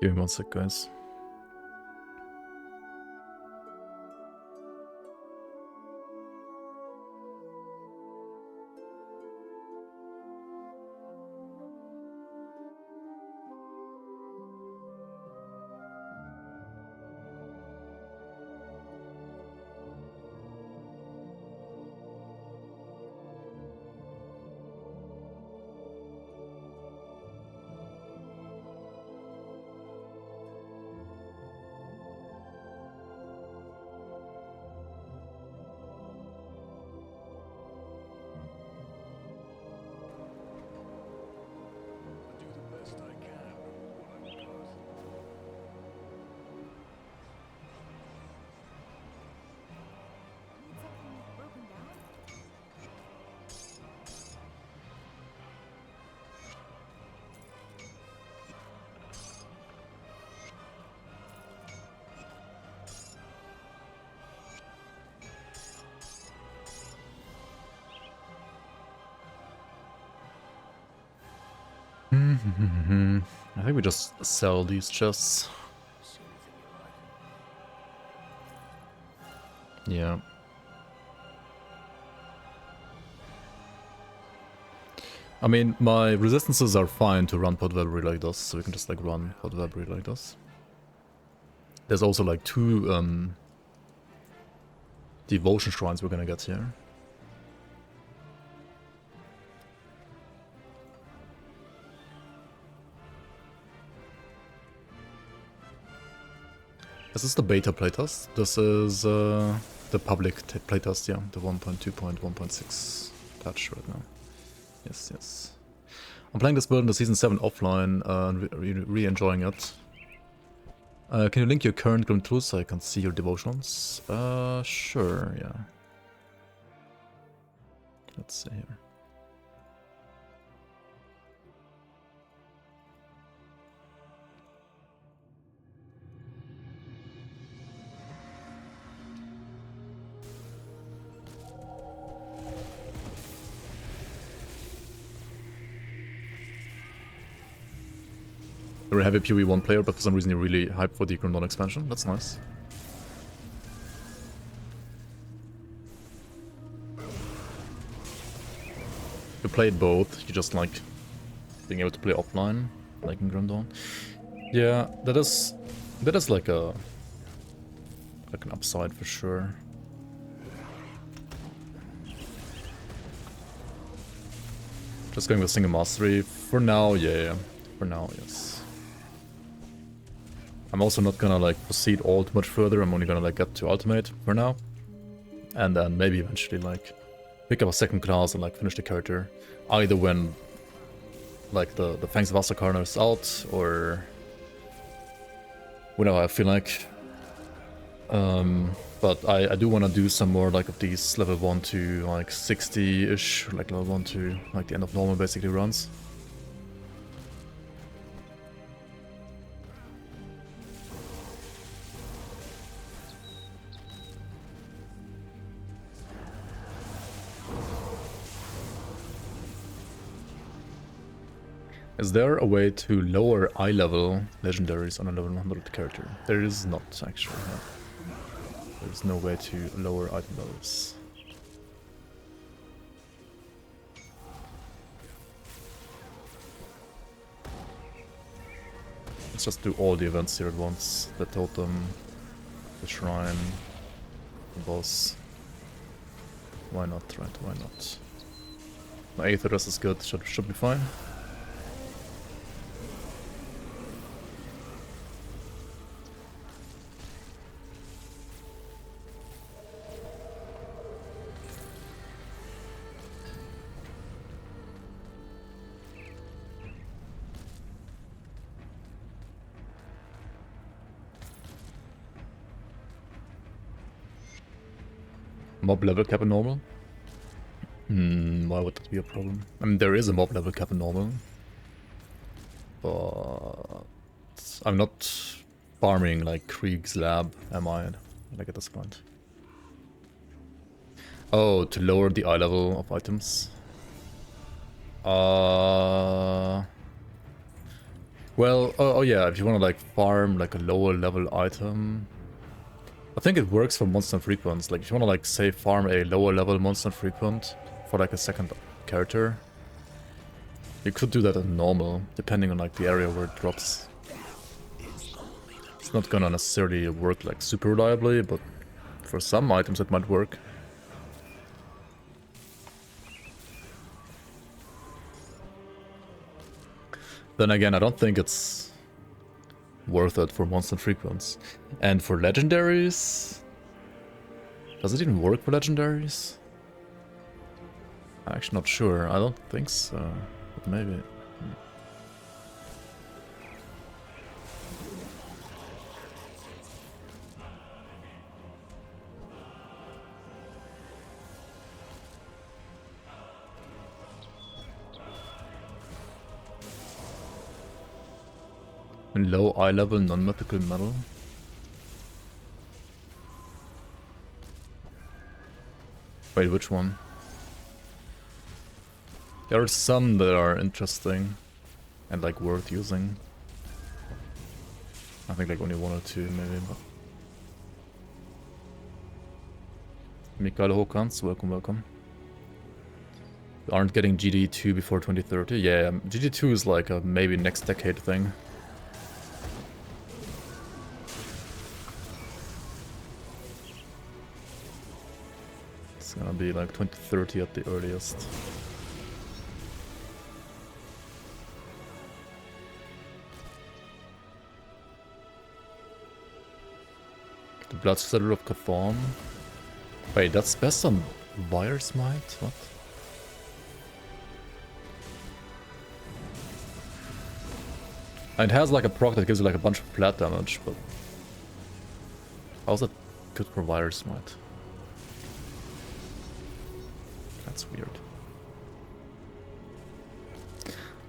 Give me 1 sec, guys. I think we just sell these chests. Yeah. I mean, my resistances are fine to run Pod Weaponry like this, so we can just like run Pod Weaponry like this. There's also like 2 devotion shrines we're gonna get here. This is the beta playtest. This is the public playtest, yeah, the 1.2.1.6 patch right now. Yes, yes. I'm playing this build in the Season 7 offline and really enjoying it. Can you link your current Grim Tools so I can see your devotionals? Sure, yeah. Let's see here. You're a heavy PoE1 player, but for some reason you're really hyped for the Grim Dawn expansion. That's nice. You played both, you just like being able to play offline, like in Grim Dawn. Yeah, that is like an upside for sure. Just going with single mastery for now, yeah. For now, yes. I'm also not gonna like proceed all too much further. I'm only gonna like get to ultimate for now, and then maybe eventually like pick up a second class and like finish the character, either when like the Fangs of Asakarna is out or whenever I feel like. But I do want to do some more like of these level 1 to like 60-ish, like level 1 to like the end of normal basically runs. Is there a way to lower eye level legendaries on a level 100 character? There is not, actually. No. There's no way to lower item levels. Let's just do all the events here at once. The Totem, the Shrine, the boss. Why not, right? Why not? My Aetherus is good, should be fine. Mob level cap in normal? Why would that be a problem? I mean, there is a mob level cap in normal. But I'm not farming like Krieg's lab, am I? Like at this point. Oh, to lower the eye level of items. Well, Well, oh yeah, if you want to like farm like a lower level item, I think it works for monster frequents. Like if you want to like say farm a lower level monster frequent for like a second character, you could do that at normal, depending on like the area where it drops. It's not gonna necessarily work like super reliably, but for some items it might work. Then again, I don't think it's worth it for monster frequents. And for legendaries... Does it even work for legendaries? I'm actually not sure. I don't think so. But maybe. Low eye level non-mythical metal. Wait, which one? There are some that are interesting and like worth using. I think like only one or two maybe, but... Mikael Håkans, welcome. We aren't getting GD2 before 2030. Yeah, GD2 is like a maybe next decade thing. It's gonna be like 2030 at the earliest. The Bloodsetter of Cthulhu. Wait, that's best on Wire Smite? What? And it has like a proc that gives you like a bunch of flat damage, but... How's that good for Wire Smite? That's weird.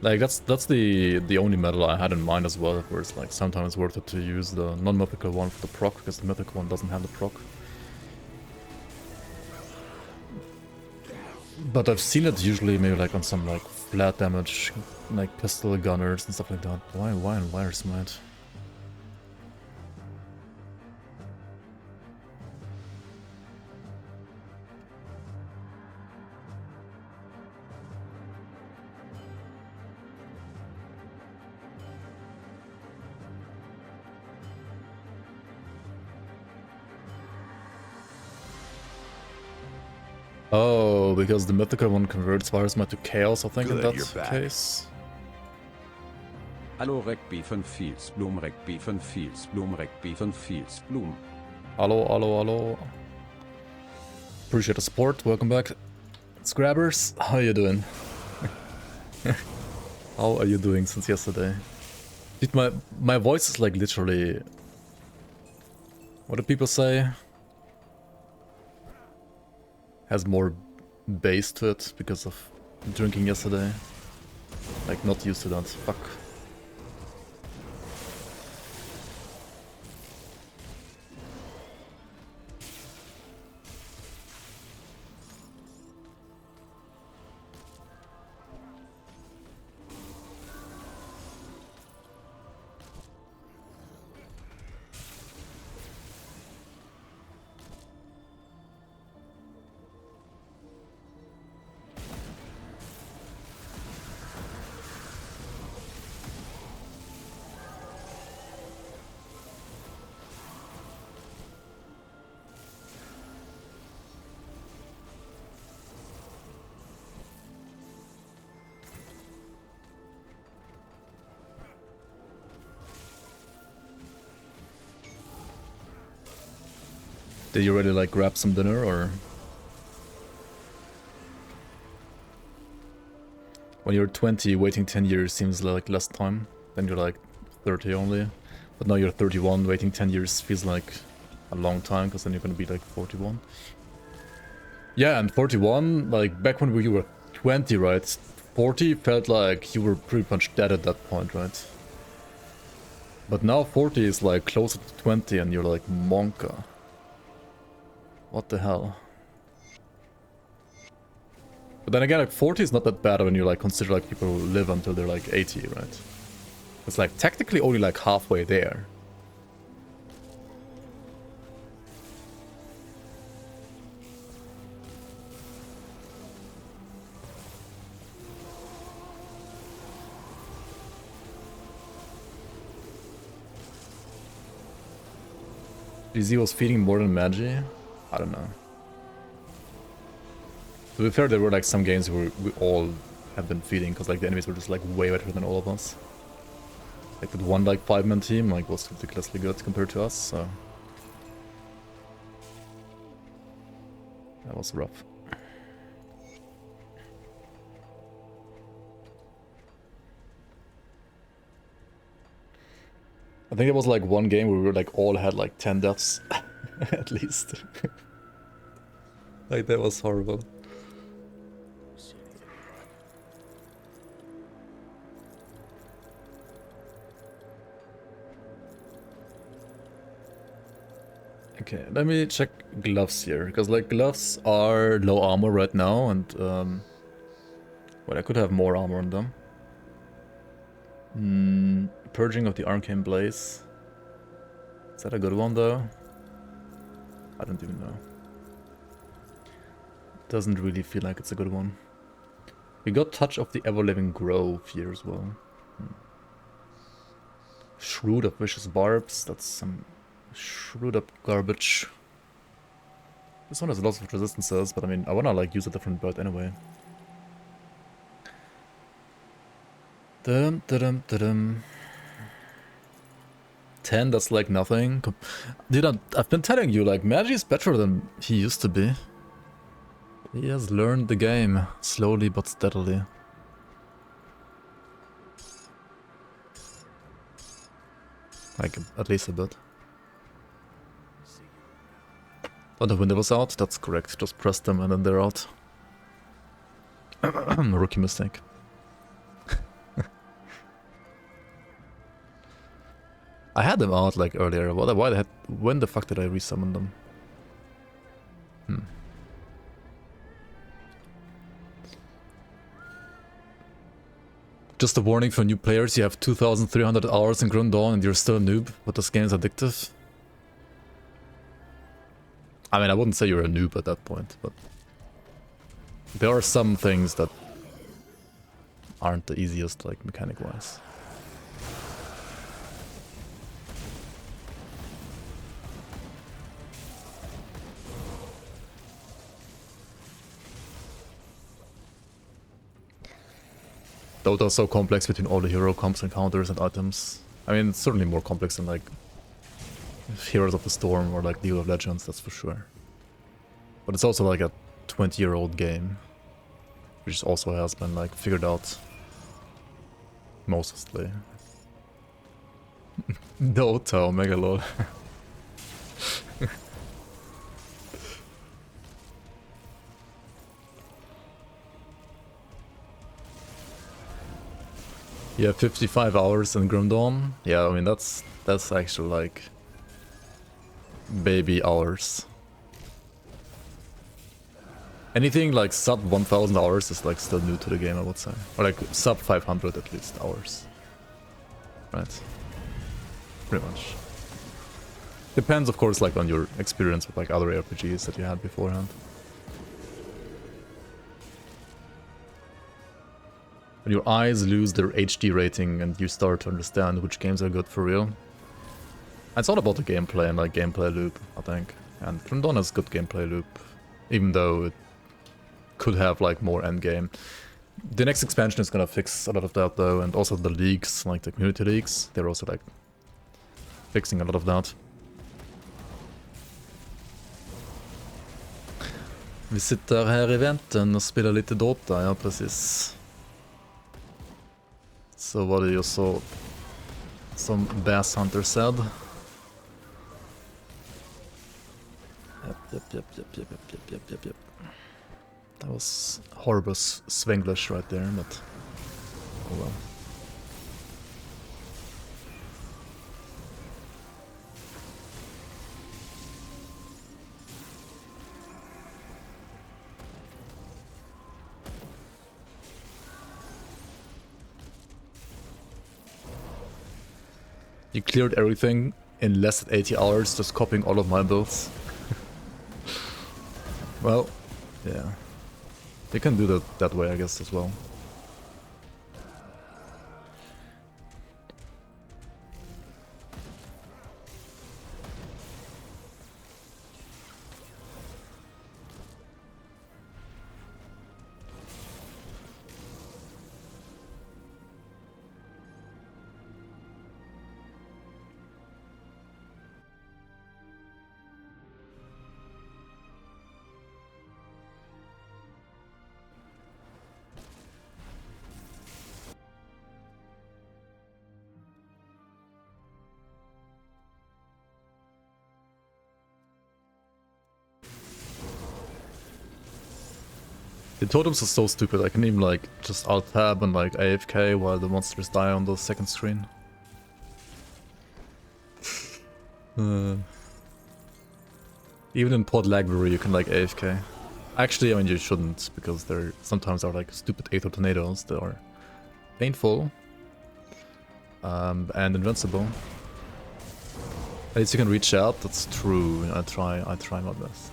Like that's the only medal I had in mind as well, where it's like sometimes it's worth it to use the non-mythical one for the proc, because the mythical one doesn't have the proc. But I've seen it usually maybe like on some like flat damage, like pistol gunners and stuff like that. Why on Wire Smite? Oh, because the mythical one converts Virus Smite to Chaos, I think, in Good, that you're back. case. Hallo Rugby van Fieldsbloem, Rugby van Fieldsbloem, Rugby van Fieldsbloem. Hello. Appreciate the support, welcome back. Scrabbers, how you doing? How are you doing since yesterday? Dude, my voice is like literally... What do people say? Has more bass to it because of drinking yesterday. Like, not used to that. Fuck. Did you already like grab some dinner or? When you're 20, waiting 10 years seems like less time. Then you're like 30 only. But now you're 31, waiting 10 years feels like a long time, because then you're gonna be like 41. Yeah, and 41, like back when you were 20, right? 40 felt like you were pretty much dead at that point, right? But now 40 is like closer to 20 and you're like Monka. What the hell? But then again, like 40 is not that bad when you like consider like people who live until they're like 80, right? It's like technically only like halfway there. GZ was feeding more than Magi? I don't know. To be fair, there were like some games where we all have been feeding because like the enemies were just like way better than all of us. Like that one like 5-man team like was ridiculously good compared to us, so that was rough. I think it was like one game where we were like all had like 10 deaths at least. Like that was horrible. Okay, let me check gloves here, because like gloves are low armor right now, and well, I could have more armor on them. Purging of the Arcane Blaze. Is that a good one though? I don't even know. Doesn't really feel like it's a good one. We got Touch of the Ever-Living Grove here as well. Shroud of Vicious Barbs, that's some shrewd up garbage. This one has lots of resistances, but I mean, I wanna like use a different bird anyway. Dum dum dum. 10, that's like nothing. Dude, I've been telling you, like, Magi is better than he used to be. He has learned the game, slowly but steadily. Like, at least a bit. Oh, the window was out? That's correct. Just press them and then they're out. Rookie mistake. I had them out like earlier. When the fuck did I resummon them? Just a warning for new players, you have 2,300 hours in Grim Dawn and you're still a noob, but this game is addictive. I mean, I wouldn't say you're a noob at that point, but there are some things that aren't the easiest, like, mechanic-wise. Dota is so complex between all the hero comps and counters and items. I mean, it's certainly more complex than, like, Heroes of the Storm or, like, League of Legends, that's for sure. But it's also, like, a 20-year-old game, which also has been, like, figured out mostly. Dota, Omega lol. Yeah, 55 hours in Grim Dawn. Yeah, I mean that's actually like baby hours. Anything like sub 1000 hours is like still new to the game, I would say. Or like sub 500 at least hours. Right. Pretty much. Depends of course like on your experience with like other RPGs that you had beforehand. When your eyes lose their HD rating and you start to understand which games are good for real. It's all about the gameplay and like gameplay loop, I think. And Grim Dawn has good gameplay loop, even though it could have like more endgame. The next expansion is gonna fix a lot of that though, and also the leagues, like the community leagues, they're also like fixing a lot of that. Vi sitter här i vänten och spelar lite Dota, ja precis. Så var det ju så som Bass Hunter said. Yep. That was horrible Swenglish right there, but oh well. You cleared everything in less than 80 hours, just copying all of my builds. Well, yeah. You can do that way, I guess, as well. The totems are so stupid, I can even like just alt tab and like AFK while the monsters die on the second screen. Even in Pod Lagbury you can like AFK. Actually, I mean you shouldn't, because there sometimes are like stupid Aether Tornadoes that are painful and invincible. At least you can reach out, that's true. I try my best.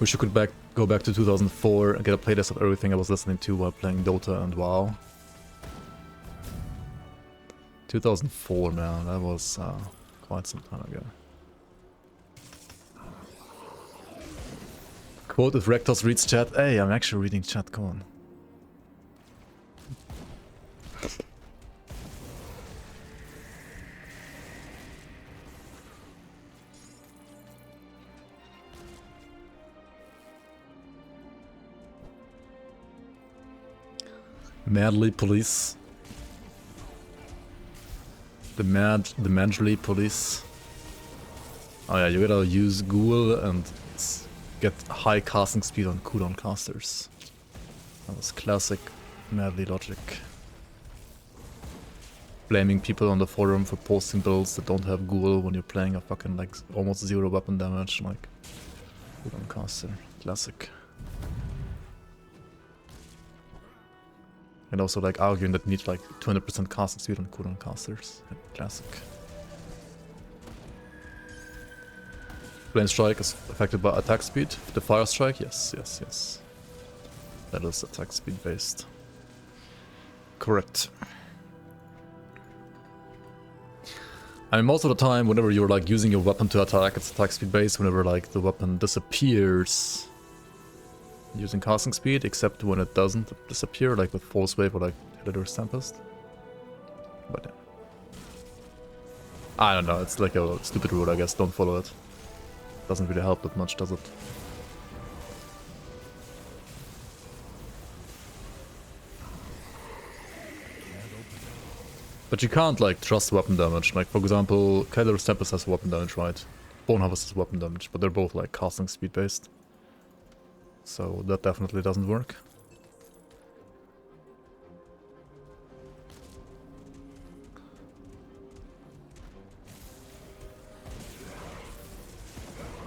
Wish you could go back to 2004 and get a playlist of everything I was listening to while playing Dota and WoW. 2004, man, that was quite some time ago. Quote if Rectos reads chat. Hey, I'm actually reading chat, come on. Madly police. The Madly police. Oh yeah, you gotta use Ghoul and get high casting speed on cooldown casters. That was classic Madly logic. Blaming people on the forum for posting builds that don't have Ghoul when you're playing a fucking like almost zero weapon damage, like cooldown caster. Classic. And also like arguing that you need like 200% casting speed on cooldown casters. Classic. Flame Strike is affected by attack speed. The Fire Strike, yes. That is attack speed based. Correct. I mean, most of the time, whenever you're like using your weapon to attack, it's attack speed based. Whenever like the weapon disappears, using casting speed, except when it doesn't disappear, like with Force Wave or like Editor's Tempest. But yeah. I don't know, it's like a stupid rule, I guess. Don't follow it. Doesn't really help that much, does it? But you can't like trust weapon damage. Like for example, Editor's Tempest has weapon damage, right? Bone Harvest has weapon damage, but they're both like casting speed based. So that definitely doesn't work.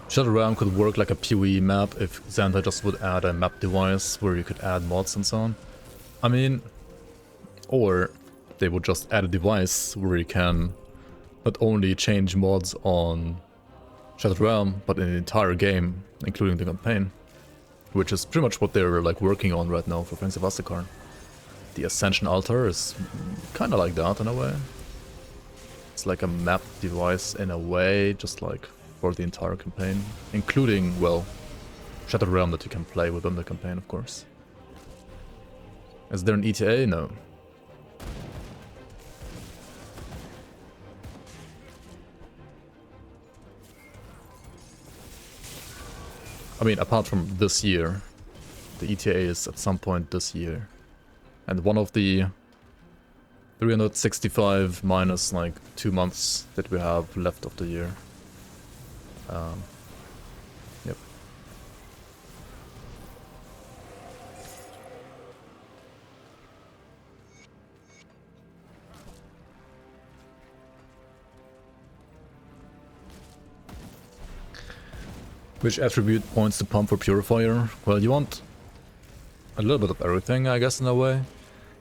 Shadow Realm could work like a PoE map if Xandar just would add a map device where you could add mods and so on. I mean, or they would just add a device where you can not only change mods on Shadow Realm, but in the entire game, including the campaign. Which is pretty much what they're like working on right now for Fangs of Aztekar. The Ascension Altar is kind of like that in a way. It's like a map device in a way, just like for the entire campaign. Including, well, Shattered Realm that you can play within the campaign, of course. Is there an ETA? No. I mean, apart from this year, the ETA is at some point this year. And one of the 365 minus like 2 months that we have left of the year. Yep. Which attribute points to pump for Purifier? Well, you want a little bit of everything, I guess, in a way.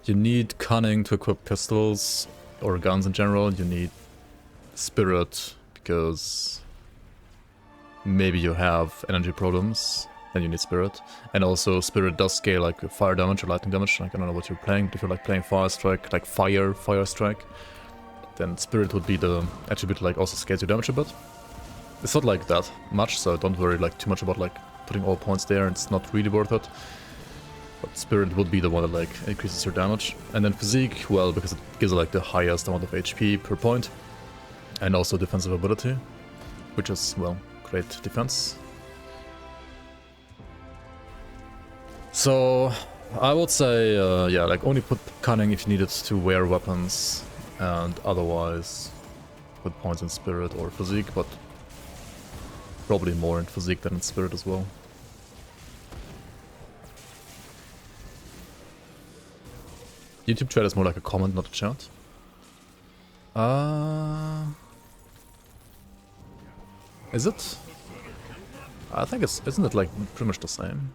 You need Cunning to equip pistols, or guns in general. You need spirit because maybe you have energy problems, then you need spirit. And also spirit does scale like fire damage or lightning damage. Like I don't know what you're playing, but if you're like playing fire strike, like fire strike, then spirit would be the attribute like also scales your damage a bit. It's not like that much, so don't worry like too much about like putting all points there. It's not really worth it. But spirit would be the one that like increases your damage. And then physique, well, because it gives like the highest amount of HP per point. And also defensive ability, which is, well, great defense. So I would say, yeah, like only put cunning if you needed to wear weapons, and otherwise put points in spirit or physique, but probably more in physique than in spirit as well. YouTube chat is more like a comment, not a chat. Is it? I think it's, isn't it like pretty much the same?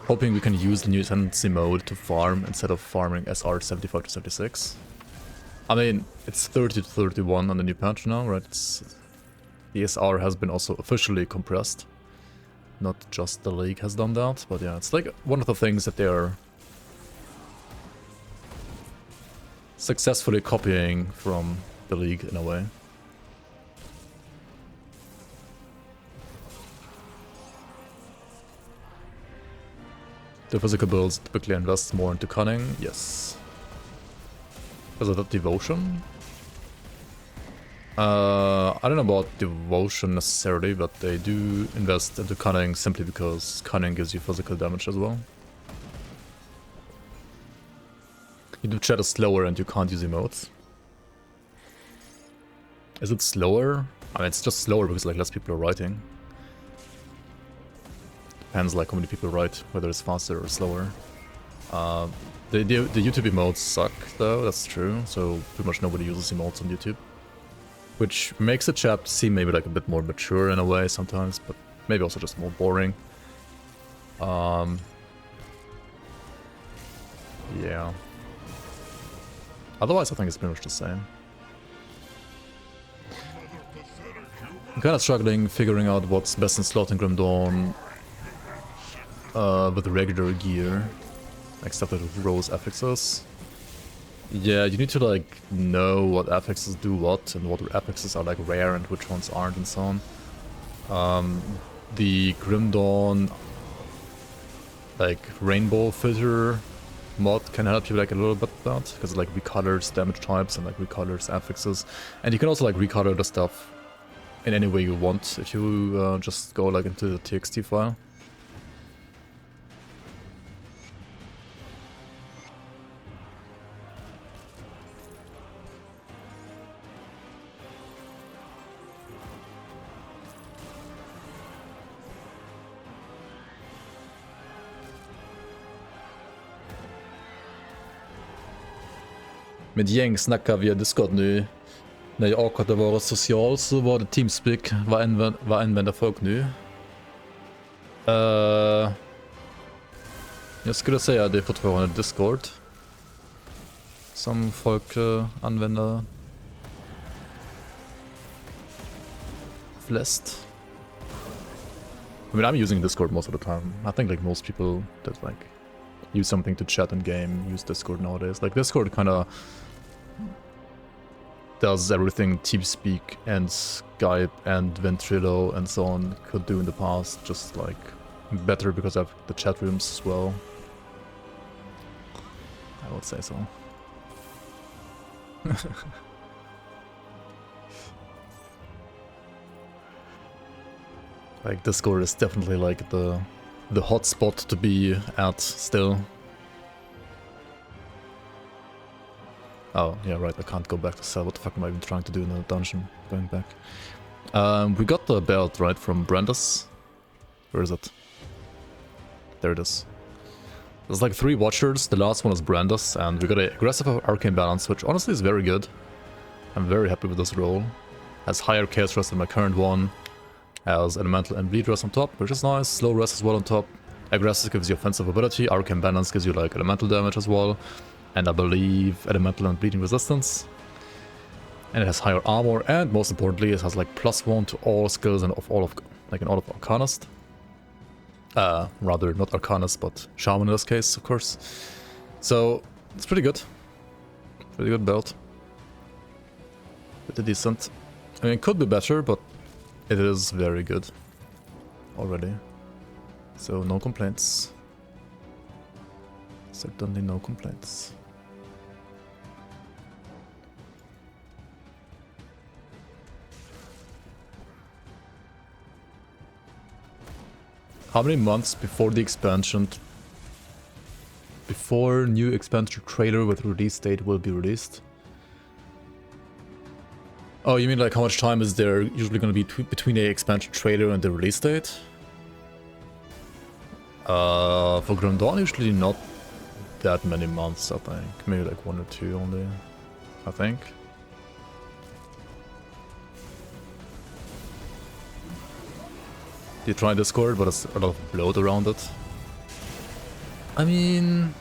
Hoping we can use the new tendency mode to farm instead of farming SR 75 to 76. I mean, it's 30 to 31 on the new patch now, right? The SR has been also officially compressed. Not just the league has done that, but yeah, it's like one of the things that they're successfully copying from the league in a way. The physical builds typically invest more into cunning, yes. Is it devotion? I don't know about devotion necessarily, but they do invest into cunning simply because cunning gives you physical damage as well. You do chat is slower and you can't use emotes. Is it slower? I mean, it's just slower because like less people are writing. Depends like how many people write, whether it's faster or slower. The YouTube emotes suck though, that's true. So pretty much nobody uses emotes on YouTube. Which makes the chat seem maybe like a bit more mature in a way sometimes, but maybe also just more boring. Yeah. Otherwise I think it's pretty much the same. I'm kind of struggling figuring out what's best in slot in Grim Dawn with regular gear. Like stuff that rolls affixes. Yeah, you need to like know what affixes do what and what affixes are like rare and which ones aren't and so on. The Grim Dawn like rainbow filter mod can help you like a little bit with that, because it like recolors damage types and like recolors affixes, and you can also like recolor the stuff in any way you want if you just go like into the txt file. Med gäng snackar via Discord nu. När jag akkurat var social så var det Teamspeak. Vad använder folk nu? Jag skulle säga det är fortfarande Discord som folk använder flest. I mean, I'm using Discord most of the time. I think like most people that like use something to chat in game use Discord nowadays. Like Discord kind of does everything TeamSpeak and Skype and Ventrilo and so on could do in the past, just like better because of the chat rooms as well. I would say so. Like Discord is definitely like the hot spot to be at still. Oh, yeah, right, I can't go back to cell. What the fuck am I even trying to do in the dungeon? Going back. We got the belt, right, from Brandis? Where is it? There it is. There's like 3 Watchers, the last one is Brandis, and we got an aggressive arcane balance, which honestly is very good. I'm very happy with this roll. Has higher chaos rest than my current one. Has elemental and bleed rest on top, which is nice. Slow rest as well on top. Aggressive gives you offensive ability, Arcane Balance gives you like elemental damage as well, and I believe elemental and bleeding resistance. And it has higher armor, and most importantly, it has like +1 to all skills and of all of Arcanist. Rather not Arcanist, but Shaman in this case, of course. So it's pretty good. Pretty good build. Pretty decent. I mean, it could be better, but it is very good already. So no complaints. Certainly no complaints. How many months before the expansion, before new expansion trailer with release date will be released? Oh, you mean like how much time is there usually going to be between the expansion trailer and the release date? For Grim Dawn, usually not that many months, I think. Maybe like 1 or 2 only, I think. You try Discord, but there's a lot of bloat around it. I mean...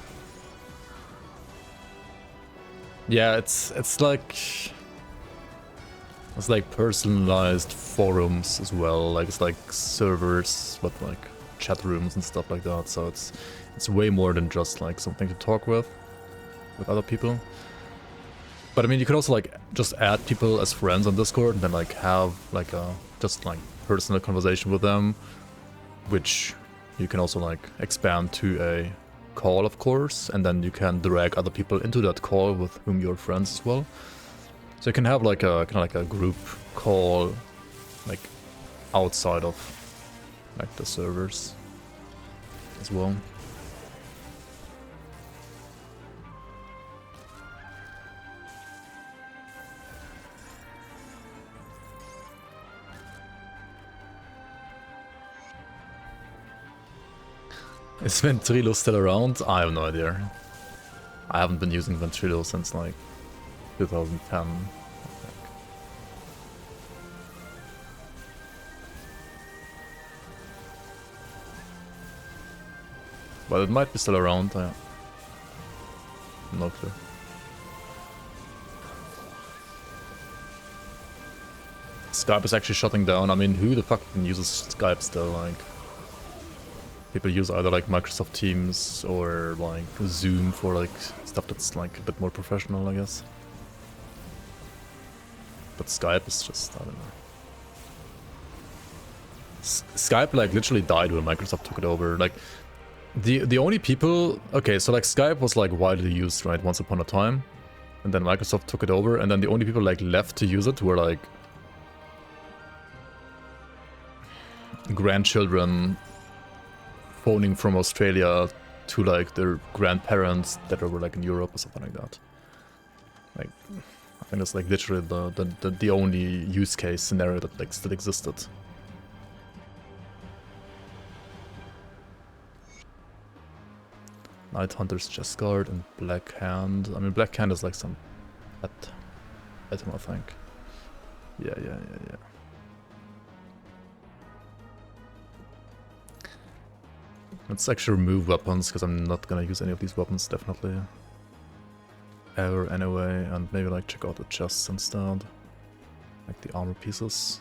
yeah, it's like... it's like personalized forums as well, like it's like servers with like chat rooms and stuff like that, so it's way more than just like something to talk with other people. But I mean, you could also like just add people as friends on Discord and then like have like a just like personal conversation with them, which you can also like expand to a call, of course, and then you can drag other people into that call with whom you're friends as well. So you can have like a kind of like a group call, like outside of like the servers as well. Is Ventrilo still around? I have no idea. I haven't been using Ventrilo since like 2010, I think. But it might be still around, no clue. Skype is actually shutting down. I mean, who the fuck uses Skype still? Like, people use either like Microsoft Teams or like Zoom for like stuff that's like a bit more professional, I guess. But Skype is just, I don't know. Skype like literally died when Microsoft took it over. Like the only people, okay, so like Skype was like widely used, right, once upon a time, and then Microsoft took it over, and then the only people like left to use it were like grandchildren phoning from Australia to like their grandparents that were like in Europe or something like that. Like, I think that's like literally the only use case scenario that like still existed. Night Hunter's Chest Guard and Black Hand. I mean, Black Hand is like some item, I think. Yeah. Let's actually remove weapons, because I'm not gonna use any of these weapons, definitely. Ever, anyway, and maybe like check out the chests instead. Like the armor pieces.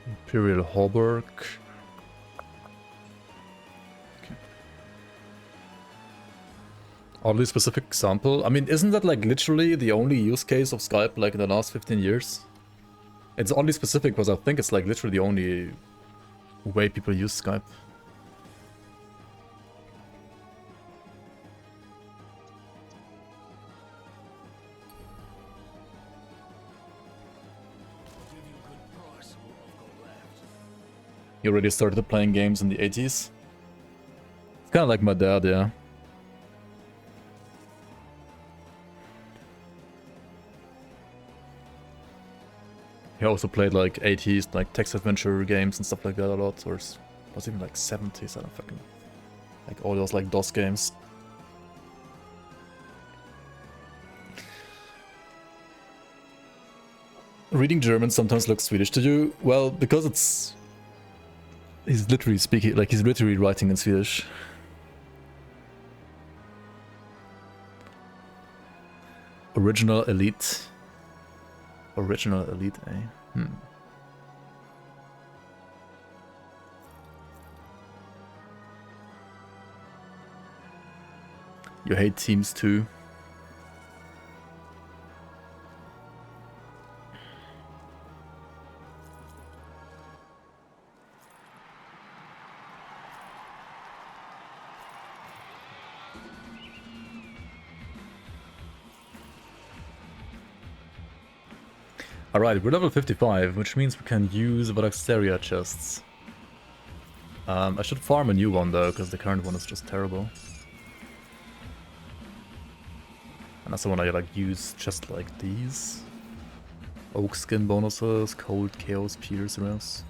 Imperial Hauberk. Okay. Oddly specific example. I mean, isn't that like literally the only use case of Skype like in the last 15 years? It's oddly specific because I think it's like literally the only way people use Skype. You already started playing games in the 80s? It's kind of like my dad, yeah. He also played like 80s, like text adventure games and stuff like that a lot, or was even like 70s, I don't fucking... like all those like DOS games. Reading German sometimes looks Swedish to you. Well, because it's... He's literally speaking, like he's literally writing in Swedish. Original Elite. Original Elite, eh? You hate teams too. Alright, we're level 55, which means we can use Valaxteria chests. I should farm a new one though, because the current one is just terrible. And that's the one I like use just like these. Oak skin bonuses, cold chaos piercers.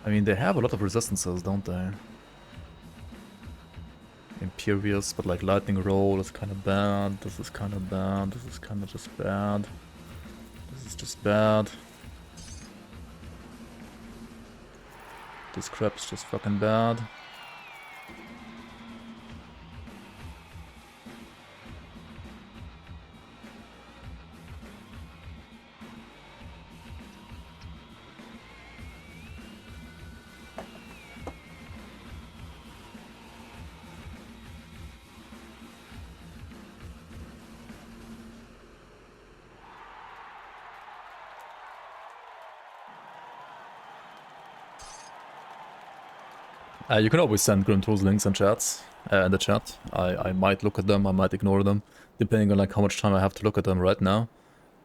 I mean, they have a lot of resistances, don't they? Imperious, but like lightning roll is kind of bad. This is kind of bad. This is kind of just bad. This is just bad. This crap's just fucking bad. You can always send Grim Tools links in chats, in the chat. I might look at them, I might ignore them, depending on like how much time I have to look at them right now.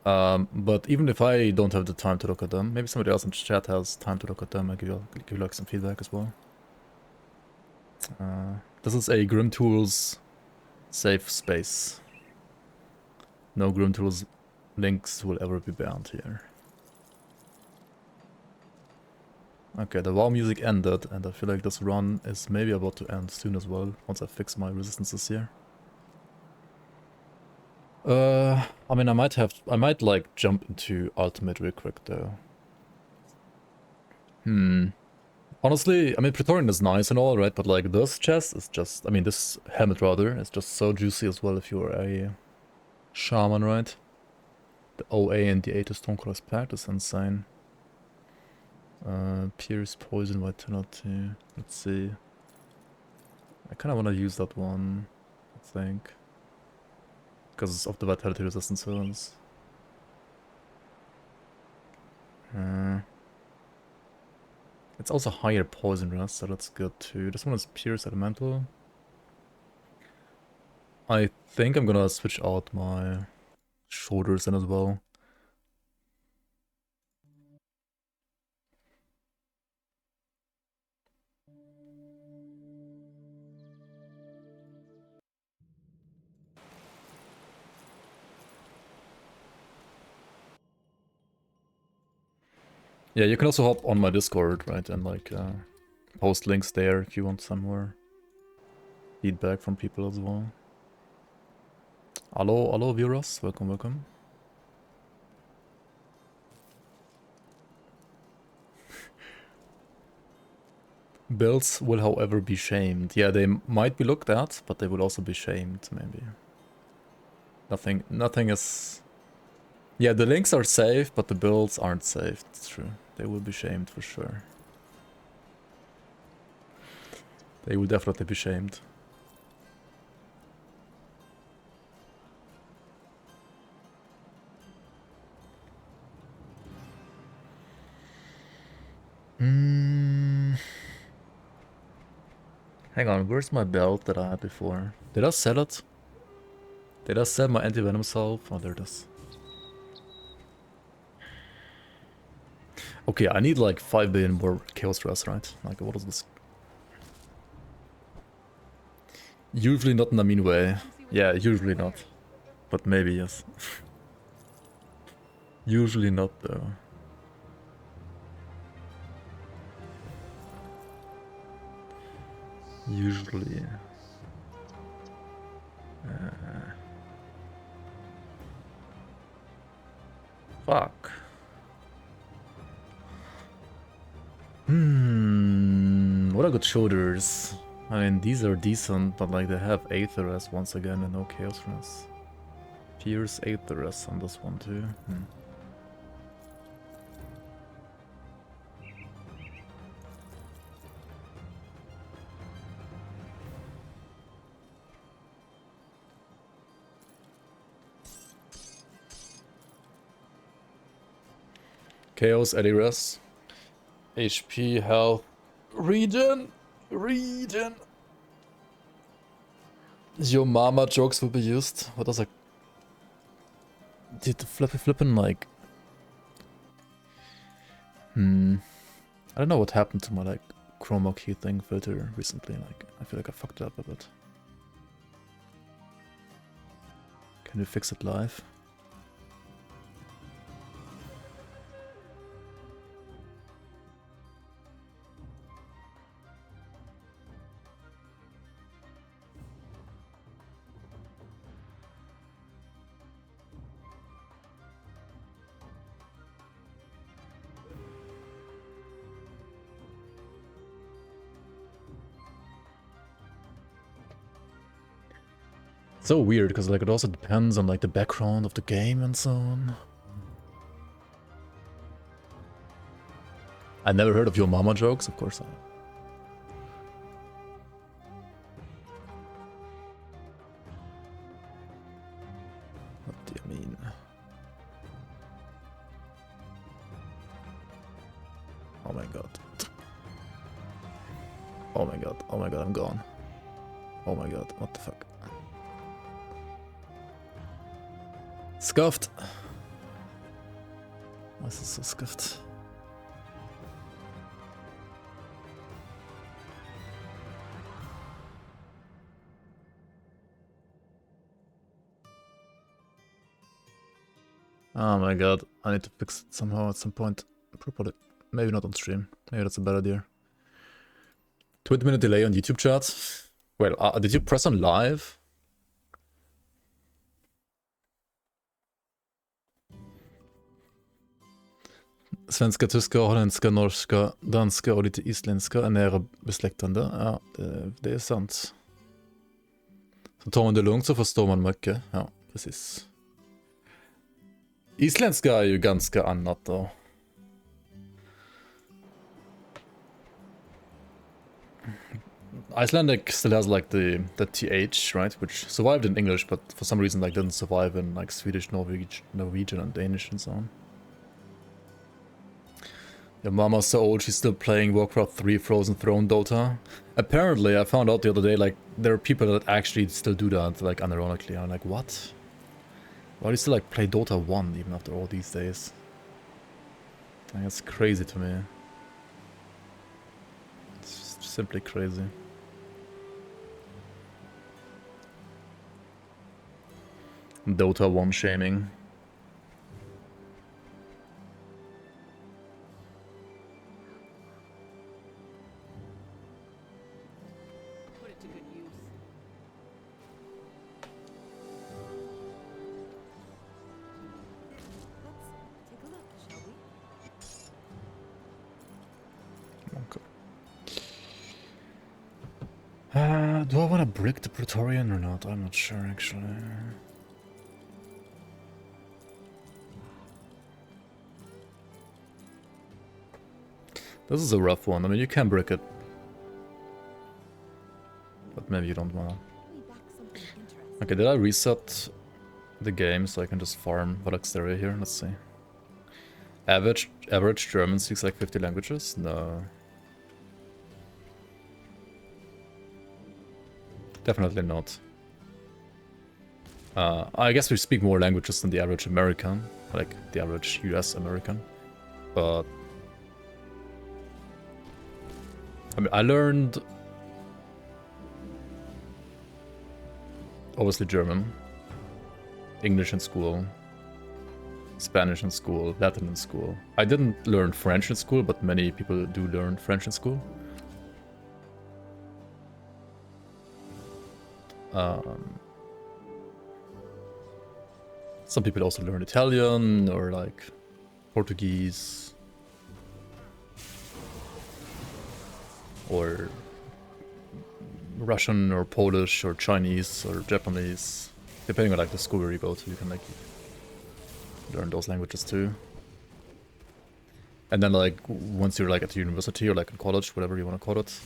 But even if I don't have the time to look at them, maybe somebody else in chat has time to look at them. I give you like some feedback as well. This is a Grim Tools safe space. No Grim Tools links will ever be banned here. Okay, the WoW music ended, and I feel like this run is maybe about to end soon as well, once I fix my resistances here. I mean, I might like jump into Ultimate real quick though. Honestly, I mean, Praetorian is nice and all, right? But like this chest is just, I mean, this helmet rather, is just so juicy as well if you're a Shaman, right? The OA and the 8 Stonecrawler's Pact is insane. Pierce, Poison, Vitality. Let's see. I kind of want to use that one, I think. Because of the Vitality resistance zones. It's also higher Poison Rest, so that's good too. This one is Pierce Elemental. I think I'm gonna switch out my shoulders then as well. Yeah, you can also hop on my Discord, right, and like post links there if you want some more feedback from people as well. Hello viewers, welcome. Bills will however be shamed. Yeah, they might be looked at, but they will also be shamed, maybe. Nothing is... Yeah, the links are safe, but the builds aren't safe, it's true. They will be shamed for sure. They will definitely be shamed. Hang on, where's my belt that I had before? Did I sell it? Did I sell my anti-venom salve? Oh, there it is. Okay, I need like 5 billion more chaos stress, right? Like, what is this? Usually not in a mean way. Yeah, usually not. But maybe, yes. Usually not, though. Usually. Fuck. What are good shoulders? I mean, these are decent, but like they have Aetheress once again and no Chaos Runes. Fierce Aetheress on this one too. Chaos, Aetheress. HP, health, regen. Your mama jokes will be used. What does a... Dude, the flippin' like... I don't know what happened to my like chroma key thing filter recently. Like, I feel like I fucked it up a bit. Can you fix it live? So weird, because like it also depends on like the background of the game and so on. I never heard of your mama jokes, of course. What do you mean? Oh my god. Oh my god, oh my god, I'm gone. Oh my god, what the fuck? Scuffed! Why is it so scuffed? Oh my god, I need to fix it somehow at some point. Properly. Maybe not on stream. Maybe that's a bad idea. 20-minute delay on YouTube chat. Well, did you press on live? Svenska, tyska, holländska, norska, danska och lite isländska är nära besläktande. Ja, det är sant. Så tar man det lugnt så förstår man mycket. Ja, precis. Isländska är ju ganska annat då. Icelandic still has like the th, right, which survived in English, but for some reason like didn't survive in like Swedish, Norwegian and Danish and so on. Your mama's so old she's still playing Warcraft 3 Frozen Throne Dota. Apparently, I found out the other day, like, there are people that actually still do that, like, unironically. I'm like, what? Why do you still, like, play Dota 1 even after all these days? Like, that's crazy to me. It's simply crazy. Dota 1 shaming. Do I want to brick the Praetorian or not? I'm not sure, actually. This is a rough one. I mean, you can brick it. But maybe you don't want to. Okay, did I reset the game so I can just farm Valaksteria here? Let's see. Average German speaks like 50 languages? No. Definitely not. I guess we speak more languages than the average American, like the average US American. But I mean, I learned obviously German, English in school, Spanish in school, Latin in school. I didn't learn French in school, but many people do learn French in school. Some people also learn Italian or like Portuguese. or Russian or Polish or Chinese or Japanese, depending on like the school where you go to, you can like learn those languages too. And then like once you're like at the university or like in college, whatever you want to call it,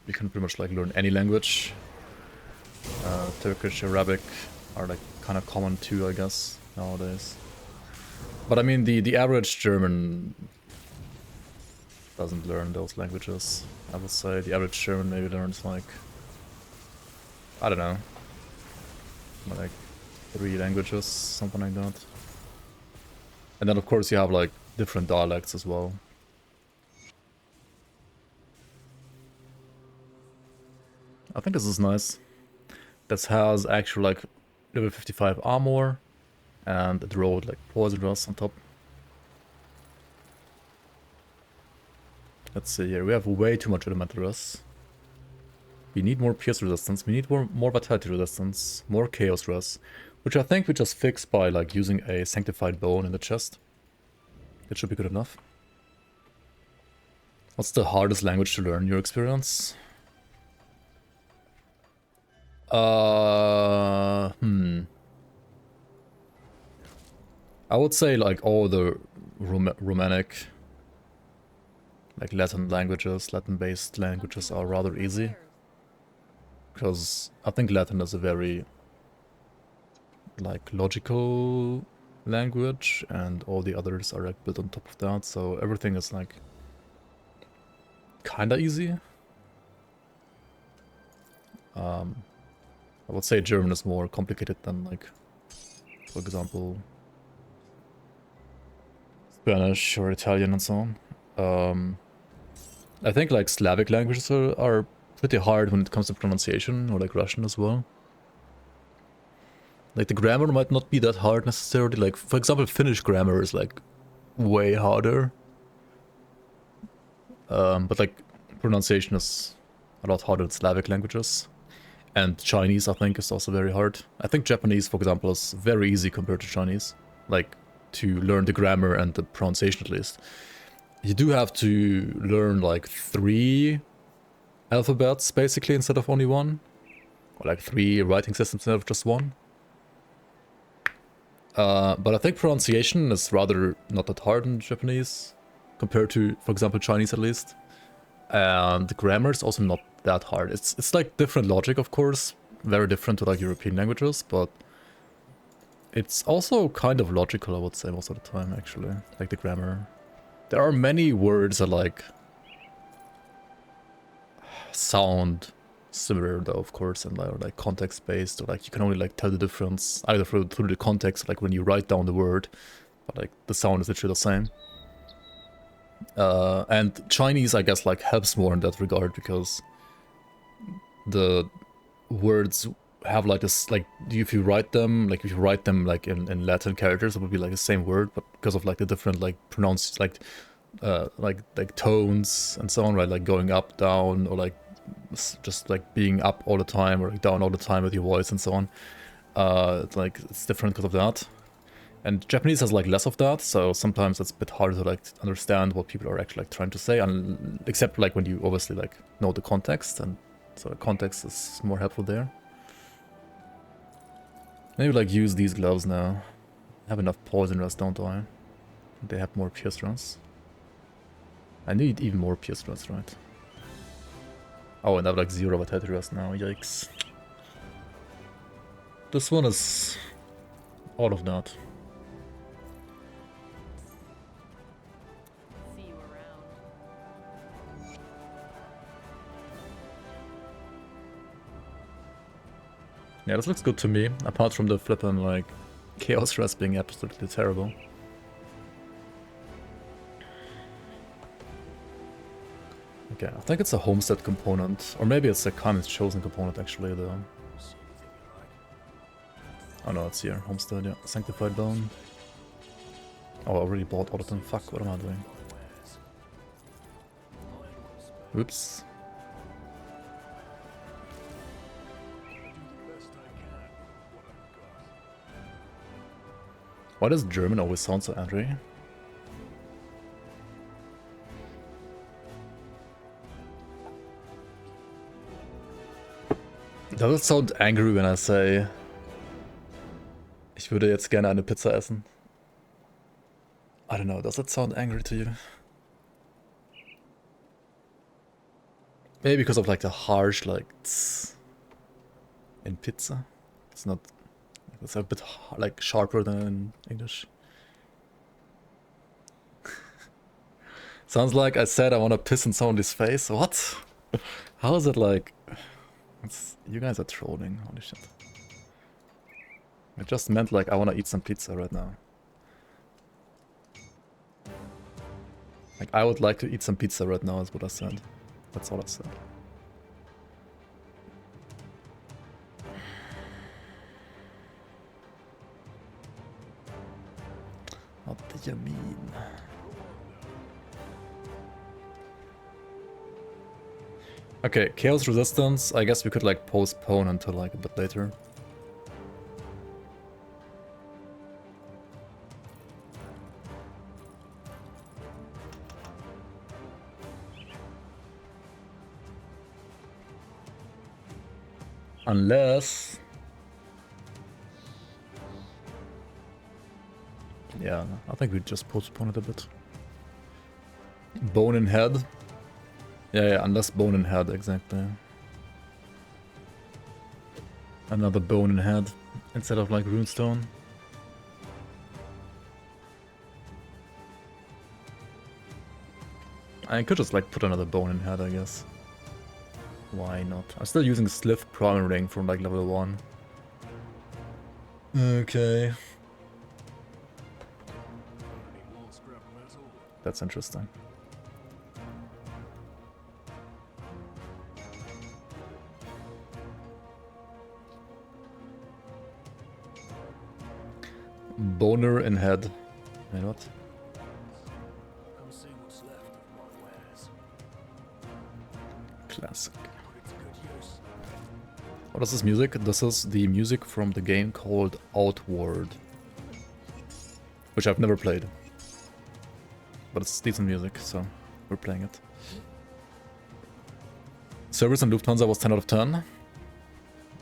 you can pretty much like learn any language. Turkish, Arabic are like kind of common too, I guess, nowadays. But I mean, the average German doesn't learn those languages. I would say the average German maybe learns like, I don't know, like 3 languages, something like that. And then of course you have like different dialects as well. I think this is nice. This has actually like level 55 armor, and it rolled like poison rust on top. Let's see here, we have way too much elemental rust. We need more pierce resistance, we need more vitality resistance, more chaos rust, which I think we just fix by like using a sanctified bone in the chest. It should be good enough. What's the hardest language to learn in your experience? I would say like all the Romanic, like Latin languages, Latin-based languages are rather easy. Because I think Latin is a very like logical language, and all the others are like built on top of that, so everything is like kinda easy. I would say German is more complicated than like, for example, Spanish or Italian and so on. I think like Slavic languages are pretty hard when it comes to pronunciation, or like Russian as well. Like the grammar might not be that hard necessarily, like for example Finnish grammar is like way harder. But like pronunciation is a lot harder in Slavic languages. And Chinese I think is also very hard. I think Japanese, for example, is very easy compared to Chinese. Like to learn the grammar and the pronunciation at least. You do have to learn like 3 alphabets basically instead of only 1. Or like 3 writing systems instead of just 1. But I think pronunciation is rather not that hard in Japanese, compared to, for example, Chinese at least. And the grammar is also not that hard. It's like different logic, of course, very different to like European languages, but it's also kind of logical, I would say, most of the time, actually, like the grammar. There are many words that like sound similar though, of course, and like context based, or like you can only like tell the difference either through the context, like when you write down the word, but like the sound is literally the same. And Chinese, I guess, like helps more in that regard, because the words have like this, like if you write them like in Latin characters, it would be like the same word, but because of like the different like like tones and so on, right, like going up, down, or like just like being up all the time or like down all the time with your voice and so on, like it's different because of that. And Japanese has like less of that, so sometimes it's a bit harder to like understand what people are actually like trying to say, and except like when you obviously like know the context, and so the context is more helpful there. Maybe like use these gloves now. I have enough poison rust, don't I? They have more pierce runs. I need even more pierce runs, right? Oh, and I have like 0 vitality rust now, yikes. This one is all of that. See you around. Yeah, this looks good to me, apart from the flippin' like chaos rust being absolutely terrible. Okay, I think it's a homestead component, or maybe it's a kind of chosen component actually though. Oh no, it's here, homestead, yeah. Sanctified bone. Oh, I already bought all of them, fuck, what am I doing? Oops. Why does German always sound so angry? Does it sound angry when I say, ich würde jetzt gerne eine Pizza essen? I don't know, does it sound angry to you? Maybe because of like the harsh like tss in pizza. It's not. It's a bit like sharper than in English. Sounds like I said I want to piss in somebody's face. What? How is it like? You guys are trolling. Holy shit. I just meant like I want to eat some pizza right now. Like I would like to eat some pizza right now is what I said. That's all I said. What do you mean? Okay, Chaos Resistance, I guess we could like postpone until like a bit later. Unless... Yeah, I think we just postpone it a bit. Bone in head? Yeah, unless bone in head, exactly. Another bone in head, instead of like runestone. I could just like put another bone in head, I guess. Why not? I'm still using the Slith Primary Ring from like level 1. Okay. That's interesting. Boner in head. Wait, what? Classic. What is this music? This is the music from the game called Outward, which I've never played. But it's decent music, so we're playing it. Service in Lufthansa was 10 out of 10.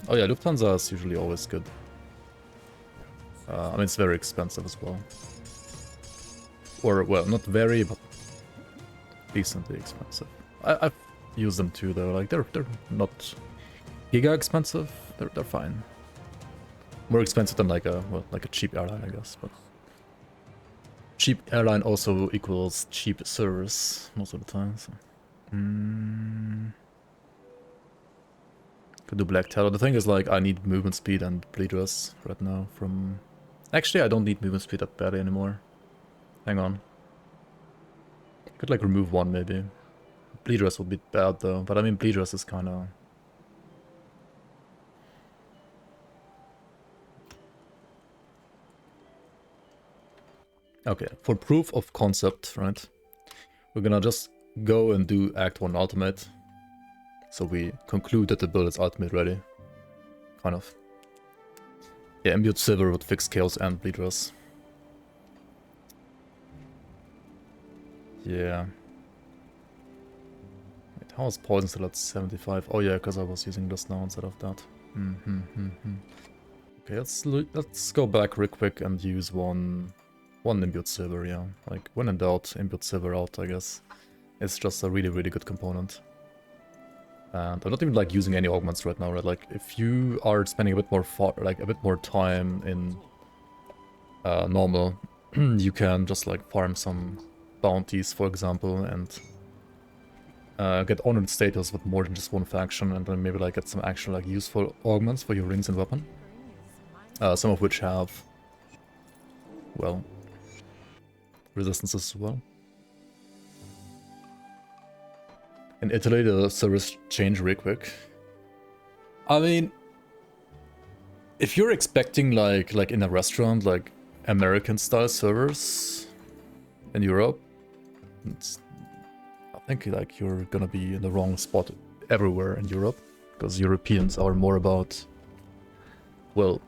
Oh yeah, Lufthansa is usually always good. I mean, it's very expensive as well. Or, well, not very, but decently expensive. I've used them too, though. Like, they're not giga expensive. They're fine. More expensive than like a cheap airline, I guess. But cheap airline also equals cheap service most of the time. So. Could do Black Terror. The thing is, like, I need movement speed and bleed dress right now from... Actually, I don't need movement speed that badly anymore. Hang on. Could, like, remove one, maybe. Bleed dress would be bad, though. But, I mean, bleed dress is kind of... Okay, for proof of concept, right? We're gonna just go and do Act 1 Ultimate. So we conclude that the build is ultimate ready. Kind of. Yeah, Imbued Silver would fix Chaos and Bleed Dress. Yeah. Wait, how is Poison still at 75? Oh yeah, because I was using this now instead of that. Okay, let's go back real quick and use one Imbued Silver, yeah. Like, when in doubt, Imbued Silver out, I guess. It's just a really, really good component. And I'm not even like using any augments right now, right? Like, if you are spending a bit more time in normal, you can just like farm some bounties, for example, and get honored status with more than just one faction, and then maybe like get some actual like useful augments for your rings and weapon. Some of which have, well, resistances as well. In Italy, the service changed real quick. I mean, if you're expecting like in a restaurant, like American style servers in Europe, I think like you're gonna be in the wrong spot everywhere in Europe, because Europeans are more about, well,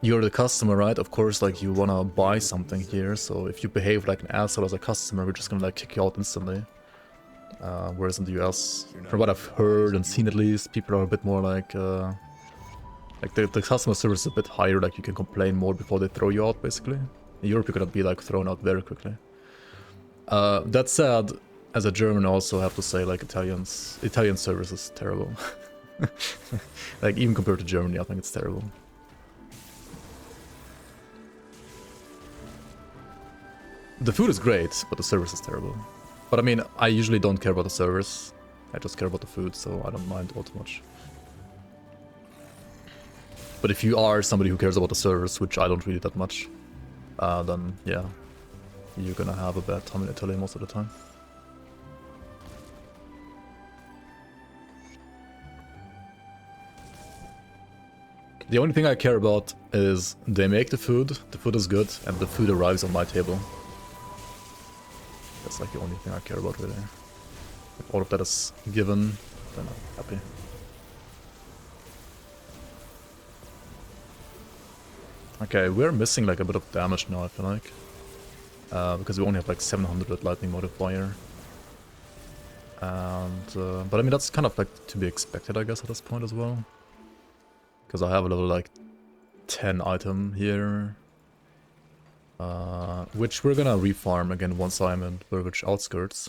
you're the customer, right? Of course, like you wanna buy something here, so if you behave like an asshole as a customer, we're just gonna like kick you out instantly. Whereas in the US, from what I've heard and seen at least, people are a bit more like Like the customer service is a bit higher, like you can complain more before they throw you out, basically. In Europe, you're gonna be like thrown out very quickly. That said, as a German, I also have to say, like, Italian service is terrible. Like, even compared to Germany, I think it's terrible. The food is great, but the service is terrible. But I mean, I usually don't care about the service. I just care about the food, so I don't mind all too much. But if you are somebody who cares about the service, which I don't really that much, then yeah, you're gonna have a bad time in Italy most of the time. The only thing I care about is they make the food is good, and the food arrives on my table. That's like the only thing I care about, really. If all of that is given, then I'm happy. Okay, we're missing like a bit of damage now, I feel like. Because we only have like 700 lightning modifier. And, but I mean, that's kind of like to be expected, I guess, at this point as well. Because I have a level like 10 item here. Which we're gonna refarm again once I'm in Burbage Outskirts.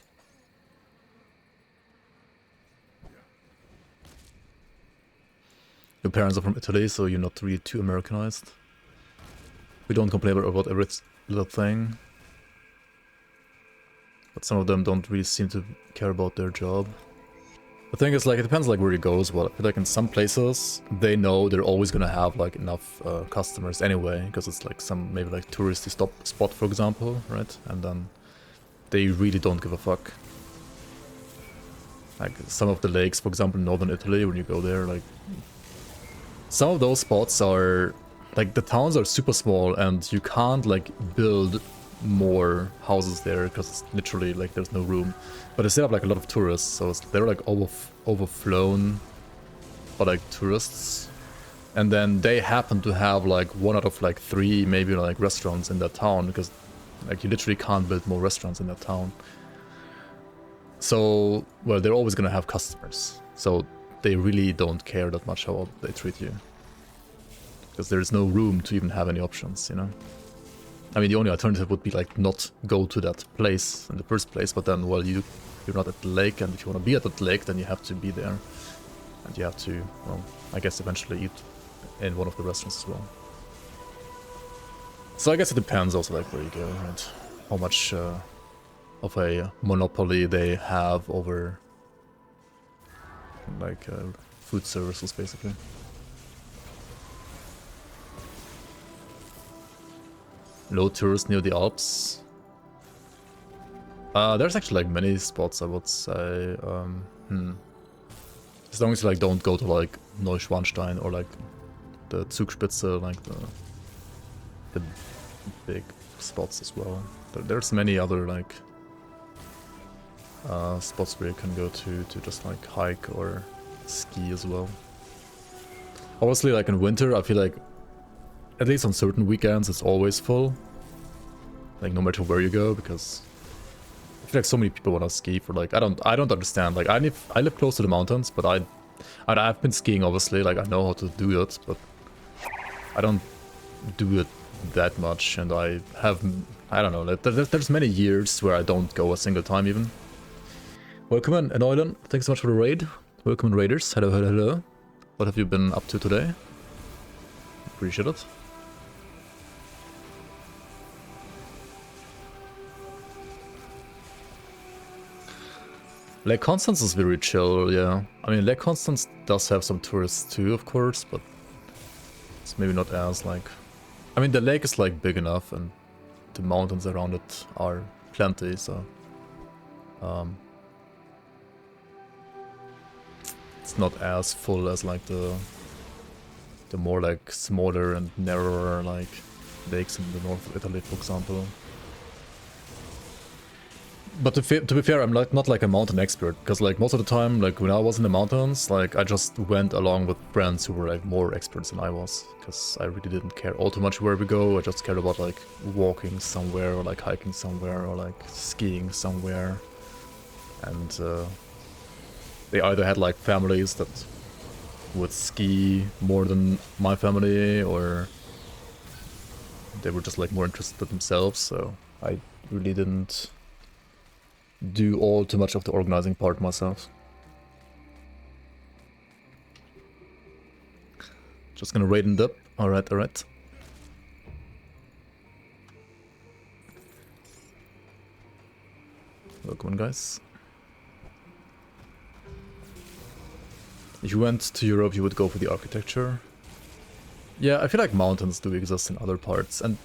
Your parents are from Italy, so you're not really too Americanized. We don't complain about every little thing. But some of them don't really seem to care about their job. The thing is, like, it depends like where you go as well. I feel like in some places, they know they're always gonna have like enough customers anyway, because it's like some maybe like touristy spot, for example, right? And then they really don't give a fuck. Like some of the lakes, for example, in northern Italy, when you go there, like some of those spots are like the towns are super small, and you can't like build more houses there because it's literally like there's no room. But they still have like a lot of tourists, so they're like overflown by like tourists. And then they happen to have like 1 out of like 3 maybe like restaurants in that town, because like you literally can't build more restaurants in that town. So, well, they're always gonna have customers. So they really don't care that much how they treat you. Because there's no room to even have any options, you know? I mean, the only alternative would be like not go to that place in the first place, but then, well, you're not at the lake, and if you want to be at that lake, then you have to be there. And you have to, well, I guess eventually eat in one of the restaurants as well. So I guess it depends also like where you go, right? How much of a monopoly they have over like food services, basically. Low tourists near the Alps. There's actually like many spots, I would say. As long as you like don't go to like Neuschwanstein or like the Zugspitze, like the big spots as well. There's many other like spots where you can go to just like hike or ski as well. Obviously, like in winter, I feel like at least on certain weekends it's always full. Like no matter where you go, because I feel like so many people want to ski for like I don't understand. Like I live close to the mountains, but I've been skiing obviously. Like I know how to do it, but I don't do it that much, and I don't know. Like, there's many years where I don't go a single time even. Welcome in, Enoilen. Thanks so much for the raid. Welcome in, raiders. Hello, hello, hello. What have you been up to today? Appreciate it. Lake Constance is very chill, yeah. I mean, Lake Constance does have some tourists too, of course, but it's maybe not as like... I mean, the lake is like big enough, and the mountains around it are plenty, so... it's not as full as like the more like smaller and narrower like lakes in the north of Italy, for example. But to be fair, I'm like not like a mountain expert, because like most of the time, like when I was in the mountains, like I just went along with friends who were like more experts than I was, because I really didn't care all too much where we go. I just cared about like walking somewhere, or like hiking somewhere, or like skiing somewhere. And they either had like families that would ski more than my family, or they were just like more interested themselves, so I really didn't do all too much of the organizing part myself. Just gonna raid and up. Alright, alright. Welcome, guys. If you went to Europe, you would go for the architecture. Yeah, I feel like mountains do exist in other parts, and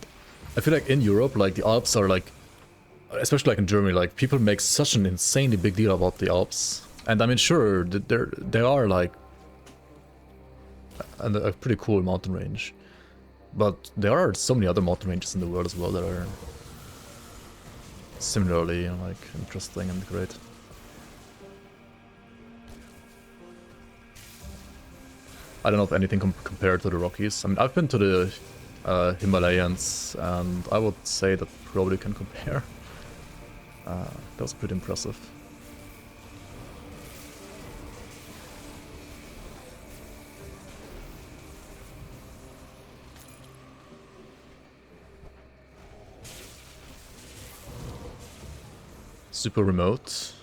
I feel like in Europe, like the Alps are like, especially like in Germany, like people make such an insanely big deal about the Alps, and I mean, sure, they are like a pretty cool mountain range, but there are so many other mountain ranges in the world as well that are similarly like interesting and great. I don't know if anything compared to the Rockies. I mean, I've been to the Himalayas, and I would say that probably can compare. That was pretty impressive. Super remote.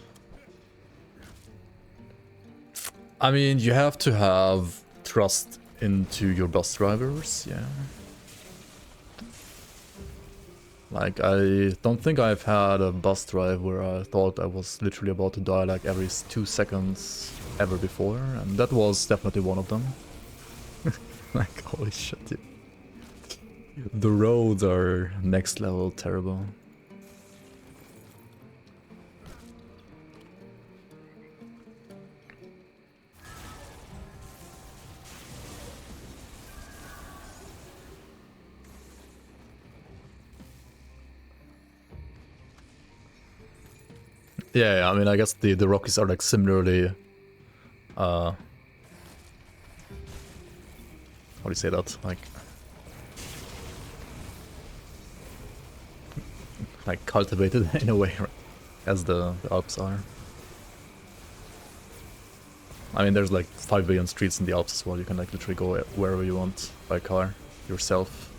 I mean, you have to have trust into your bus drivers, yeah. Like, I don't think I've had a bus drive where I thought I was literally about to die like every 2 seconds ever before, and that was definitely one of them. Like, holy shit, yeah. The roads are next level terrible. Yeah, I mean, I guess the Rockies are like similarly, how do you say that? Like cultivated in a way, as the Alps are. I mean, there's like 5 billion streets in the Alps as well. You can like literally go wherever you want by car yourself,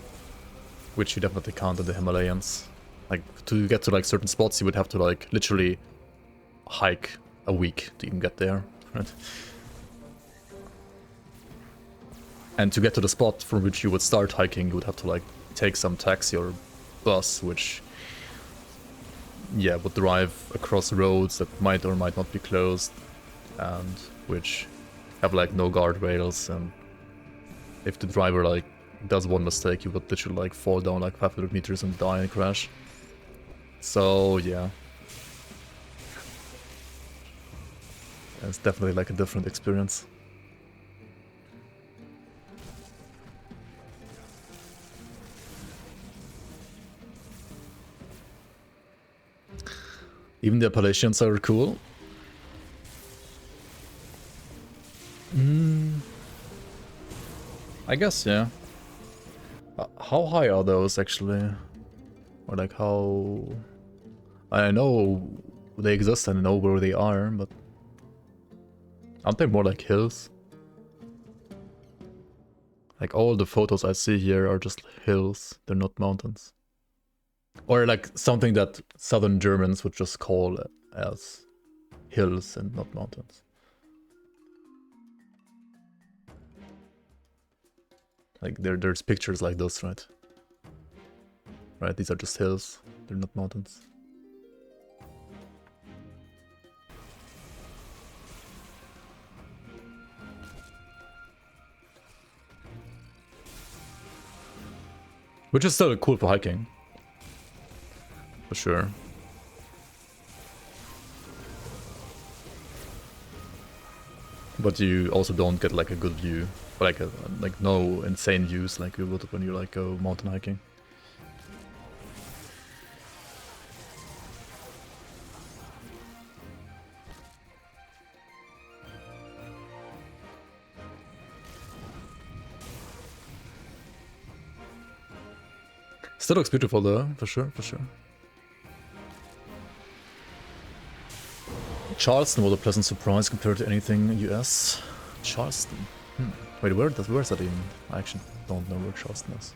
which you definitely can't in the Himalayas. Like, to get to like certain spots, you would have to like literally hike a week to even get there, right? And to get to the spot from which you would start hiking, you would have to like take some taxi or bus, which, yeah, would drive across roads that might or might not be closed, and which have like no guardrails, and if the driver like does one mistake, you would literally like fall down like 500 meters and die and crash. So yeah, it's definitely like a different experience. Even the Appalachians are cool. I guess, yeah. How high are those actually? Or like how... I know they exist and I know where they are, but... aren't they more like hills? Like all the photos I see here are just hills, they're not mountains. Or like something that southern Germans would just call as hills and not mountains. Like there's pictures like this, right? Right, these are just hills, they're not mountains. Which is still cool for hiking. For sure. But you also don't get like a good view, like no insane views like you would when you like go mountain hiking. Still looks beautiful though, for sure, for sure. Charleston was a pleasant surprise compared to anything US. Charleston. Wait, where's that even? I actually don't know where Charleston is.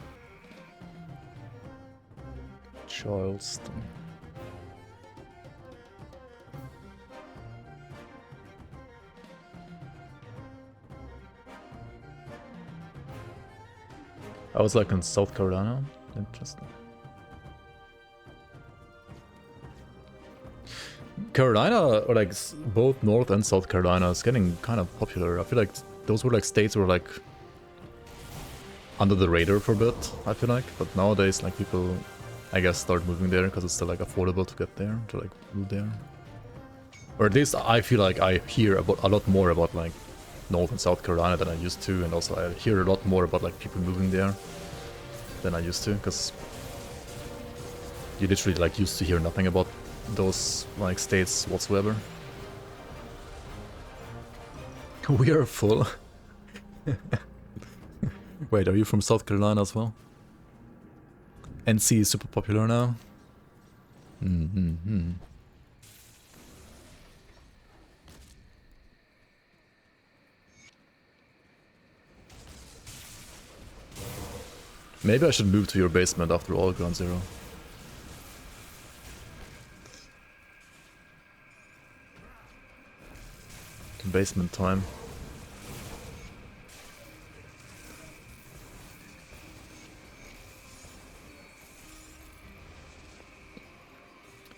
Charleston. I was like in South Carolina. Interesting. Carolina, or like both North and South Carolina, is getting kind of popular. I feel like those were like states were like under the radar for a bit, I feel like. But nowadays, like people, I guess, start moving there because it's still like affordable to get there, to like move there. Or at least I feel like I hear about a lot more about like North and South Carolina than I used to, and also I hear a lot more about like people moving there than I used to, because you literally like used to hear nothing about those like states whatsoever. We are full. Wait, are you from South Carolina as well? NC is super popular now. Maybe I should move to your basement after all, Ground Zero. Basement time.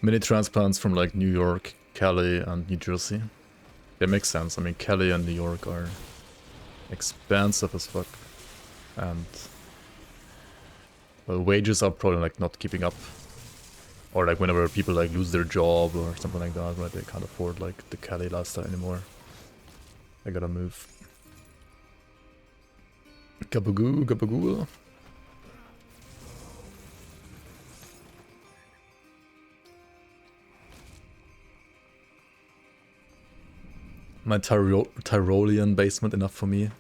Many transplants from like New York, Cali, and New Jersey. That makes sense. I mean, Cali and New York are expensive as fuck, and well, wages are probably like not keeping up, or like whenever people like lose their job or something like that, right? They can't afford like the Cali lifestyle anymore. I gotta move. Gabagoo, gabagoo. My Tyrolean basement enough for me.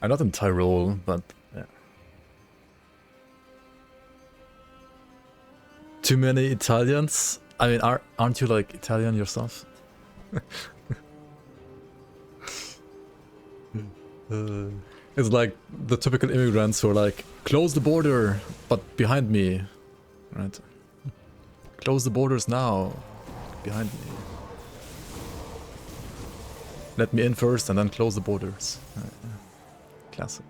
I'm not in Tyrol, but yeah. Too many Italians? I mean, aren't you like Italian yourself? It's like the typical immigrants who are like, close the border, but behind me, right? Close the borders now, behind me. Let me in first and then close the borders. Classic.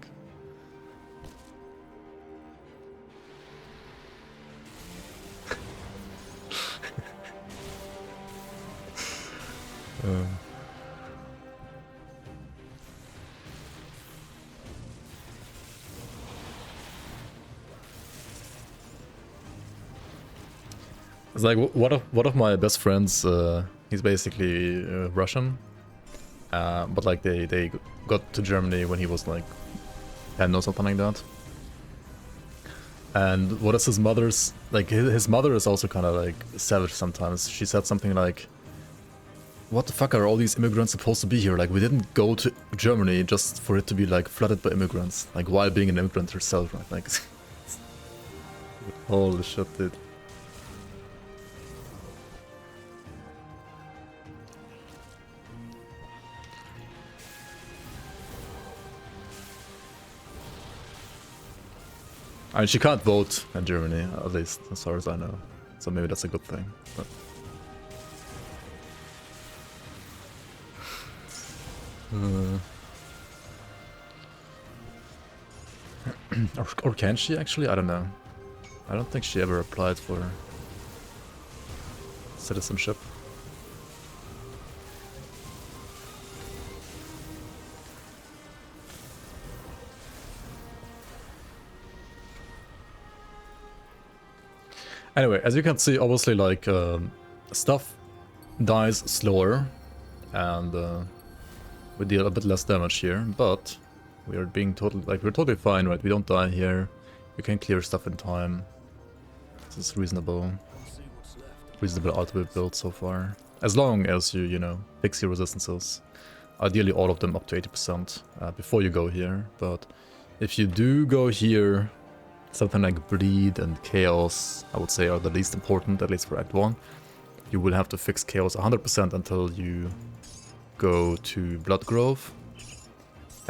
It's like one of my best friends. He's basically Russian, but like they got to Germany when he was like 10 or something like that. And what is his mother's like? His mother is also kind of like savage sometimes. She said something like, "What the fuck are all these immigrants supposed to be here? Like we didn't go to Germany just for it to be like flooded by immigrants. Like while being an immigrant herself, right? Like holy shit, dude." I mean, she can't vote in Germany, at least as far as I know. So maybe that's a good thing. But or can she actually? I don't know. I don't think she ever applied for citizenship. Anyway, as you can see, obviously, like, stuff dies slower, and we deal a bit less damage here, but we are being we're totally fine, right? We don't die here, we can clear stuff in time. This is reasonable ultimate build so far. As long as you know, fix your resistances. Ideally all of them up to 80% before you go here, but if you do go here, something like Bleed and Chaos, I would say, are the least important, at least for Act 1. You will have to fix Chaos 100% until you go to Bloodgrove.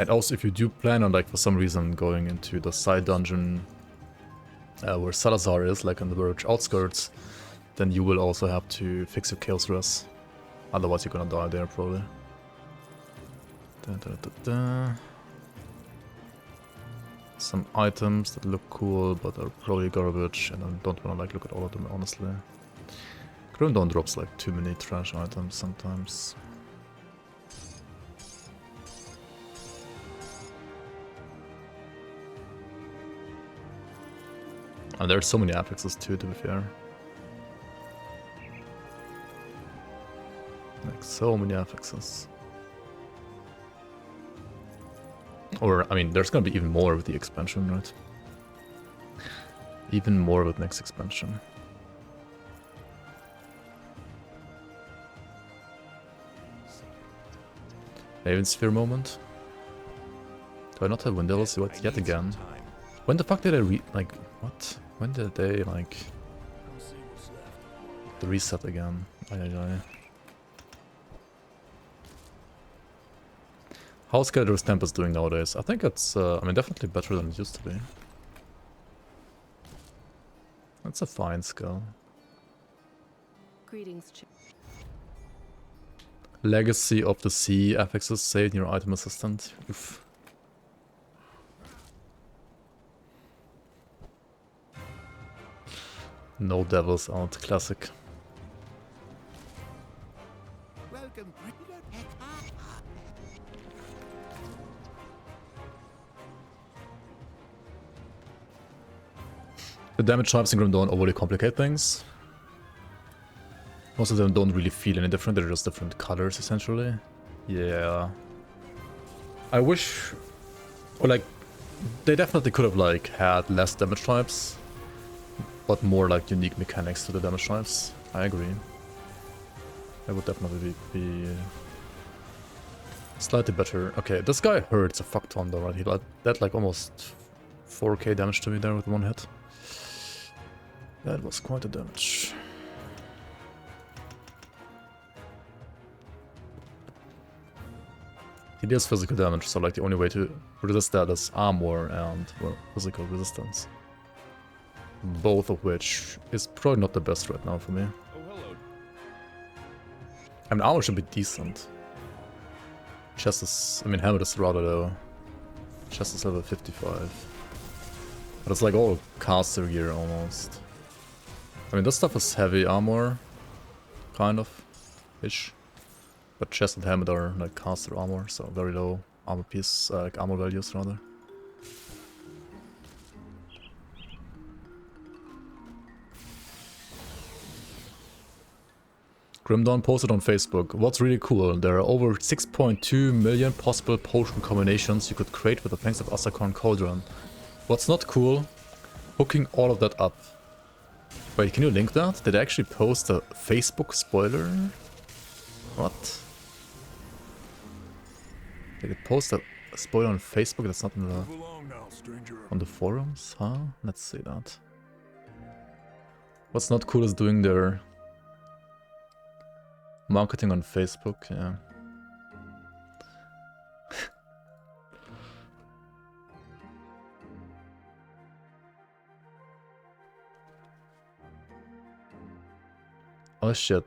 And also, if you do plan on, like, for some reason going into the side dungeon where Salazar is, like on the Verge outskirts, then you will also have to fix your Chaos Res. Otherwise, you're gonna die there, probably. Some items that look cool, but are probably garbage, and I don't wanna, like, look at all of them, honestly. Grim Dawn drops, like, too many trash items sometimes. And there's so many affixes too, to be fair. Like, so many affixes. Or, I mean, there's gonna be even more with the expansion, right? Even more with next expansion. Maven Sphere moment. Do I not have Windows yet again? When the fuck did I like, what? When did they, like, the reset again? How's Skeletor's Tempest doing nowadays? I think it's, I mean, definitely better than it used to be. That's a fine skill. Greetings, Legacy of the Sea affixes saved in your item assistant. Oof. No Devils Out, classic. Welcome. The damage types in Grim Dawn overly complicate things. Most of them don't really feel any different, they're just different colors, essentially. Yeah. I wish... Or, like, they definitely could have, like, had less damage types, but more, like, unique mechanics to the damage types. I agree. That would definitely be slightly better. Okay, this guy hurts a fuck ton though, right? He did, like, almost 4k damage to me there with one hit. That was quite a damage. He deals physical damage, so, like, the only way to resist that is armor and, well, physical resistance. Both of which is probably not the best right now for me. Oh, hello. I mean, armor should be decent. Chest is... I mean, helmet is rather low. Chest is level 55. But it's like all caster gear almost. I mean, this stuff is heavy armor. Kind of. Ish. But chest and helmet are like caster armor, so very low armor piece, like armor values rather. Grim Dawn posted on Facebook, what's really cool, there are over 6.2 million possible potion combinations you could create with the Fangs of Asakorn Cauldron. What's not cool? Hooking all of that up. Wait, can you link that? Did I actually post a Facebook spoiler? What? Did it post a spoiler on Facebook that's not in the, on the forums? Huh? Let's see that. What's not cool is doing their marketing on Facebook, yeah. Oh shit.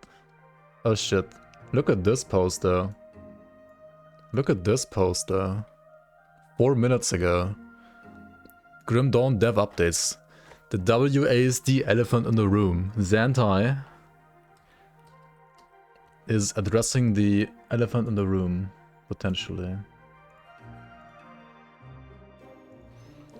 Oh shit. Look at this poster. Look at this poster. 4 minutes ago. Grim Dawn dev updates. The WASD elephant in the room, Zantai, is addressing the elephant in the room, potentially.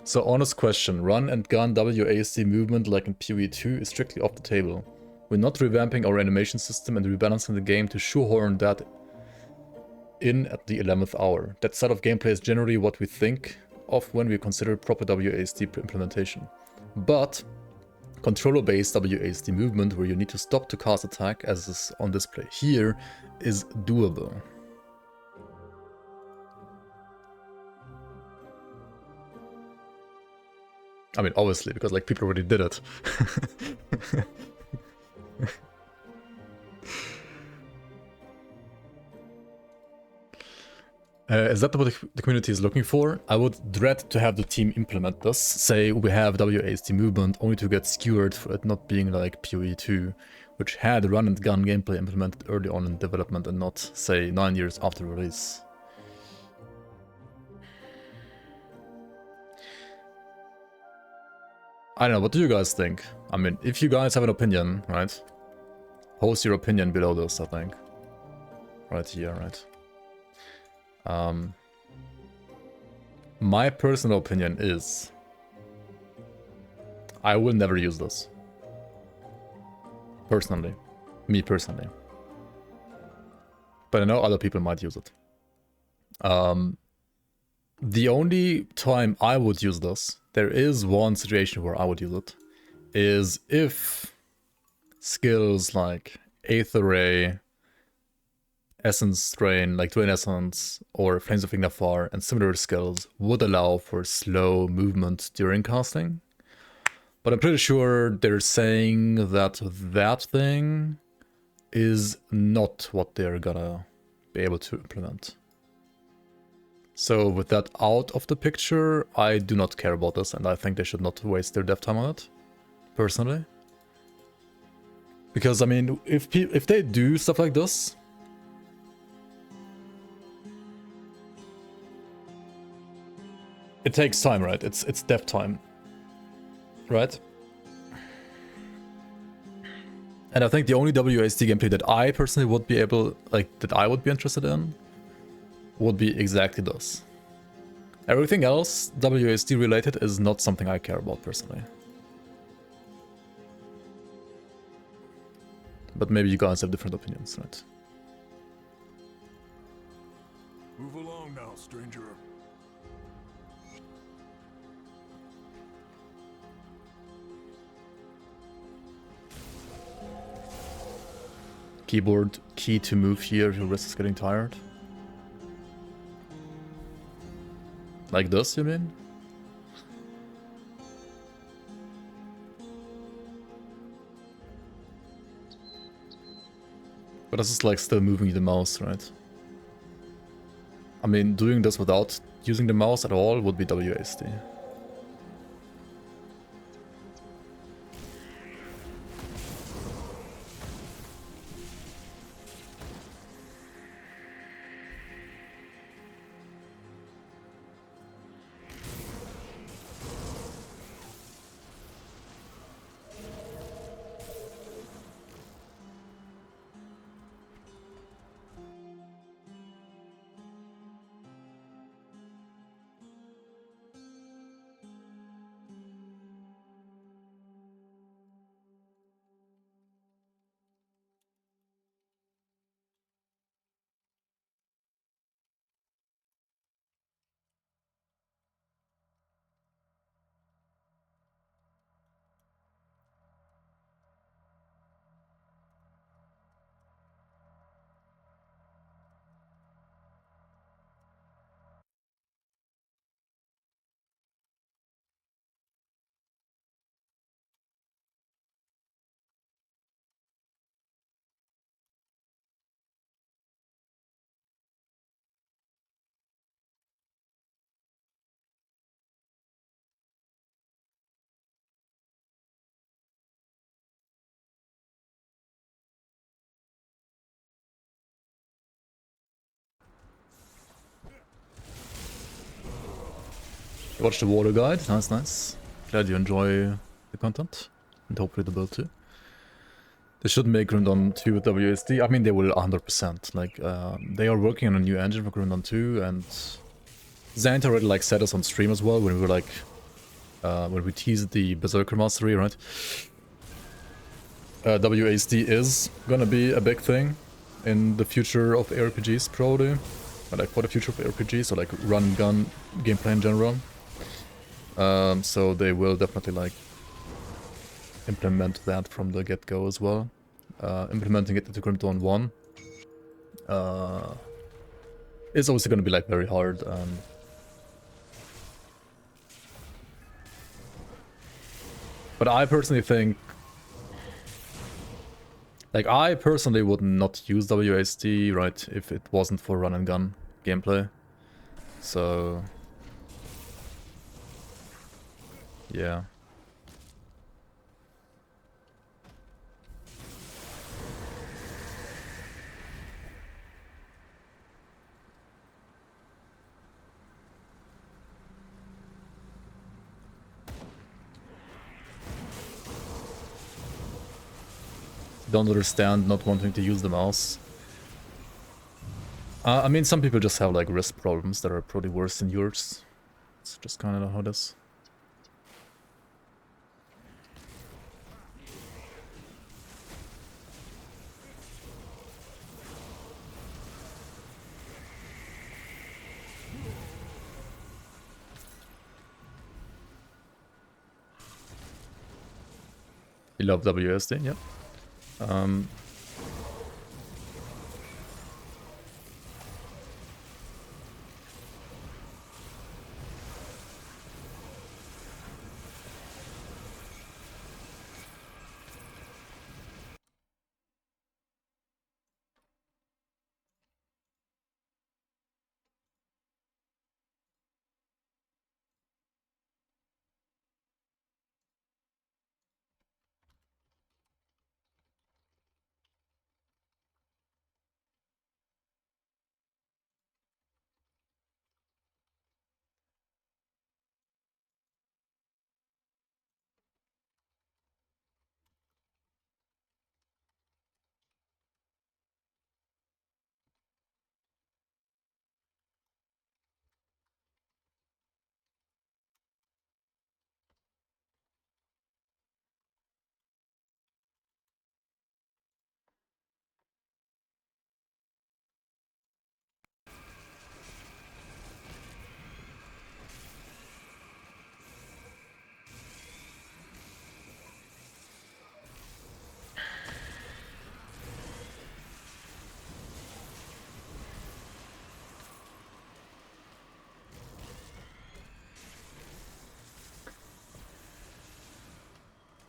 So, honest question, run and gun WASD movement like in PoE 2 is strictly off the table. We're not revamping our animation system and rebalancing the game to shoehorn that in at the 11th hour. That side of gameplay is generally what we think of when we consider proper WASD implementation. But controller-based WASD movement where you need to stop to cast attack, as is on display here, is doable. I mean, obviously, because like people already did it. Is that what the community is looking for? I would dread to have the team implement this. Say we have WASD movement only to get skewered for it not being like PoE 2, which had run and gun gameplay implemented early on in development and not, say, 9 years after release. I don't know, what do you guys think? I mean, if you guys have an opinion, right? Post your opinion below this, I think. Right here, right? My personal opinion is I will never use this. Personally. Me personally. But I know other people might use it. The only time I would use this, there is one situation where I would use it, is if skills like Aether Ray, Essence Drain, like Drain Essence, or Flames of Ignafar, and similar skills would allow for slow movement during casting. But I'm pretty sure they're saying that that thing is not what they're gonna be able to implement. So with that out of the picture, I do not care about this, and I think they should not waste their dev time on it, personally. Because, I mean, if they do stuff like this, it takes time, right? It's dev time, right? And I think the only WASD gameplay that I personally would be able, like, that I would be interested in, would be exactly this. Everything else WASD related is not something I care about personally. But maybe you guys have different opinions, right? Move along now, stranger. Keyboard key to move here if your wrist is getting tired. Like this, you mean? But this is like still moving the mouse, right? I mean, doing this without using the mouse at all would be WASD. Watch the water guide, nice, nice. Glad you enjoy the content, and hopefully the build too. They should make Grimdawn 2 with WSD. I mean, they will 100%. Like, they are working on a new engine for Grimdawn 2, and Zant already like said us on stream as well when we were like, when we teased the Berserker Mastery, right? WASD is gonna be a big thing in the future of ARPGs, probably. Or like for the future of ARPGs, or like run and gun gameplay in general. So they will definitely like implement that from the get-go as well. Implementing it into Grimdawn 1 is obviously going to be like very hard. But I personally think, like, I personally would not use WASD, right, if it wasn't for run and gun gameplay. So yeah. Don't understand not wanting to use the mouse. I mean, some people just have like wrist problems that are probably worse than yours. It's just kind of how it is. You love WSD, yep.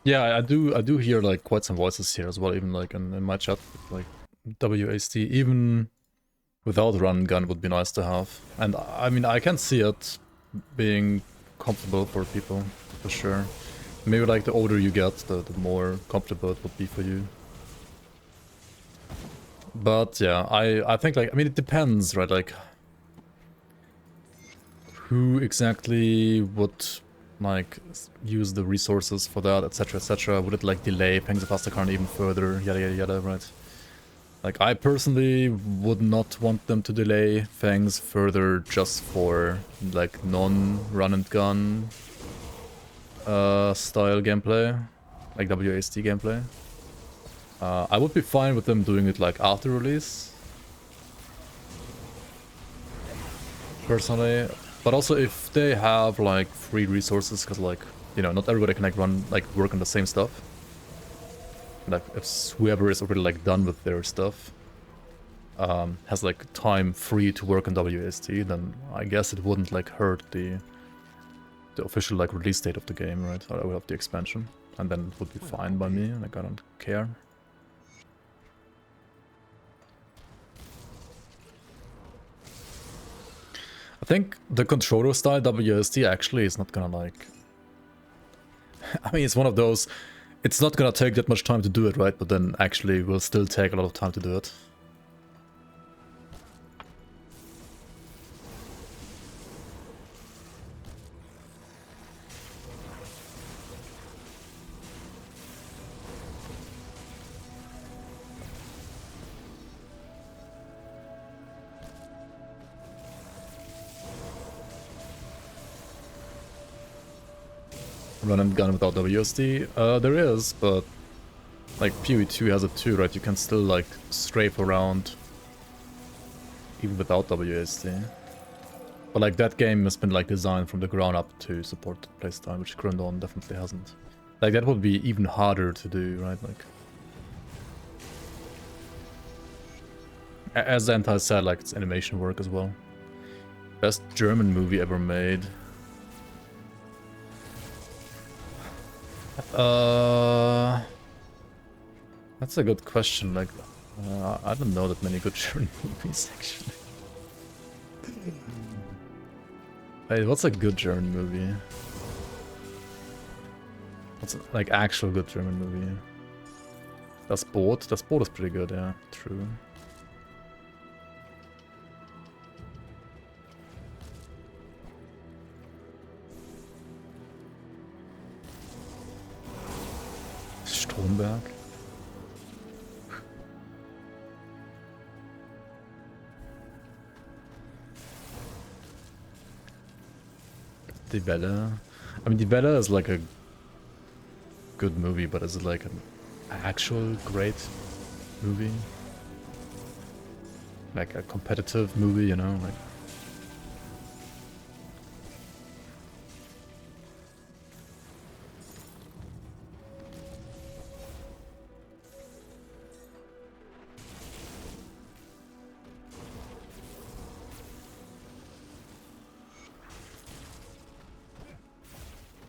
Yeah, I do hear like quite some voices here as well, even like in my chat, like WASD, even without run and gun would be nice to have. And I mean, I can see it being comfortable for people, for sure. Maybe like the older you get, the more comfortable it would be for you. But yeah, I think like, I mean, it depends, right? Like, who exactly would like use the resources for that, etc, etc. Would it like delay Pangs of Astakarn even further, yada yada yada, right? Like, I personally would not want them to delay Fangs further just for like non-run and gun style gameplay, like WASD gameplay. I would be fine with them doing it like after release, personally. But also if they have like free resources, because like, you know, not everybody can like work on the same stuff. Like if whoever is already like done with their stuff has like time free to work on WASD, then I guess it wouldn't like hurt the official like release date of the game, right? I would have the expansion, and then it would be fine by me. Like, I don't care. I think the controller style WSD actually is not gonna like... I mean, it's one of those... It's not gonna take that much time to do it, right? But then actually will still take a lot of time to do it. Run and gun without WSD? There is, but like FoA 2 has it too, right? You can still like strafe around even without WSD. But like that game has been like designed from the ground up to support playstyle, which Grundon definitely hasn't. Like that would be even harder to do, right? Like, as Anti said, like it's animation work as well. Best German movie ever made. That's a good question. Like, I don't know that many good German movies actually. Hey, what's a good German movie? What's like actual good German movie? Das Boot? Das Boot is pretty good, yeah, true. Stromberg? Die Welle. I mean, Die Welle is like a good movie, but is it like an actual great movie? Like a competitive movie, you know? Like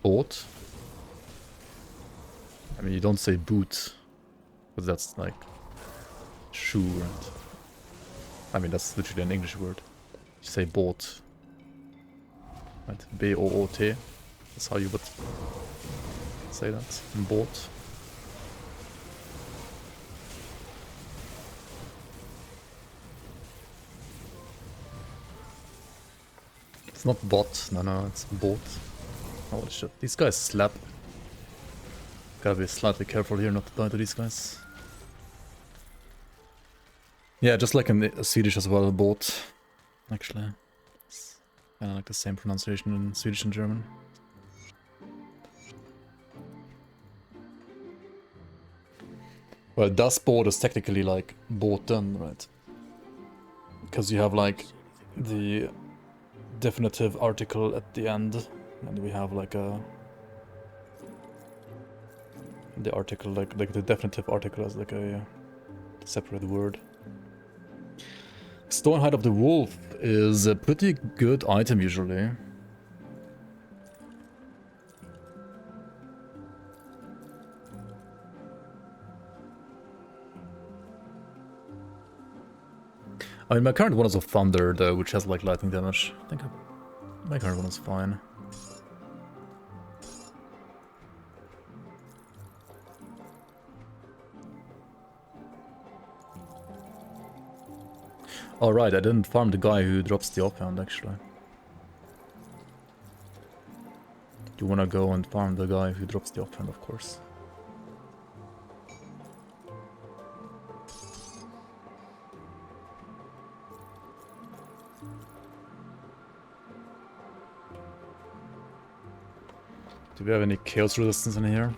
boat? I mean, you don't say boot, because that's like shoe, right? I mean, that's literally an English word. You say boat, right? B-O-O-T. That's how you would say that. Boat. It's not bot. No, it's boat. Holy shit. These guys slap. Gotta be slightly careful here not to die to these guys. Yeah, just like in the Swedish as well, boat. Actually. It's kind of like the same pronunciation in Swedish and German. Well, das Boot is technically like båten, right? Because you have like the definitive article at the end, and we have like a the article like the definitive article as like a separate word. Stonehide of the Wolf is a pretty good item usually. I mean, my current one is a Thunder though, which has like lightning damage. I think my current one is fine. Alright, I didn't farm the guy who drops the offhand actually. You wanna go and farm the guy who drops the offhand, of course. Do we have any chaos resistance in here?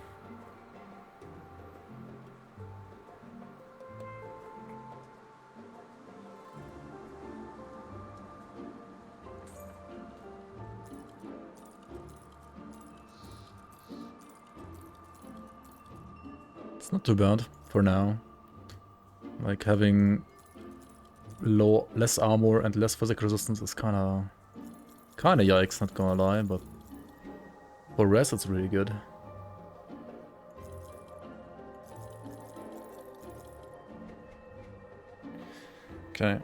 It's not too bad for now. Like having less armor and less physical resistance is kinda yikes, not gonna lie, but for rest it's really good. Okay.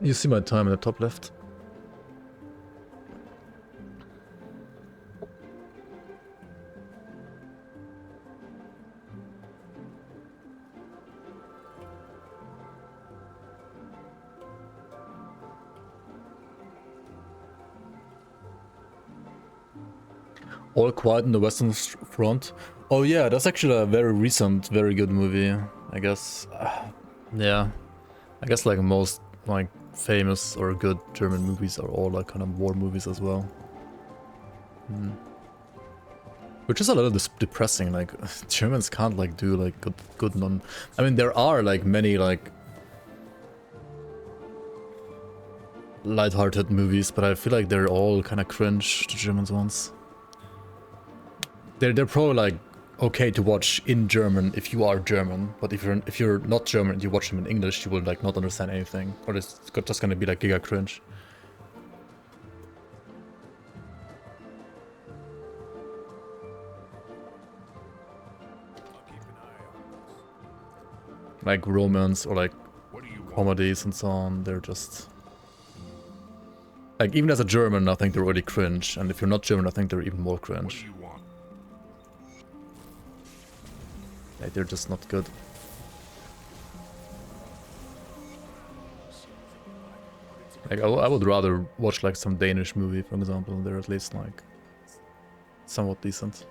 You see my time in the top left. All Quiet on the Western Front. Oh yeah, that's actually a very recent, very good movie, I guess. Yeah, I guess like most like famous or good German movies are all like kind of war movies as well. Which is a little depressing, like Germans can't like do like good non. I mean, there are like many like light-hearted movies, but I feel like they're all kind of cringe, the Germans ones. They're probably like okay to watch in German if you are German, but if you're not German and you watch them in English, you will like not understand anything, or it's just gonna be like giga cringe. Like romance or like comedies and so on, they're just like, even as a German, I think they're already cringe, and if you're not German, I think they're even more cringe. Like, they're just not good. Like, I would rather watch like some Danish movie, for example. They're at least like somewhat decent.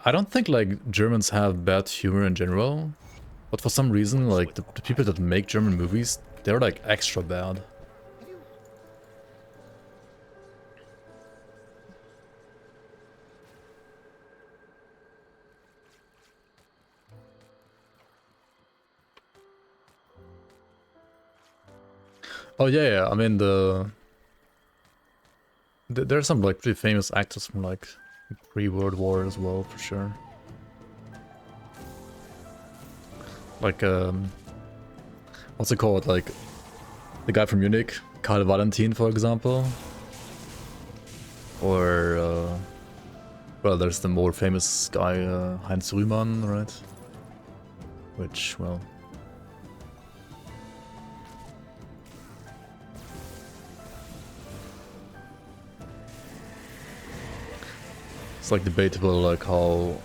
I don't think like Germans have bad humor in general, but for some reason, like the people that make German movies, they're like extra bad. Oh yeah, I mean there are some like pretty famous actors from like pre-World War as well, for sure. Like what's it called? Like the guy from Munich, Karl Valentin, for example. Or well, there's the more famous guy Heinz Rühmann, right? Which, well, it's like debatable, like how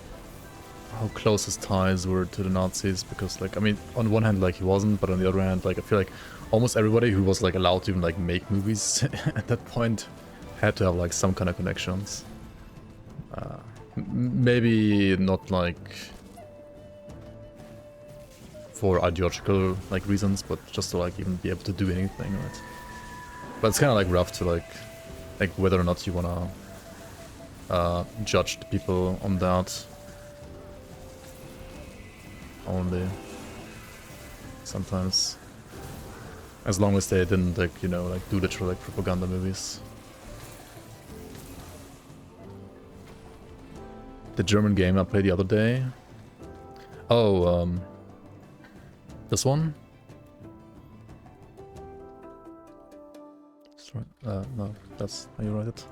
close his ties were to the Nazis, because like, I mean, on one hand like he wasn't, but on the other hand, like I feel like almost everybody who was like allowed to even like make movies at that point had to have like some kind of connections. Maybe not like for ideological like reasons, but just to like even be able to do anything, right? But it's kind of like rough to like whether or not you wanna judge the people on that only. Sometimes, as long as they didn't like, you know, like do literal like propaganda movies. The German game I played the other day. Oh, this one? That's right. No, that's how you write it.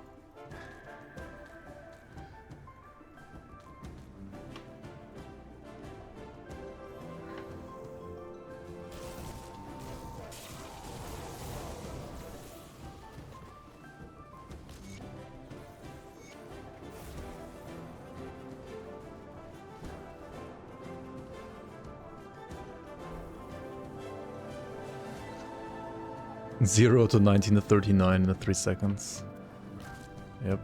Zero to 19 to 39 in 3 seconds. Yep.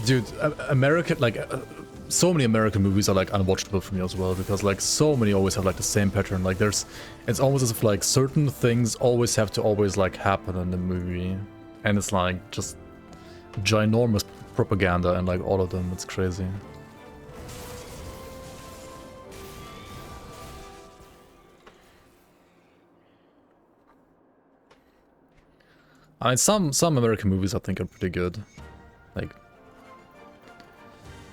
Dude, American, like, so many American movies are like unwatchable for me as well, because like so many always have like the same pattern. Like it's almost as if like certain things always have to always like happen in the movie, and it's like just ginormous propaganda and like all of them. It's crazy. I mean, some American movies I think are pretty good, like.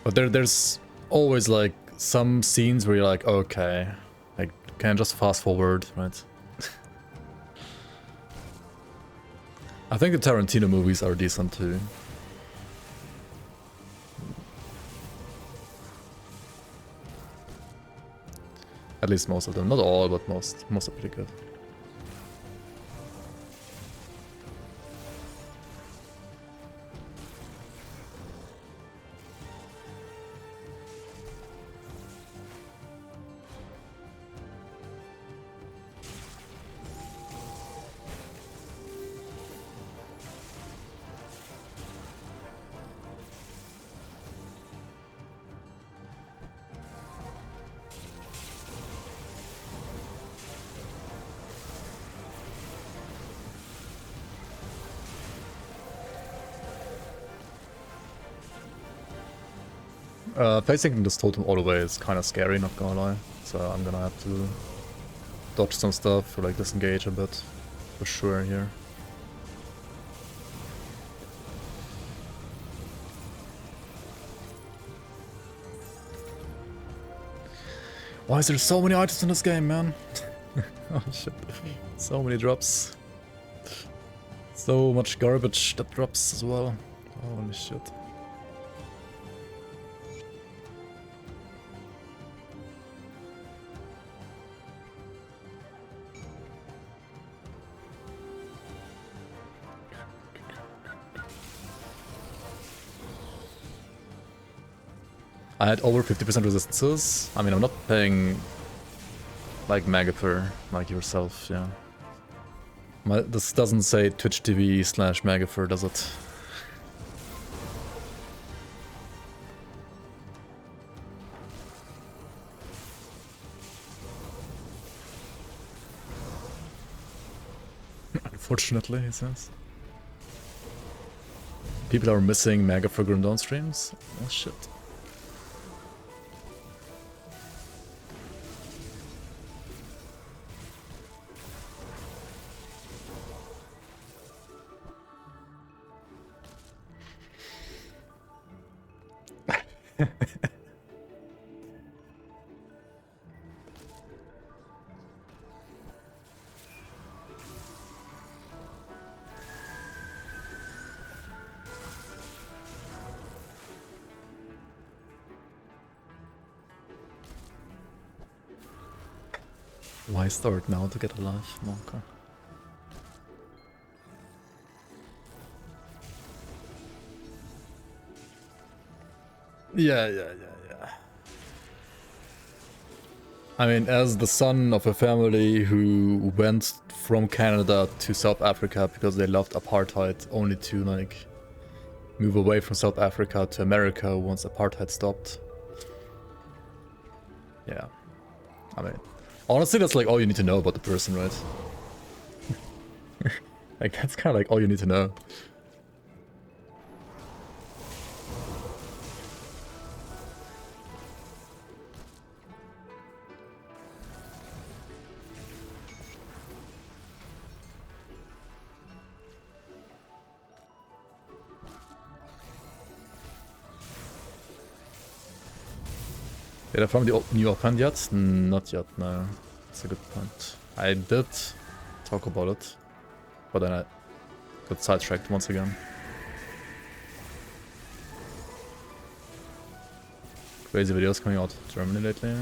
But there's always like some scenes where you're like, okay, like, can I just fast forward, right? I think the Tarantino movies are decent too. At least most of them, not all, but most are pretty good. Facing this totem all the way is kind of scary, not gonna lie. So I'm gonna have to dodge some stuff or like disengage a bit for sure here. Why is there so many items in this game, man? Oh shit. So many drops. So much garbage that drops as well. Holy shit. I had over 50% resistances. I mean, I'm not playing like Magaper, like yourself, yeah. This doesn't say Twitch TV / Magaper, does it? Unfortunately, he says. People are missing Magaper Grim Dawn streams? Oh shit. Why start now to get alive, Monka? Yeah. I mean, as the son of a family who went from Canada to South Africa because they loved apartheid, only to like move away from South Africa to America once apartheid stopped. Yeah. I mean, honestly, that's like all you need to know about the person, right? Like, that's kind of like all you need to know. Did I find the new offhand yet? Not yet, no. That's a good point. I did talk about it, but then I got sidetracked once again. Crazy videos coming out of Germany lately.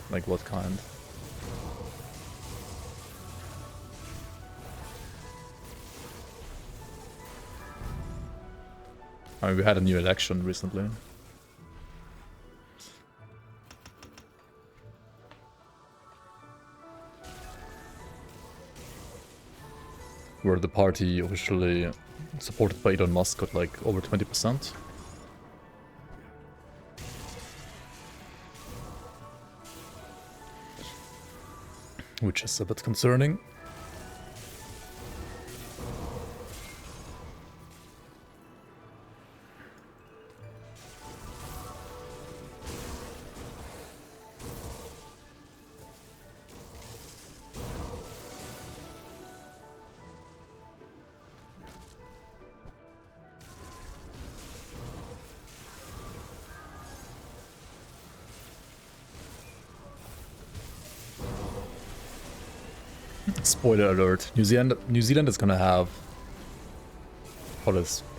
Like what kind? I mean, we had a new election recently. Where the party officially supported by Elon Musk got like over 20%. Which is a bit concerning. Spoiler alert, New Zealand is gonna have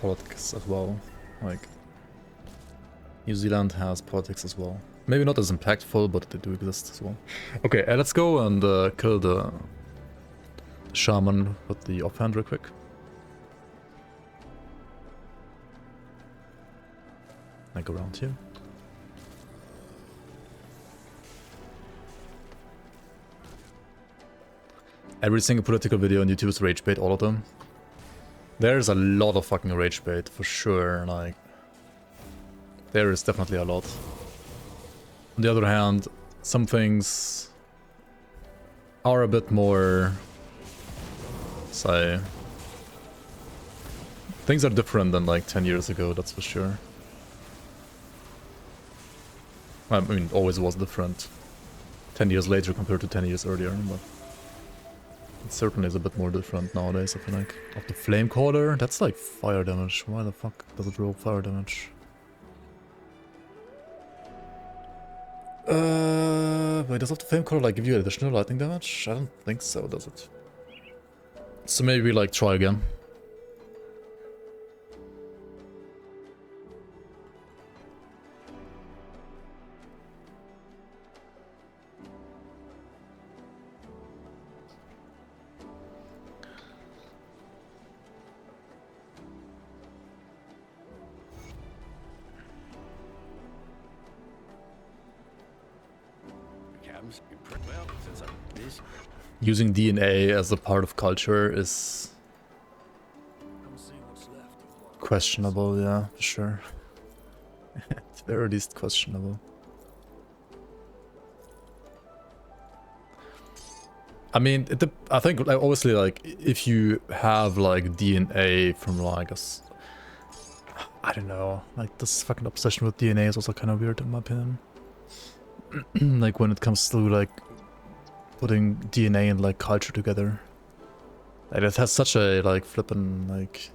politics as well. Like, New Zealand has politics as well. Maybe not as impactful, but they do exist as well. Okay, let's go and kill the Shaman with the offhand real quick. Like around here. Every single political video on YouTube is rage bait, all of them. There's a lot of fucking rage bait, for sure, like... There is definitely a lot. On the other hand, some things are a bit more... say... Things are different than like 10 years ago, that's for sure. I mean, always was different 10 years later compared to 10 years earlier, but it certainly is a bit more different nowadays, I feel like. Of the flame caller, that's like fire damage. Why the fuck does it roll fire damage? Wait, does the flame caller like give you additional lightning damage? I don't think so, does it? So maybe we like try again. Well, since I'm busy. Using DNA as a part of culture is questionable, yeah, for sure. At the very least questionable. I mean, I think like, obviously like if you have like DNA from like I don't know, like this fucking obsession with DNA is also kind of weird in my opinion. Like when it comes to like putting DNA and like culture together. Like it has such a like flippin' like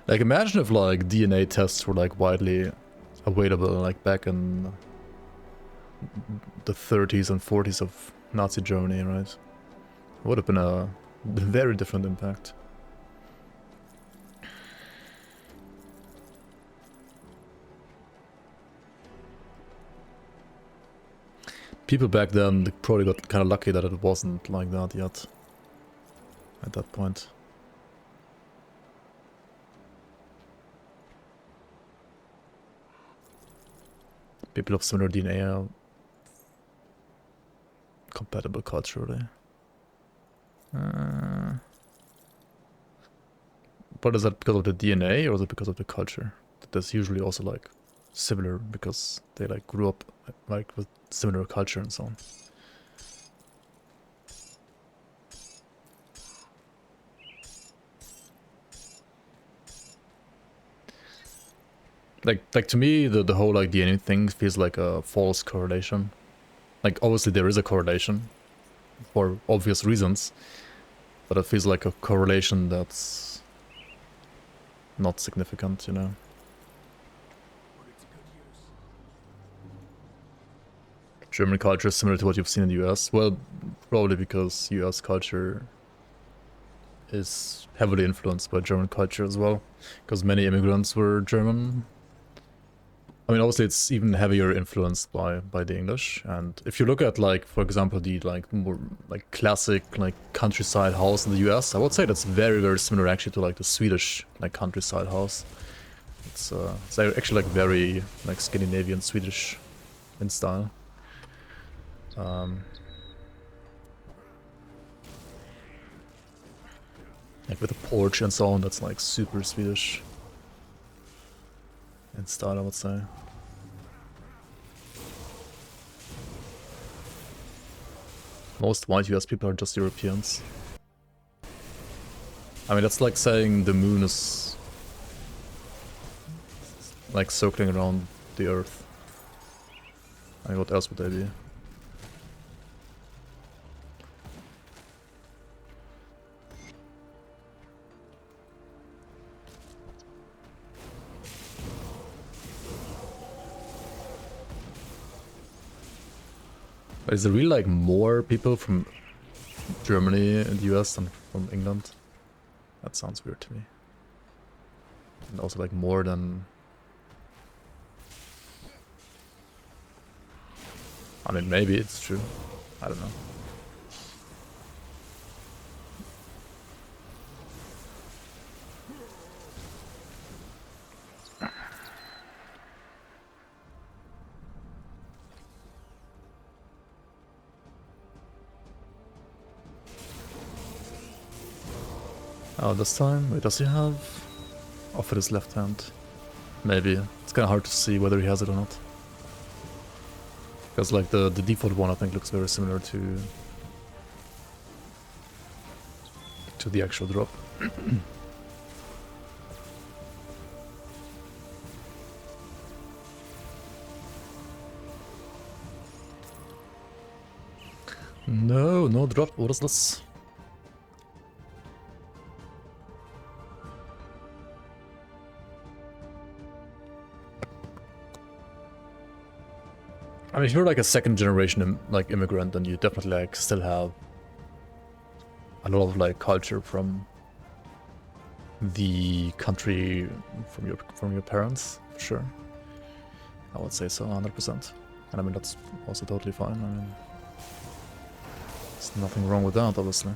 like imagine if like DNA tests were like widely available like back in the 30s and 40s of Nazi Germany, right? It would have been a very different impact. People back then probably got kind of lucky that it wasn't like that yet. At that point. People of similar DNA are compatible culturally. But is that because of the DNA or is it because of the culture? That's usually also like similar because they like grew up like with similar culture and so on. Like to me the whole like DNA thing feels like a false correlation. Like obviously there is a correlation for obvious reasons, but it feels like a correlation that's not significant, you know. German culture is similar to what you've seen in the US. Well, probably because US culture is heavily influenced by German culture as well, because many immigrants were German. I mean, obviously it's even heavier influenced by the English. And if you look at like, for example, the like more like classic like countryside house in the US, I would say that's very, very similar actually to like the Swedish like countryside house. It's actually like very like Scandinavian Swedish in style. Like with a porch and so on, that's like super Swedish in style, I would say. Most white US people are just Europeans. I mean, that's like saying the moon is like circling around the Earth. I mean, what else would they be? But is there really like more people from Germany and the US than from England? That sounds weird to me. And also like more than... I mean, maybe it's true. I don't know. Oh, this time? Wait, does he have... Off with his left hand. maybe. It's kind of hard to see whether he has it or not. Because like the default one I think looks very similar to the actual drop. No, no drop. What is this? I mean, if you're like a second generation like immigrant, then you definitely like still have a lot of like culture from the country from your parents, for sure. I would say so, 100%. And I mean that's also totally fine. I mean, there's nothing wrong with that, obviously.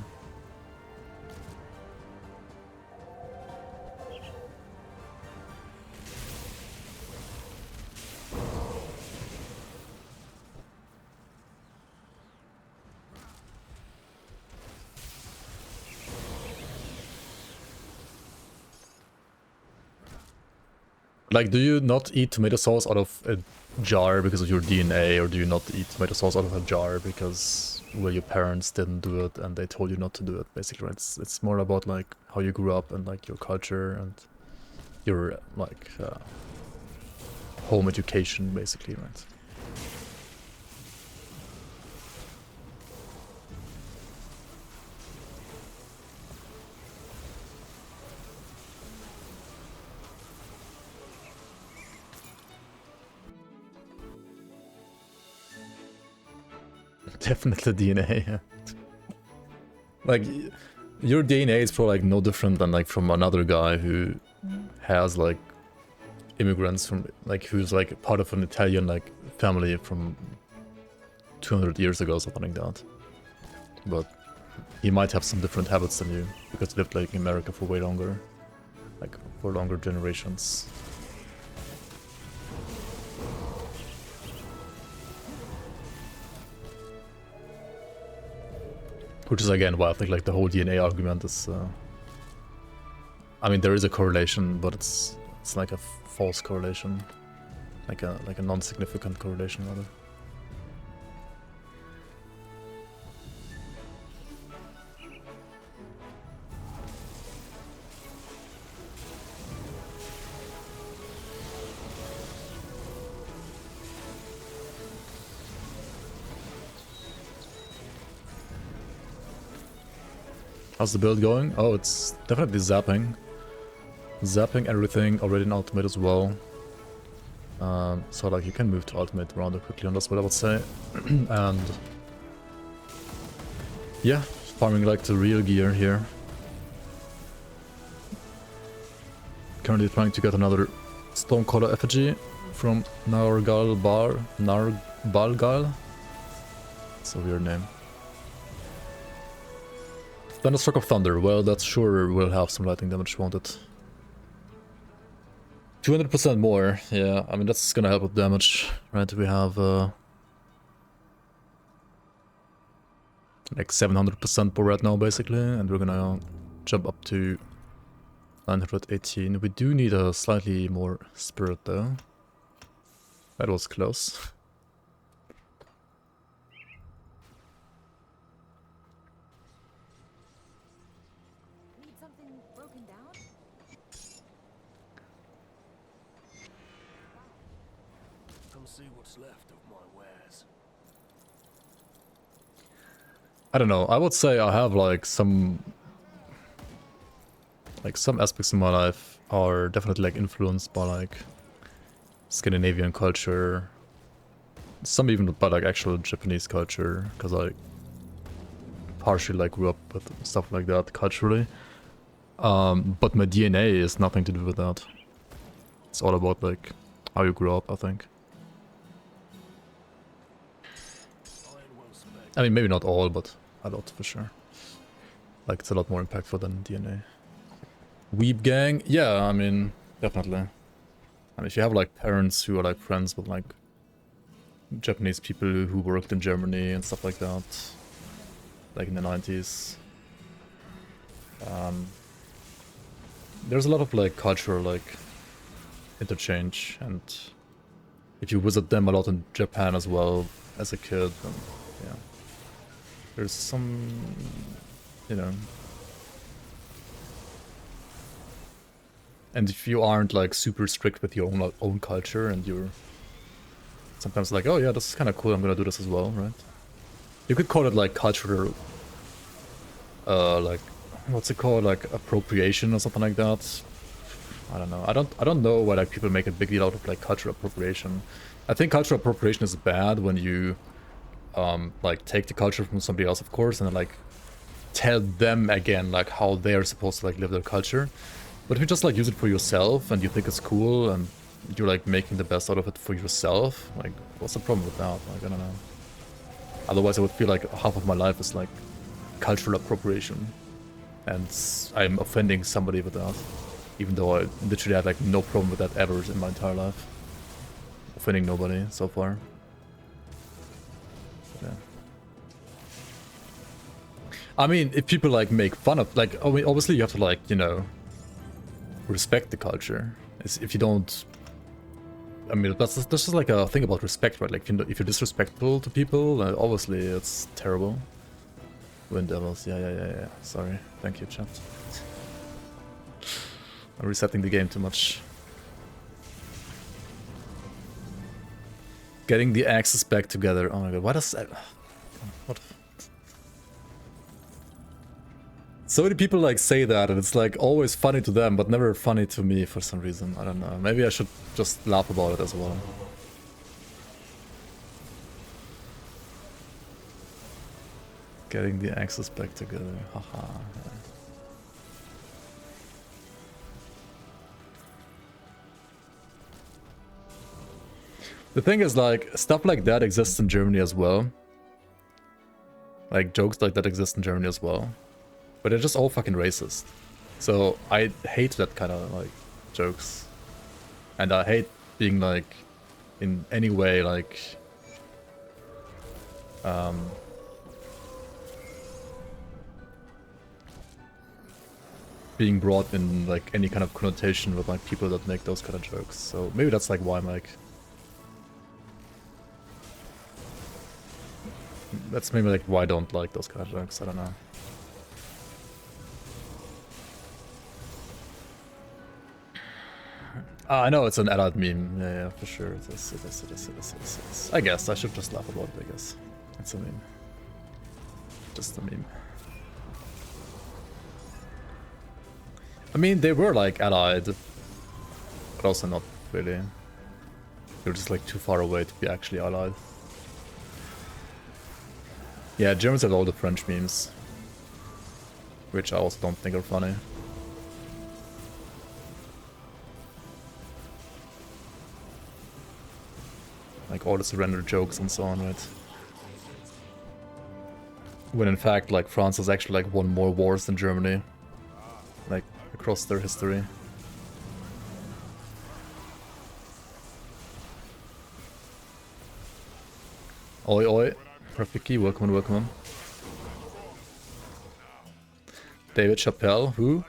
Like, do you not eat tomato sauce out of a jar because of your DNA, or do you not eat tomato sauce out of a jar because, well, your parents didn't do it and they told you not to do it, basically, right? It's more about, like, how you grew up and, like, your culture and your, like, home education, basically, right? Definitely DNA, yeah. Like, your DNA is probably like no different than like from another guy who has like immigrants from like who's like part of an Italian like family from 200 years ago or something like that. But he might have some different habits than you because he lived like in America for way longer, like for longer generations. Which is again why I think like the whole DNA argument is. I mean, there is a correlation, but it's like a false correlation, like a non-significant correlation rather. How's the build going? Oh, it's definitely zapping. Zapping everything, already in ultimate as well. So like you can move to ultimate rather quickly on this, what I would say. And yeah, farming like the real gear here. Currently trying to get another Stonecaller effigy from Narbalgal. It's a weird name. Thunderstruck of Thunder, well that sure will have some lightning damage, won't it? 200% more, yeah, I mean that's gonna help with damage, right? We have like 700% per right now basically, and we're gonna jump up to 918. We do need a slightly more spirit though. That was close. See what's left of my wares. I don't know, I would say I have like some aspects in my life are definitely like influenced by like Scandinavian culture, some even by like actual Japanese culture, because I partially like grew up with stuff like that culturally. But my DNA is nothing to do with that. It's all about like how you grew up, I think. I mean, maybe not all, but a lot for sure. Like, it's a lot more impactful than DNA. Weeb gang? Yeah, I mean, definitely. I mean, if you have, like, parents who are, like, friends with, like, Japanese people who worked in Germany and stuff like that, like, in the 90s. There's a lot of, like, cultural, like, interchange, and if you visit them a lot in Japan as well as a kid, then yeah, there's some, you know. And if you aren't like super strict with your own culture, and you're sometimes like, oh yeah, this is kind of cool, I'm gonna do this as well, right? You could call it like cultural, like, what's it called, like appropriation or something like that. I don't know. I don't know why like people make a big deal out of like cultural appropriation. I think cultural appropriation is bad when you like take the culture from somebody else, of course, and then like tell them again like how they're supposed to like live their culture. But if you just like use it for yourself and you think it's cool and you're like making the best out of it for yourself, like what's the problem with that? Like I don't know. Otherwise I would feel like half of my life is like cultural appropriation and I'm offending somebody with that. Even though I literally had like no problem with that ever in my entire life. Offending nobody so far. Yeah. I mean, if people like make fun of, like, I mean, obviously you have to like, you know, respect the culture. If you don't, I mean, that's just like a thing about respect, right? Like if you're disrespectful to people, obviously it's terrible. Wind Devils, yeah. Sorry, thank you, chat. I'm resetting the game too much. Getting the axes back together. Oh my god, what is that? What? So many people like say that, and it's like always funny to them, but never funny to me for some reason. I don't know. Maybe I should just laugh about it as well. Getting the axes back together. Haha. Yeah. The thing is, like, stuff like that exists in Germany as well. Like, jokes like that exist in Germany as well. But they're just all fucking racist. So, I hate that kind of, like, jokes. And I hate being, like, in any way, like... being brought in, like, any kind of connotation with, like, people that make those kind of jokes. So, maybe that's, like, why I'm, like... That's maybe like why I don't like those kind of jokes, I don't know. I know it's an adult meme, yeah, for sure. It is. I guess I should just laugh about it, I guess. It's a meme. Just a meme. I mean, they were like allied, but also not really. They were just like too far away to be actually allied. Yeah, Germans have all the French memes, which I also don't think are funny. Like all the surrender jokes and so on, right? When in fact, like, France has actually like won more wars than Germany, like across their history. Oi oi. Rafiki, welcome on. David Chappelle, who?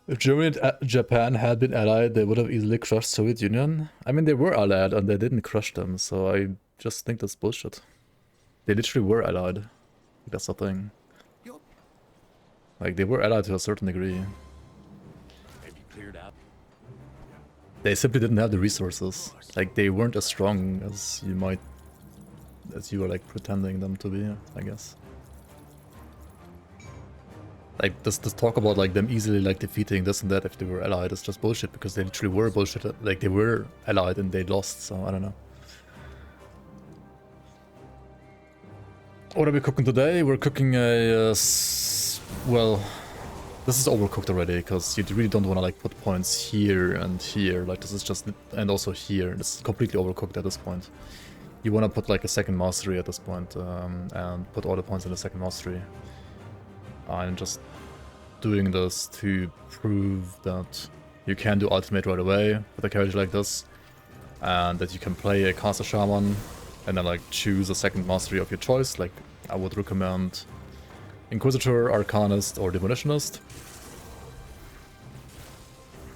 If Germany and Japan had been allied, they would have easily crushed Soviet Union. I mean, they were allied and they didn't crush them, so I just think that's bullshit. They literally were allied. That's the thing. Like, they were allied to a certain degree. They simply didn't have the resources. Like, they weren't as strong as you were like pretending them to be, I guess. Like, this talk about like them easily like defeating this and that if they were allied is just bullshit, because they literally were bullshit. Like, they were allied and they lost, so I don't know. What are we cooking today? We're cooking a well, This is overcooked already, because you really don't want to like put points here and here. Like this is just, and also here. This is completely overcooked at this point. You want to put like a second mastery at this point, and put all the points in the second mastery. I'm just doing this to prove that you can do ultimate right away with a character like this, and that you can play a caster shaman and then like choose a second mastery of your choice. Like I would recommend Inquisitor, Arcanist, or Demolitionist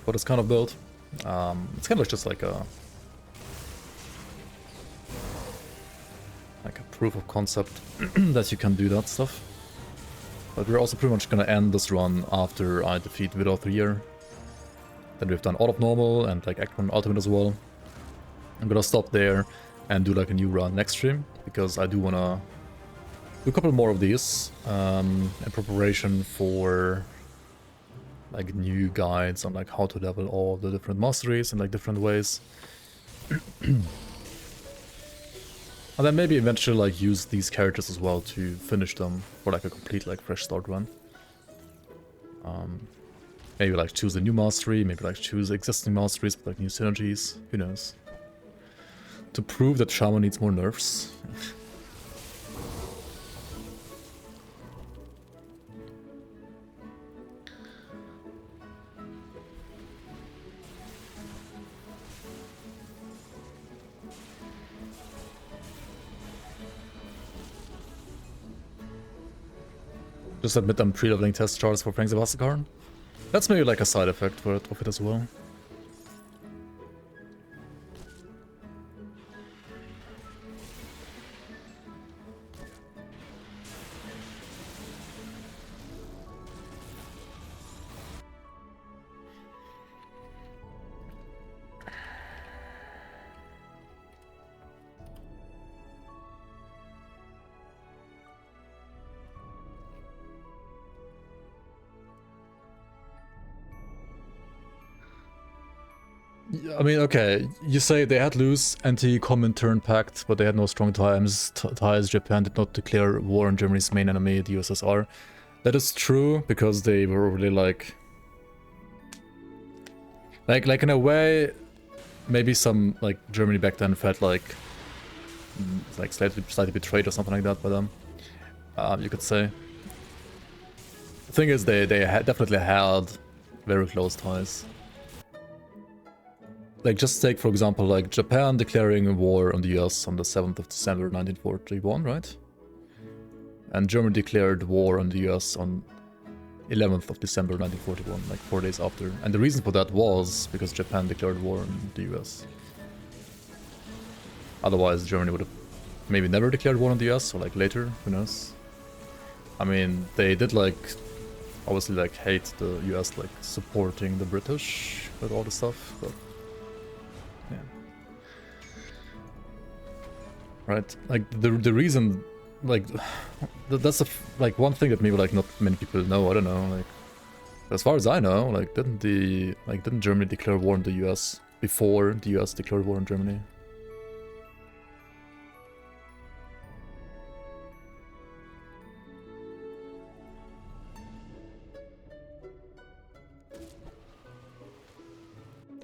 for this kind of build. It's kind of like just like a proof of concept that you can do that stuff. But we're also pretty much gonna end this run after I defeat Widow 3-year. Then we've done all of normal and like Act 1 Ultimate as well. I'm gonna stop there and do like a new run next stream, because I do wanna do a couple more of these in preparation for like new guides on like how to level all the different masteries in like different ways. And then maybe eventually like use these characters as well to finish them for like a complete like fresh start run. Maybe like choose a new mastery, maybe like choose existing masteries with like new synergies, who knows. To prove that Shaman needs more nerfs. Just admit I'm pre-leveling test charts for Frank Sebastian. That's maybe like a side effect of it as well. I mean, okay, you say they had loose anti-Comintern pact, but they had no strong ties. Japan did not declare war on Germany's main enemy, the USSR. That is true, because they were really like in a way, maybe some like Germany back then felt like slightly betrayed or something like that by them. You could say. The thing is, they definitely had very close ties. Like, just take, for example, like, Japan declaring war on the US on the 7th of December 1941, right? And Germany declared war on the US on 11th of December 1941, like 4 days after. And the reason for that was because Japan declared war on the US. Otherwise, Germany would have maybe never declared war on the US, or like later, who knows? I mean, they did like, obviously like hate the US like supporting the British with all the stuff, but yeah. Right, like the reason, like that's like one thing that maybe like not many people know. I don't know, like as far as I know, like didn't Germany declare war on the US before the US declared war on Germany?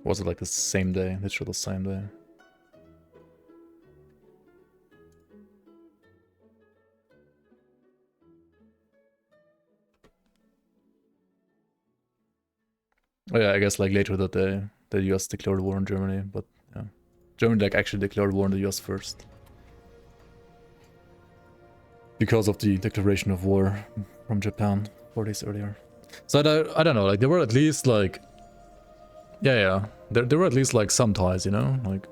Was it like the same day? Literally the same day. Oh yeah, I guess like later that day, the US declared war on Germany, but yeah. Germany like actually declared war on the US first. Because of the declaration of war from Japan 4 days earlier. So I don't know, like there were at least like... Yeah, there were at least like some ties, you know, like...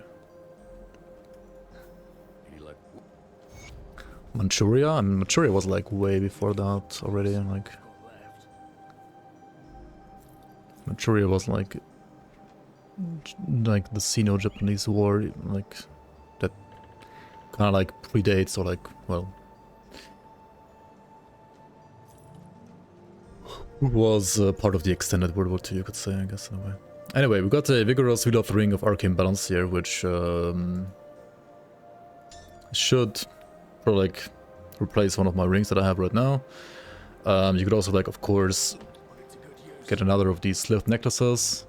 Manchuria? I mean, Manchuria was like way before that already, like... Manchuria was like the Sino-Japanese war, like that kind of like predates, or like, well, was part of the extended World War II, you could say, I guess, in a way. Anyway, we got a vigorous Wheel of the Ring of Arcane Balance here, which should probably like replace one of my rings that I have right now. You could also like, of course, get another of these Slith necklaces.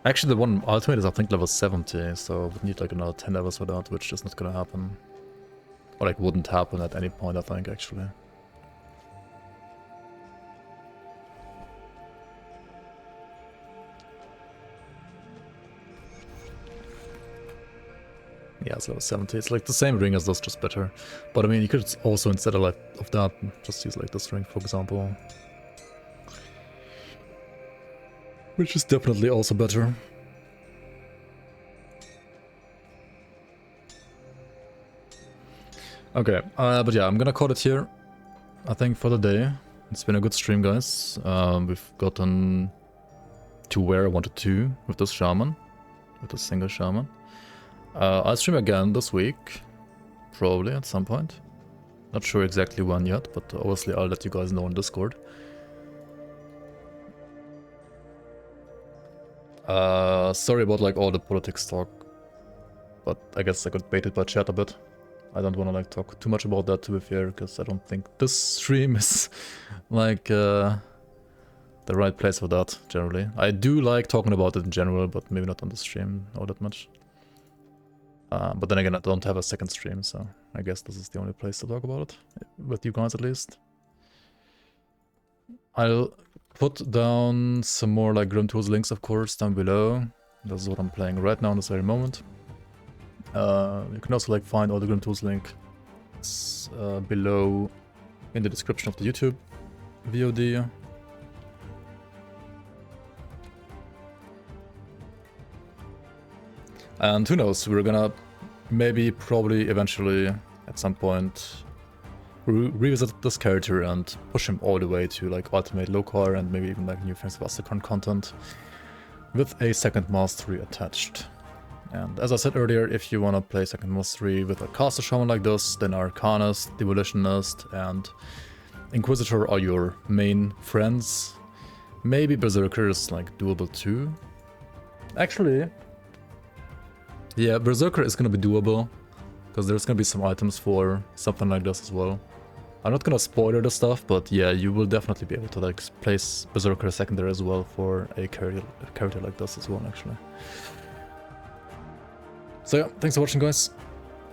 Actually, the one ultimate is I think level 70, so would need like another 10 levels for that, which is not gonna happen. Or like wouldn't happen at any point, I think, actually. Yeah, it's level 70. It's like the same ring as this, just better. But I mean, you could also, instead of like of that, just use like this ring, for example. Which is definitely also better. Okay, but yeah, I'm gonna call it here, I think, for the day. It's been a good stream, guys. We've gotten to where I wanted to with this Shaman, with this single Shaman. I'll stream again this week, probably at some point. Not sure exactly when yet, but obviously I'll let you guys know on Discord. Sorry about like all the politics talk, but I guess I got baited by chat a bit. I don't want to like talk too much about that, to be fair, because I don't think this stream is like the right place for that, generally. I do like talking about it in general, but maybe not on the stream all that much. But then again, I don't have a second stream, so I guess this is the only place to talk about it, with you guys at least. I'll put down some more like Grim Tools links, of course, down below. This is what I'm playing right now in this very moment. You can also like find all the Grim Tools links below in the description of the YouTube VOD. And who knows, we're gonna maybe, probably, eventually, at some point, revisit this character and push him all the way to like ultimate Lokar and maybe even like new Fangs of Astracon content with a second mastery attached. And as I said earlier, if you want to play second mastery with a caster Shaman like this, then Arcanist, Demolitionist and Inquisitor are your main friends. Maybe Berserker is like doable too. Actually, yeah, Berserker is gonna be doable, because there's gonna be some items for something like this as well. I'm not gonna spoiler the stuff, but yeah, you will definitely be able to like place Berserker secondary as well for a character like this as well, actually. So yeah, thanks for watching, guys.